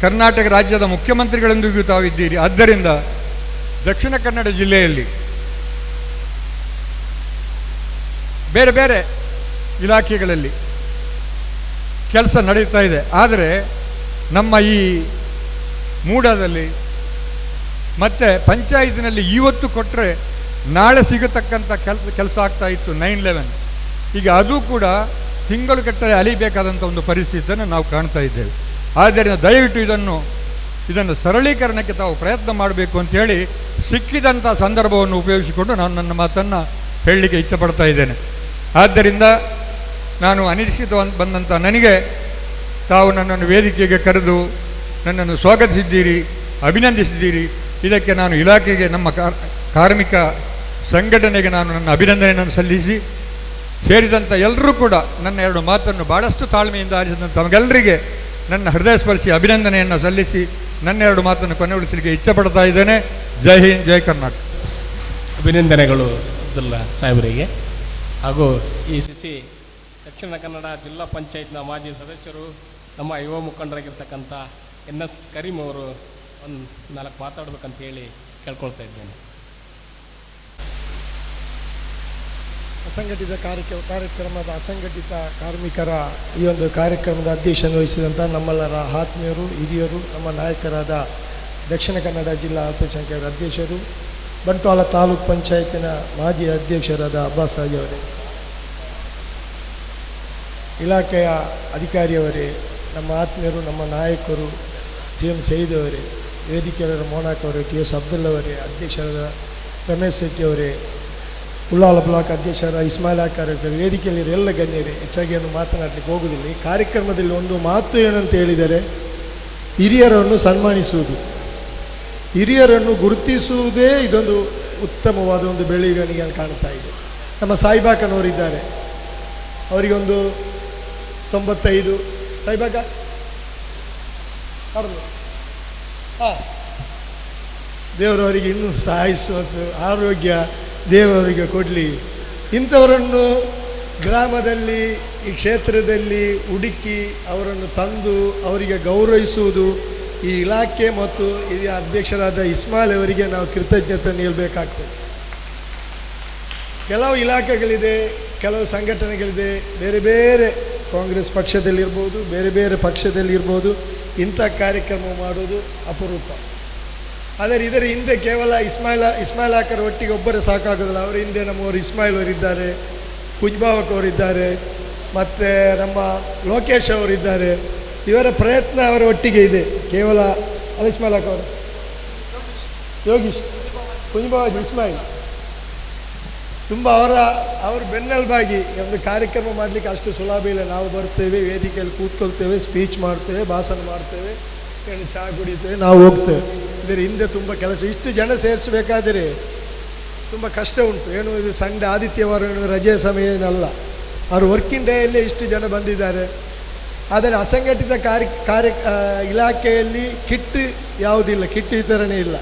ಕರ್ನಾಟಕ ರಾಜ್ಯದ ಮುಖ್ಯಮಂತ್ರಿಗಳೊಂದಿಗೂ ತಾವಿದ್ದೀರಿ. ಆದ್ದರಿಂದ ದಕ್ಷಿಣ ಕನ್ನಡ ಜಿಲ್ಲೆಯಲ್ಲಿ ಬೇರೆ ಬೇರೆ ಇಲಾಖೆಗಳಲ್ಲಿ ಕೆಲಸ ನಡೀತಾ ಇದೆ. ಆದರೆ ನಮ್ಮ ಈ ಮೂಡಾದಲ್ಲಿ ಮತ್ತು ಪಂಚಾಯತಿನಲ್ಲಿ ಇವತ್ತು ಕೊಟ್ಟರೆ ನಾಳೆ ಸಿಗತಕ್ಕಂಥ ಕೆಲಸ ಆಗ್ತಾ ಇತ್ತು 9/11. ಈಗ ಅದು ಕೂಡ ತಿಂಗಳು ಕಟ್ಟಲೆ ಅಲಿಬೇಕಾದಂಥ ಒಂದು ಪರಿಸ್ಥಿತಿಯನ್ನು ನಾವು ಕಾಣ್ತಾ ಇದ್ದೇವೆ. ಆದ್ದರಿಂದ ದಯವಿಟ್ಟು ಇದನ್ನು ಸರಳೀಕರಣಕ್ಕೆ ತಾವು ಪ್ರಯತ್ನ ಮಾಡಬೇಕು ಅಂಥೇಳಿ ಸಿಕ್ಕಿದಂಥ ಸಂದರ್ಭವನ್ನು ಉಪಯೋಗಿಸಿಕೊಂಡು ನಾನು ನನ್ನ ಮಾತನ್ನು ಹೇಳಲಿಕ್ಕೆ ಇಚ್ಛೆ ಪಡ್ತಾ ಇದ್ದೇನೆ. ಆದ್ದರಿಂದ ನಾನು ಅನಿರೀಕ್ಷಿತ ಬಂದಂಥ ನನಗೆ ತಾವು ನನ್ನನ್ನು ವೇದಿಕೆಗೆ ಕರೆದು ನನ್ನನ್ನು ಸ್ವಾಗತಿಸಿದ್ದೀರಿ, ಅಭಿನಂದಿಸಿದ್ದೀರಿ. ಇದಕ್ಕೆ ನಾನು ಇಲಾಖೆಗೆ, ನಮ್ಮ ಕಾರ್ಮಿಕ ಸಂಘಟನೆಗೆ ನಾನು ನನ್ನ ಅಭಿನಂದನೆಯನ್ನು ಸಲ್ಲಿಸಿ, ಸೇರಿದಂಥ ಎಲ್ಲರೂ ಕೂಡ ನನ್ನ 2 ಮಾತನ್ನು ಭಾಳಷ್ಟು ತಾಳ್ಮೆಯಿಂದ ಆಲಿಸಿದಂಥ ತಮಗೆಲ್ಲರಿಗೆ ನನ್ನ ಹೃದಯ ಸ್ಪರ್ಶಿ ಅಭಿನಂದನೆಯನ್ನು ಸಲ್ಲಿಸಿ ನನ್ನ 2 ಮಾತನ್ನು ಕೊನೆಗೊಳಿಸಲಿಕ್ಕೆ ಇಚ್ಛೆ ಪಡ್ತಾ ಇದ್ದೇನೆ. ಜೈ ಹಿಂದ್, ಜೈ ಕರ್ನಾಟಕ. ಅಭಿನಂದನೆಗಳು ಅಬ್ದುಲ್ಲಾ ಸಾಹೇಬರಿಗೆ. ಹಾಗೂ ಈ ದಕ್ಷಿಣ ಕನ್ನಡ ಜಿಲ್ಲಾ ಪಂಚಾಯತ್ನ ಮಾಜಿ ಸದಸ್ಯರು, ನಮ್ಮ ಯುವ ಮುಖಂಡರಾಗಿರ್ತಕ್ಕಂಥ NS ಕರೀಂ ಅವರು ಒಂದು 4 ಮಾತಾಡಬೇಕಂತ ಹೇಳಿ ಕೇಳ್ಕೊಳ್ತಾ ಇದ್ದೇನೆ. ಅಸಂಘಟಿತ ಕಾರ್ಯಕ್ರಮದ ಅಸಂಘಟಿತ ಕಾರ್ಮಿಕರ ಈ ಒಂದು ಕಾರ್ಯಕ್ರಮದ ಅಧ್ಯಕ್ಷತೆ ವಹಿಸಿದಂಥ ನಮ್ಮೆಲ್ಲರ ಆತ್ಮೀಯರು, ಹಿರಿಯರು, ನಮ್ಮ ನಾಯಕರಾದ ದಕ್ಷಿಣ ಕನ್ನಡ ಜಿಲ್ಲಾ ಅಲ್ಪಸಂಖ್ಯಾತರ ಅಧ್ಯಕ್ಷರು, ಬಂಟ್ವಾಳ ತಾಲೂಕು ಪಂಚಾಯತಿನ ಮಾಜಿ ಅಧ್ಯಕ್ಷರಾದ ಅಬ್ಬಾಸ್ ಹಾಜಿ ಅವರೇ, ಇಲಾಖೆಯ ಅಧಿಕಾರಿಯವರೇ, ನಮ್ಮ ಆತ್ಮೀಯರು, ನಮ್ಮ ನಾಯಕರು, TM ಸೈದ್ ಅವರೇ, ವೇದಿಕೆಯವರ ಮೋನಾಕ್ ಅವರೇ, TS ಅಬ್ದುಲ್ಲವರೇ, ಅಧ್ಯಕ್ಷರಾದ ರಮೇಶ್ ಶೆಟ್ಟಿ ಅವರೇ, ಉಳ್ಳಾಲ ಬ್ಲಾಕ್ ಅಧ್ಯಕ್ಷರ ಇಸ್ಮಾಯಿಲ್ ಆಕಾರ್, ವೇದಿಕೆಯಲ್ಲಿರೋ ಎಲ್ಲ ಗಣ್ಯರೇ, ಹೆಚ್ಚಾಗಿ ಏನು ಮಾತನಾಡಲಿಕ್ಕೆ ಹೋಗುವುದಿಲ್ಲ. ಈ ಕಾರ್ಯಕ್ರಮದಲ್ಲಿ ಒಂದು ಮಾತು ಏನಂತ ಹೇಳಿದರೆ, ಹಿರಿಯರನ್ನು ಸನ್ಮಾನಿಸುವುದು, ಹಿರಿಯರನ್ನು ಗುರುತಿಸುವುದೇ ಇದೊಂದು ಉತ್ತಮವಾದ ಒಂದು ಬೆಳವಣಿಗೆ ಅಂತ ಕಾಣ್ತಾ ಇದೆ. ನಮ್ಮ ಸಾಯಿಬಾಕನವರಿದ್ದಾರೆ, ಅವರಿಗೊಂದು 95. ಸಾಯಿಬಾಕ ದೇವರವರಿಗೆ ಇನ್ನೂ ಸಹಾಯಿಸುವಂಥ ಆರೋಗ್ಯ ದೇವರಿಗೆ ಕೊಡಲಿ. ಇಂಥವರನ್ನು ಗ್ರಾಮದಲ್ಲಿ, ಈ ಕ್ಷೇತ್ರದಲ್ಲಿ ಹುಡುಕಿ ಅವರನ್ನು ತಂದು ಅವರಿಗೆ ಗೌರವಿಸುವುದು ಈ ಇಲಾಖೆ ಮತ್ತು ಈ ಅಧ್ಯಕ್ಷರಾದ ಇಸ್ಮಾಯಿಲ್ ಅವರಿಗೆ ನಾವು ಕೃತಜ್ಞತೆ ನೀಡಬೇಕಾಗ್ತದೆ. ಕೆಲವು ಇಲಾಖೆಗಳಿದೆ, ಕೆಲವು ಸಂಘಟನೆಗಳಿದೆ, ಬೇರೆ ಬೇರೆ ಕಾಂಗ್ರೆಸ್ ಪಕ್ಷದಲ್ಲಿರ್ಬೋದು, ಬೇರೆ ಬೇರೆ ಪಕ್ಷದಲ್ಲಿರ್ಬೋದು, ಇಂಥ ಕಾರ್ಯಕ್ರಮ ಮಾಡೋದು ಅಪರೂಪ. ಆದರೆ ಇದರ ಹಿಂದೆ ಕೇವಲ ಇಸ್ಮಾಯಿಲ್ ಆಕರ್ ಒಟ್ಟಿಗೆ ಒಬ್ಬರೇ ಸಾಕಾಗೋದಿಲ್ಲ. ಅವರ ಹಿಂದೆ ನಮ್ಮವರು ಇಸ್ಮಾಯಿಲ್ ಅವರಿದ್ದಾರೆ, ಕುಜ್ಬಾವಕ್ ಅವರಿದ್ದಾರೆ, ಮತ್ತು ನಮ್ಮ ಲೋಕೇಶ್ ಅವರಿದ್ದಾರೆ. ಇವರ ಪ್ರಯತ್ನ ಅವರ ಒಟ್ಟಿಗೆ ಇದೆ. ಕೇವಲ ಇಸ್ಮಾಯಿಲ್ ಆಕ್ ಅವರು, ಯೋಗೀಶ್, ಕುಜ್ಬಾವಕ್, ಇಸ್ಮಾಯಿಲ್ ತುಂಬ ಅವರ ಬೆನ್ನೆಲುಬಾಗಿ ಒಂದು ಕಾರ್ಯಕ್ರಮ ಮಾಡಲಿಕ್ಕೆ ಅಷ್ಟು ಸುಲಭ ಇಲ್ಲ. ನಾವು ಬರ್ತೇವೆ, ವೇದಿಕೆಯಲ್ಲಿ ಕೂತ್ಕೊಳ್ತೇವೆ, ಸ್ಪೀಚ್ ಮಾಡ್ತೇವೆ, ಭಾಷಣ ಮಾಡ್ತೇವೆ, ಚಹಾ ಕುಡಿತೇವೆ, ನಾವು ಹೋಗ್ತೇವೆ. ಇದರ ಹಿಂದೆ ತುಂಬ ಕೆಲಸ. ಇಷ್ಟು ಜನ ಸೇರಿಸಬೇಕಾದರೆ ತುಂಬ ಕಷ್ಟ ಉಂಟು. ಏನು ಇದು ಸಂಡೇ ಆದಿತ್ಯವಾರ ರಜೆ ಸಮಯ ಏನಲ್ಲ, ಅವರು ವರ್ಕಿಂಗ್ ಡೇಯಲ್ಲಿ ಇಷ್ಟು ಜನ ಬಂದಿದ್ದಾರೆ. ಆದರೆ ಅಸಂಘಟಿತ ಇಲಾಖೆಯಲ್ಲಿ ಕಿಟ್ ಯಾವುದಿಲ್ಲ, ಕಿಟ್ ವಿತರಣೆ ಇಲ್ಲ.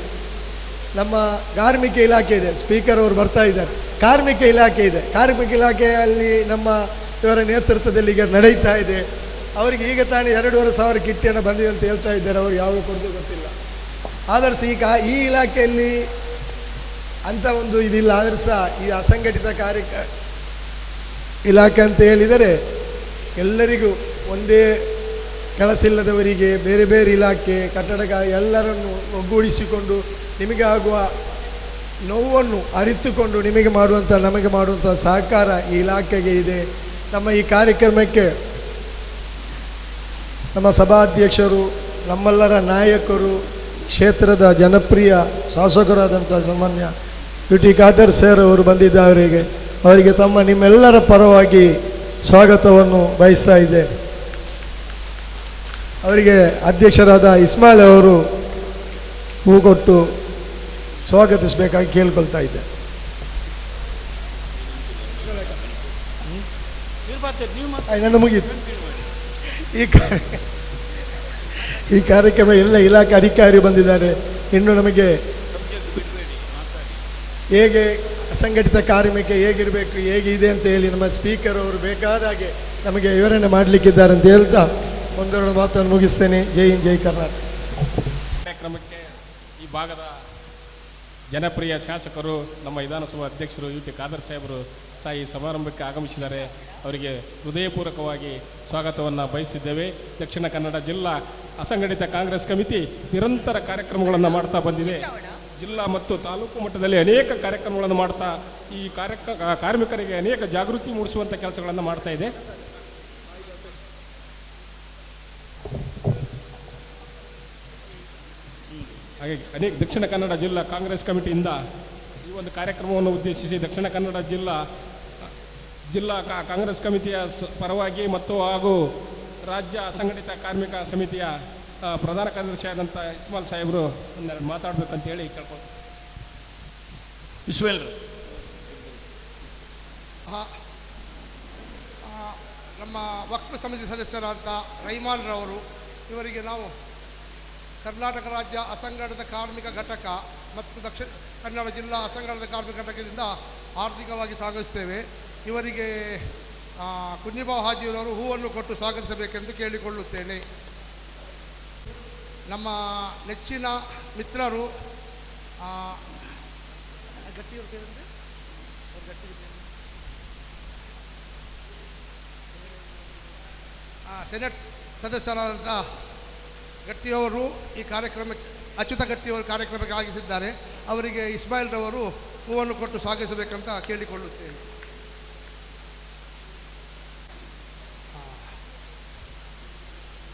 ನಮ್ಮ ಕಾರ್ಮಿಕ ಇಲಾಖೆ ಇದೆ, ಸ್ಪೀಕರ್ ಅವರು ಬರ್ತಾ ಇದ್ದಾರೆ. ಕಾರ್ಮಿಕ ಇಲಾಖೆ ಇದೆ, ಕಾರ್ಮಿಕ ಇಲಾಖೆಯಲ್ಲಿ ನಮ್ಮ ಇವರ ನೇತೃತ್ವದಲ್ಲಿ ಈಗ ನಡೀತಾ ಇದೆ. ಅವರಿಗೆ ಈಗ ತಾನೇ 2,500 ಕಿಟ್ಟನ್ನು ಬಂದಿದೆ ಅಂತ ಹೇಳ್ತಾ ಇದ್ದಾರೆ. ಅವ್ರು ಯಾವಾಗ ಕೊಡೋದು ಗೊತ್ತಿಲ್ಲ. ಆದರೂ ಸಹ ಈ ಇಲಾಖೆಯಲ್ಲಿ ಅಂಥ ಒಂದು ಇದಿಲ್ಲ. ಆದರೂ ಸಹ ಈ ಅಸಂಘಟಿತ ಇಲಾಖೆ ಅಂತ ಹೇಳಿದರೆ ಎಲ್ಲರಿಗೂ ಒಂದೇ ಕೆಲಸ ಇಲ್ಲದವರಿಗೆ ಬೇರೆ ಬೇರೆ ಇಲಾಖೆ ಕಟ್ಟಡಗಾರ ಎಲ್ಲರನ್ನು ಒಗ್ಗೂಡಿಸಿಕೊಂಡು ನಿಮಗೆ ಆಗುವ ನೋವನ್ನು ಅರಿತುಕೊಂಡು ನಮಗೆ ಮಾಡುವಂಥ ಸಹಕಾರ ಈ ಇಲಾಖೆಗೆ ಇದೆ. ನಮ್ಮ ಈ ಕಾರ್ಯಕ್ರಮಕ್ಕೆ ನಮ್ಮ ಸಭಾಧ್ಯಕ್ಷರು, ನಮ್ಮೆಲ್ಲರ ನಾಯಕರು, ಕ್ಷೇತ್ರದ ಜನಪ್ರಿಯ ಶಾಸಕರಾದಂಥ ಸಾಮಾನ್ಯ ಯುಟಿ ಖಾದರ್ ಸರ್ ಅವರು ಬಂದಿದ್ದಾರೆ. ಅವರಿಗೆ ನಿಮ್ಮೆಲ್ಲರ ಪರವಾಗಿ ಸ್ವಾಗತವನ್ನು ಬಯಸ್ತಾ ಇದೆ. ಅವರಿಗೆ ಅಧ್ಯಕ್ಷರಾದ ಇಸ್ಮಾಯಿಲ್ ಅವರು ಹೂ ಕೊಟ್ಟು ಸ್ವಾಗತಿಸಬೇಕಾಗಿ ಕೇಳ್ಕೊಳ್ತಾ ಇದ್ದೆ. ನನ್ನ ಮುಗೀತು. ಈ ಕಾರ್ಯಕ್ರಮ ಎಲ್ಲ ಇಲಾಖೆ ಅಧಿಕಾರಿ ಬಂದಿದ್ದಾರೆ. ಇನ್ನು ನಮಗೆ ಹೇಗೆ ಅಸಂಘಟಿತ ಕಾರ್ಮಿಕ ಹೇಗಿರಬೇಕು, ಹೇಗಿದೆ ಅಂತ ಹೇಳಿ ನಮ್ಮ ಸ್ಪೀಕರ್ ಅವರು ಬೇಕಾದ ಹಾಗೆ ನಮಗೆ ವಿವರಣೆ ಮಾಡಲಿಕ್ಕಿದ್ದಾರೆ ಅಂತ ಹೇಳ್ತಾ ಒಂದೆರಡು ಮಾತನ್ನು ಮುಗಿಸ್ತೇನೆ. ಜೈ ಹಿಂದ್, ಜೈ ಕರ್ನಾಟಕ. ಕಾರ್ಯಕ್ರಮಕ್ಕೆ ಈ ಭಾಗದ ಜನಪ್ರಿಯ ಶಾಸಕರು, ನಮ್ಮ ವಿಧಾನಸಭಾ ಅಧ್ಯಕ್ಷರು ಯುಟಿ ಖಾದರ್ ಸಾಹೇಬರು ಸಹ ಈ ಸಮಾರಂಭಕ್ಕೆ ಆಗಮಿಸಿದ್ದಾರೆ. ಅವರಿಗೆ ಹೃದಯಪೂರ್ವಕವಾಗಿ ಸ್ವಾಗತವನ್ನು ಬಯಸ್ತಿದ್ದೇವೆ. ದಕ್ಷಿಣ ಕನ್ನಡ ಜಿಲ್ಲಾ ಅಸಂಘಟಿತ ಕಾಂಗ್ರೆಸ್ ಕಮಿಟಿ ನಿರಂತರ ಕಾರ್ಯಕ್ರಮಗಳನ್ನು ಮಾಡ್ತಾ ಬಂದಿದೆ. ಜಿಲ್ಲಾ ಮತ್ತು ತಾಲೂಕು ಮಟ್ಟದಲ್ಲಿ ಅನೇಕ ಕಾರ್ಯಕ್ರಮಗಳನ್ನು ಮಾಡ್ತಾ ಈ ಕಾರ್ಮಿಕರಿಗೆ ಅನೇಕ ಜಾಗೃತಿ ಮೂಡಿಸುವಂಥ ಕೆಲಸಗಳನ್ನು ಮಾಡ್ತಾ ಇದೆ. ಹಾಗೆ ಅನೇಕ ದಕ್ಷಿಣ ಕನ್ನಡ ಜಿಲ್ಲಾ ಕಾಂಗ್ರೆಸ್ ಕಮಿಟಿಯಿಂದ ಈ ಒಂದು ಕಾರ್ಯಕ್ರಮವನ್ನು ಉದ್ದೇಶಿಸಿ ದಕ್ಷಿಣ ಕನ್ನಡ ಜಿಲ್ಲಾ ಕಾಂಗ್ರೆಸ್ ಕಮಿಟಿಯ ಪರವಾಗಿ ಮತ್ತು ಹಾಗೂ ರಾಜ್ಯ ಅಸಂಘಟಿತ ಕಾರ್ಮಿಕ ಸಮಿತಿಯ ಪ್ರಧಾನ ಕಾರ್ಯದರ್ಶಿಯಾದಂಥ ಇಸ್ಮಾಯಿಲ್ ಸಾಹೇಬರು ಒಂದೆರಡು ಮಾತಾಡಬೇಕಂತ ಹೇಳಿ ಕೇಳ್ಕೊಂಡು. ಇಸ್ಮಾಯಿಲ್ ನಮ್ಮ ವಕ್ಫ್ ಸಮಿತಿ ಸದಸ್ಯರಾದ ರೈಮಾನ್ರವರು, ಇವರಿಗೆ ನಾವು ಕರ್ನಾಟಕ ರಾಜ್ಯ ಅಸಂಘಟಿತ ಕಾರ್ಮಿಕ ಘಟಕ ಮತ್ತು ದಕ್ಷಿಣ ಕನ್ನಡ ಜಿಲ್ಲಾ ಅಸಂಘಟಿತ ಕಾರ್ಮಿಕ ಘಟಕದಿಂದ ಆರ್ಥಿಕವಾಗಿ ಸ್ವಾಗತಿಸ್ತೇವೆ. ಇವರಿಗೆ ಕುಂಜಿಬಾವ್ ಹಾಜಿರವರು ಹೂವನ್ನು ಕೊಟ್ಟು ಸ್ವಾಗತಿಸಬೇಕೆಂದು ಕೇಳಿಕೊಳ್ಳುತ್ತೇನೆ. ನಮ್ಮ ನೆಚ್ಚಿನ ಮಿತ್ರರು ಸೆನೆಟ್ ಸದಸ್ಯರಾದಂಥ ಗಟ್ಟಿಯವರು ಈ ಕಾರ್ಯಕ್ರಮಕ್ಕೆ ಅಚ್ಯುತ ಗಟ್ಟಿಯವರು ಕಾರ್ಯಕ್ರಮಕ್ಕೆ ಆಗಿಸಿದ್ದಾರೆ. ಅವರಿಗೆ ಇಸ್ಮಾಯಿಲ್ ರವರು ಹೂವನ್ನು ಕೊಟ್ಟು ಸ್ವಾಗತಿಸಬೇಕಂತ ಕೇಳಿಕೊಳ್ಳುತ್ತೇನೆ.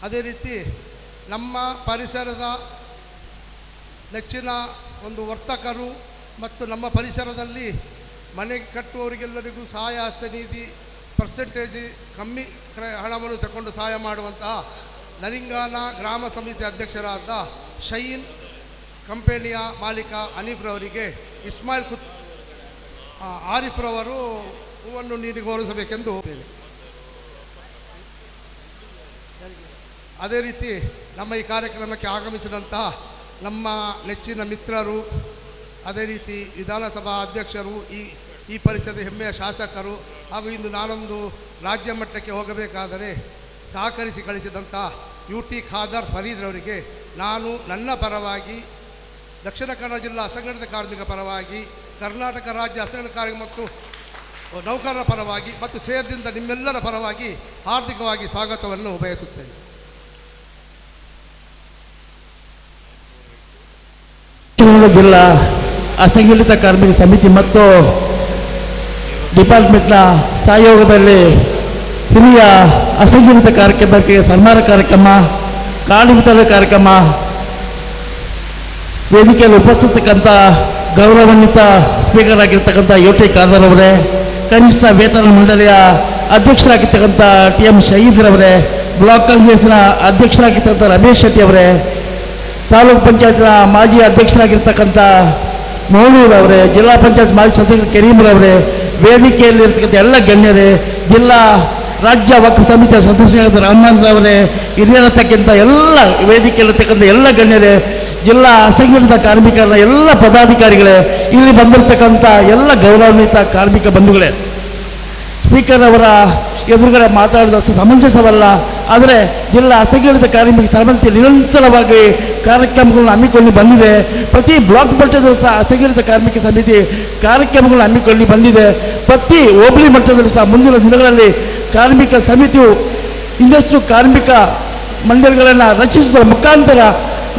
ಅದೇ ರೀತಿ ನಮ್ಮ ಪರಿಸರದ ನೆಚ್ಚಿನ ಒಂದು ವರ್ತಕರು ಮತ್ತು ನಮ್ಮ ಪರಿಸರದಲ್ಲಿ ಮನೆ ಕಟ್ಟುವವರಿಗೆಲ್ಲರಿಗೂ ಸಹಾಯ ಹಸ್ತ ನಿಧಿ ಪರ್ಸೆಂಟೇಜ್ ಕಮ್ಮಿ ಹಣವನ್ನು ತಗೊಂಡು ಸಹಾಯ ಮಾಡುವಂತಹ ನರಿಂಗಾನ ಗ್ರಾಮ ಸಮಿತಿ ಅಧ್ಯಕ್ಷರಾದ ಶೈನ್ ಕಂಪನಿಯ ಮಾಲೀಕ ಹನೀಫ್ರವರಿಗೆ ಇಸ್ಮಾಯಿಲ್ ಆರಿಫ್ರವರು ಹೂವನ್ನು ನೀಡಿ ಗೌರವಿಸಬೇಕೆಂದು ಹೇಳಿ. ಅದೇ ರೀತಿ ನಮ್ಮ ಈ ಕಾರ್ಯಕ್ರಮಕ್ಕೆ ಆಗಮಿಸಿದಂತಹ ನಮ್ಮ ನೆಚ್ಚಿನ ಮಿತ್ರರು, ಅದೇ ರೀತಿ ವಿಧಾನಸಭಾ ಅಧ್ಯಕ್ಷರು, ಈ ಪರಿಸರದ ಹೆಮ್ಮೆಯ ಶಾಸಕರು ಹಾಗೂ ಇಂದು ನಾನೊಂದು ರಾಜ್ಯ ಮಟ್ಟಕ್ಕೆ ಹೋಗಬೇಕಾದರೆ ಸಹಕರಿಸಿ ಕಳಿಸಿದಂಥ ಯುಟಿ ಖಾದರ್ ಫರೀದ್ರವರಿಗೆ ನಾನು ನನ್ನ ಪರವಾಗಿ, ದಕ್ಷಿಣ ಕನ್ನಡ ಜಿಲ್ಲಾ ಅಸಂಘಟಿತ ಕಾರ್ಮಿಕ ಪರವಾಗಿ, ಕರ್ನಾಟಕ ರಾಜ್ಯ ಅಸಂಘಟಿತ ಕಾರ್ಮಿಕ ಮತ್ತು ನೌಕರರ ಪರವಾಗಿ ಮತ್ತು ಸೇರಿದಿಂದ ನಿಮ್ಮೆಲ್ಲರ ಪರವಾಗಿ ಹಾರ್ದಿಕವಾಗಿ ಸ್ವಾಗತವನ್ನು ಬಯಸುತ್ತೇನೆ. ಜಿಲ್ಲಾ ಅಸಂಘಟಿತ ಕಾರ್ಮಿಕ ಸಮಿತಿ ಮತ್ತು ಡಿಪಾರ್ಟ್ಮೆಂಟ್ನ ಸಹಯೋಗದಲ್ಲಿ ಹಿರಿಯ ಅಸಂಘಟಿತ ಕಾರ್ಯಕ್ರಮಕ್ಕೆ ಸನ್ಮಾನ ಕಾರ್ಯಕ್ರಮ, ಕಾರ್ಡ್ ವಿತರಣೆ ಕಾರ್ಯಕ್ರಮ, ವೇದಿಕೆಯಲ್ಲಿ ಉಪಸ್ಥಿತಕ್ಕಂಥ ಗೌರವಾನ್ವಿತ ಸ್ಪೀಕರ್ ಆಗಿರ್ತಕ್ಕಂಥ ಯುಟಿ ಖಾದರ್ ಅವರೇ, ಕನಿಷ್ಠ ವೇತನ ಮಂಡಳಿಯ ಅಧ್ಯಕ್ಷರಾಗಿರ್ತಕ್ಕಂಥ TM ಶಹೀದ್ರವರೇ, ಬ್ಲಾಕ್ ಕಾಂಗ್ರೆಸ್ನ ಅಧ್ಯಕ್ಷರಾಗಿರ್ತಕ್ಕಂಥ ರಮೇಶ್ ಶೆಟ್ಟಿ ಅವರೇ, ತಾಲೂಕು ಪಂಚಾಯತ್ನ ಮಾಜಿ ಅಧ್ಯಕ್ಷರಾಗಿರ್ತಕ್ಕಂಥ ಮೌನೂರವರೇ, ಜಿಲ್ಲಾ ಪಂಚಾಯತ್ ಮಾಜಿ ಸದಸ್ಯರು ಕರೀಮ್ರವರೇ, ವೇದಿಕೆಯಲ್ಲಿರ್ತಕ್ಕಂಥ ಎಲ್ಲ ಗಣ್ಯರೇ, ಜಿಲ್ಲಾ ರಾಜ್ಯ ವಕ್ಫ್ ಸಮಿತಿಯ ಸದಸ್ಯರಾದ ರಹಮಾನ್ರವರೇ, ಹಿರಿಯರತಕ್ಕಂಥ ಎಲ್ಲ ವೇದಿಕೆಯಲ್ಲಿರ್ತಕ್ಕಂಥ ಎಲ್ಲ ಗಣ್ಯರೇ, ಜಿಲ್ಲಾ ಅಸಂಘಟಿತ ಕಾರ್ಮಿಕರ ಎಲ್ಲ ಪದಾಧಿಕಾರಿಗಳೇ, ಇಲ್ಲಿ ಬಂದಿರತಕ್ಕಂಥ ಎಲ್ಲ ಗೌರವಾನ್ವಿತ ಕಾರ್ಮಿಕ ಬಂಧುಗಳೇ, ಸ್ಪೀಕರ್ ಅವರ ಎದುರುಗಡೆ ಮಾತಾಡಿದಷ್ಟು ಸಮಂಜಸವಲ್ಲ. ಆದರೆ ಜಿಲ್ಲಾ ಅಸಂಘಟಿತ ಕಾರ್ಮಿಕ ಸಮಿತಿ ನಿರಂತರವಾಗಿ ಕಾರ್ಯಕ್ರಮಗಳನ್ನು ಹಮ್ಮಿಕೊಂಡು ಬಂದಿದೆ. ಪ್ರತಿ ಬ್ಲಾಕ್ ಮಟ್ಟದಲ್ಲೂ ಸಹ ಅಸಂಘಟಿತ ಕಾರ್ಮಿಕ ಸಮಿತಿ ಕಾರ್ಯಕ್ರಮಗಳನ್ನು ಹಮ್ಮಿಕೊಂಡು ಬಂದಿದೆ. ಪ್ರತಿ ಹೋಬಳಿ ಮಟ್ಟದಲ್ಲೂ ಸಹ ಮುಂದಿನ ದಿನಗಳಲ್ಲಿ ಕಾರ್ಮಿಕ ಸಮಿತಿಯು ಇನ್ನಷ್ಟು ಕಾರ್ಮಿಕ ಮಂಡಳಿಗಳನ್ನು ರಚಿಸುವ ಮುಖಾಂತರ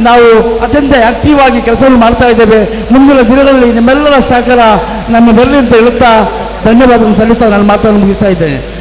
ನಾವು ಅತ್ಯಂತ ಆಕ್ಟಿವ್ ಆಗಿ ಕೆಲಸವನ್ನು ಮಾಡ್ತಾ ಇದ್ದೇವೆ. ಮುಂದಿನ ದಿನಗಳಲ್ಲಿ ನಿಮ್ಮೆಲ್ಲರ ಸಹಕಾರ ನಮ್ಮದರಲ್ಲಿ ಅಂತ ಹೇಳುತ್ತಾ ಧನ್ಯವಾದಗಳನ್ನು ಸಲ್ಲಿಸ್ತಾ ನಾನು ಮಾತನ್ನು ಮುಗಿಸ್ತಾ ಇದ್ದೇನೆ.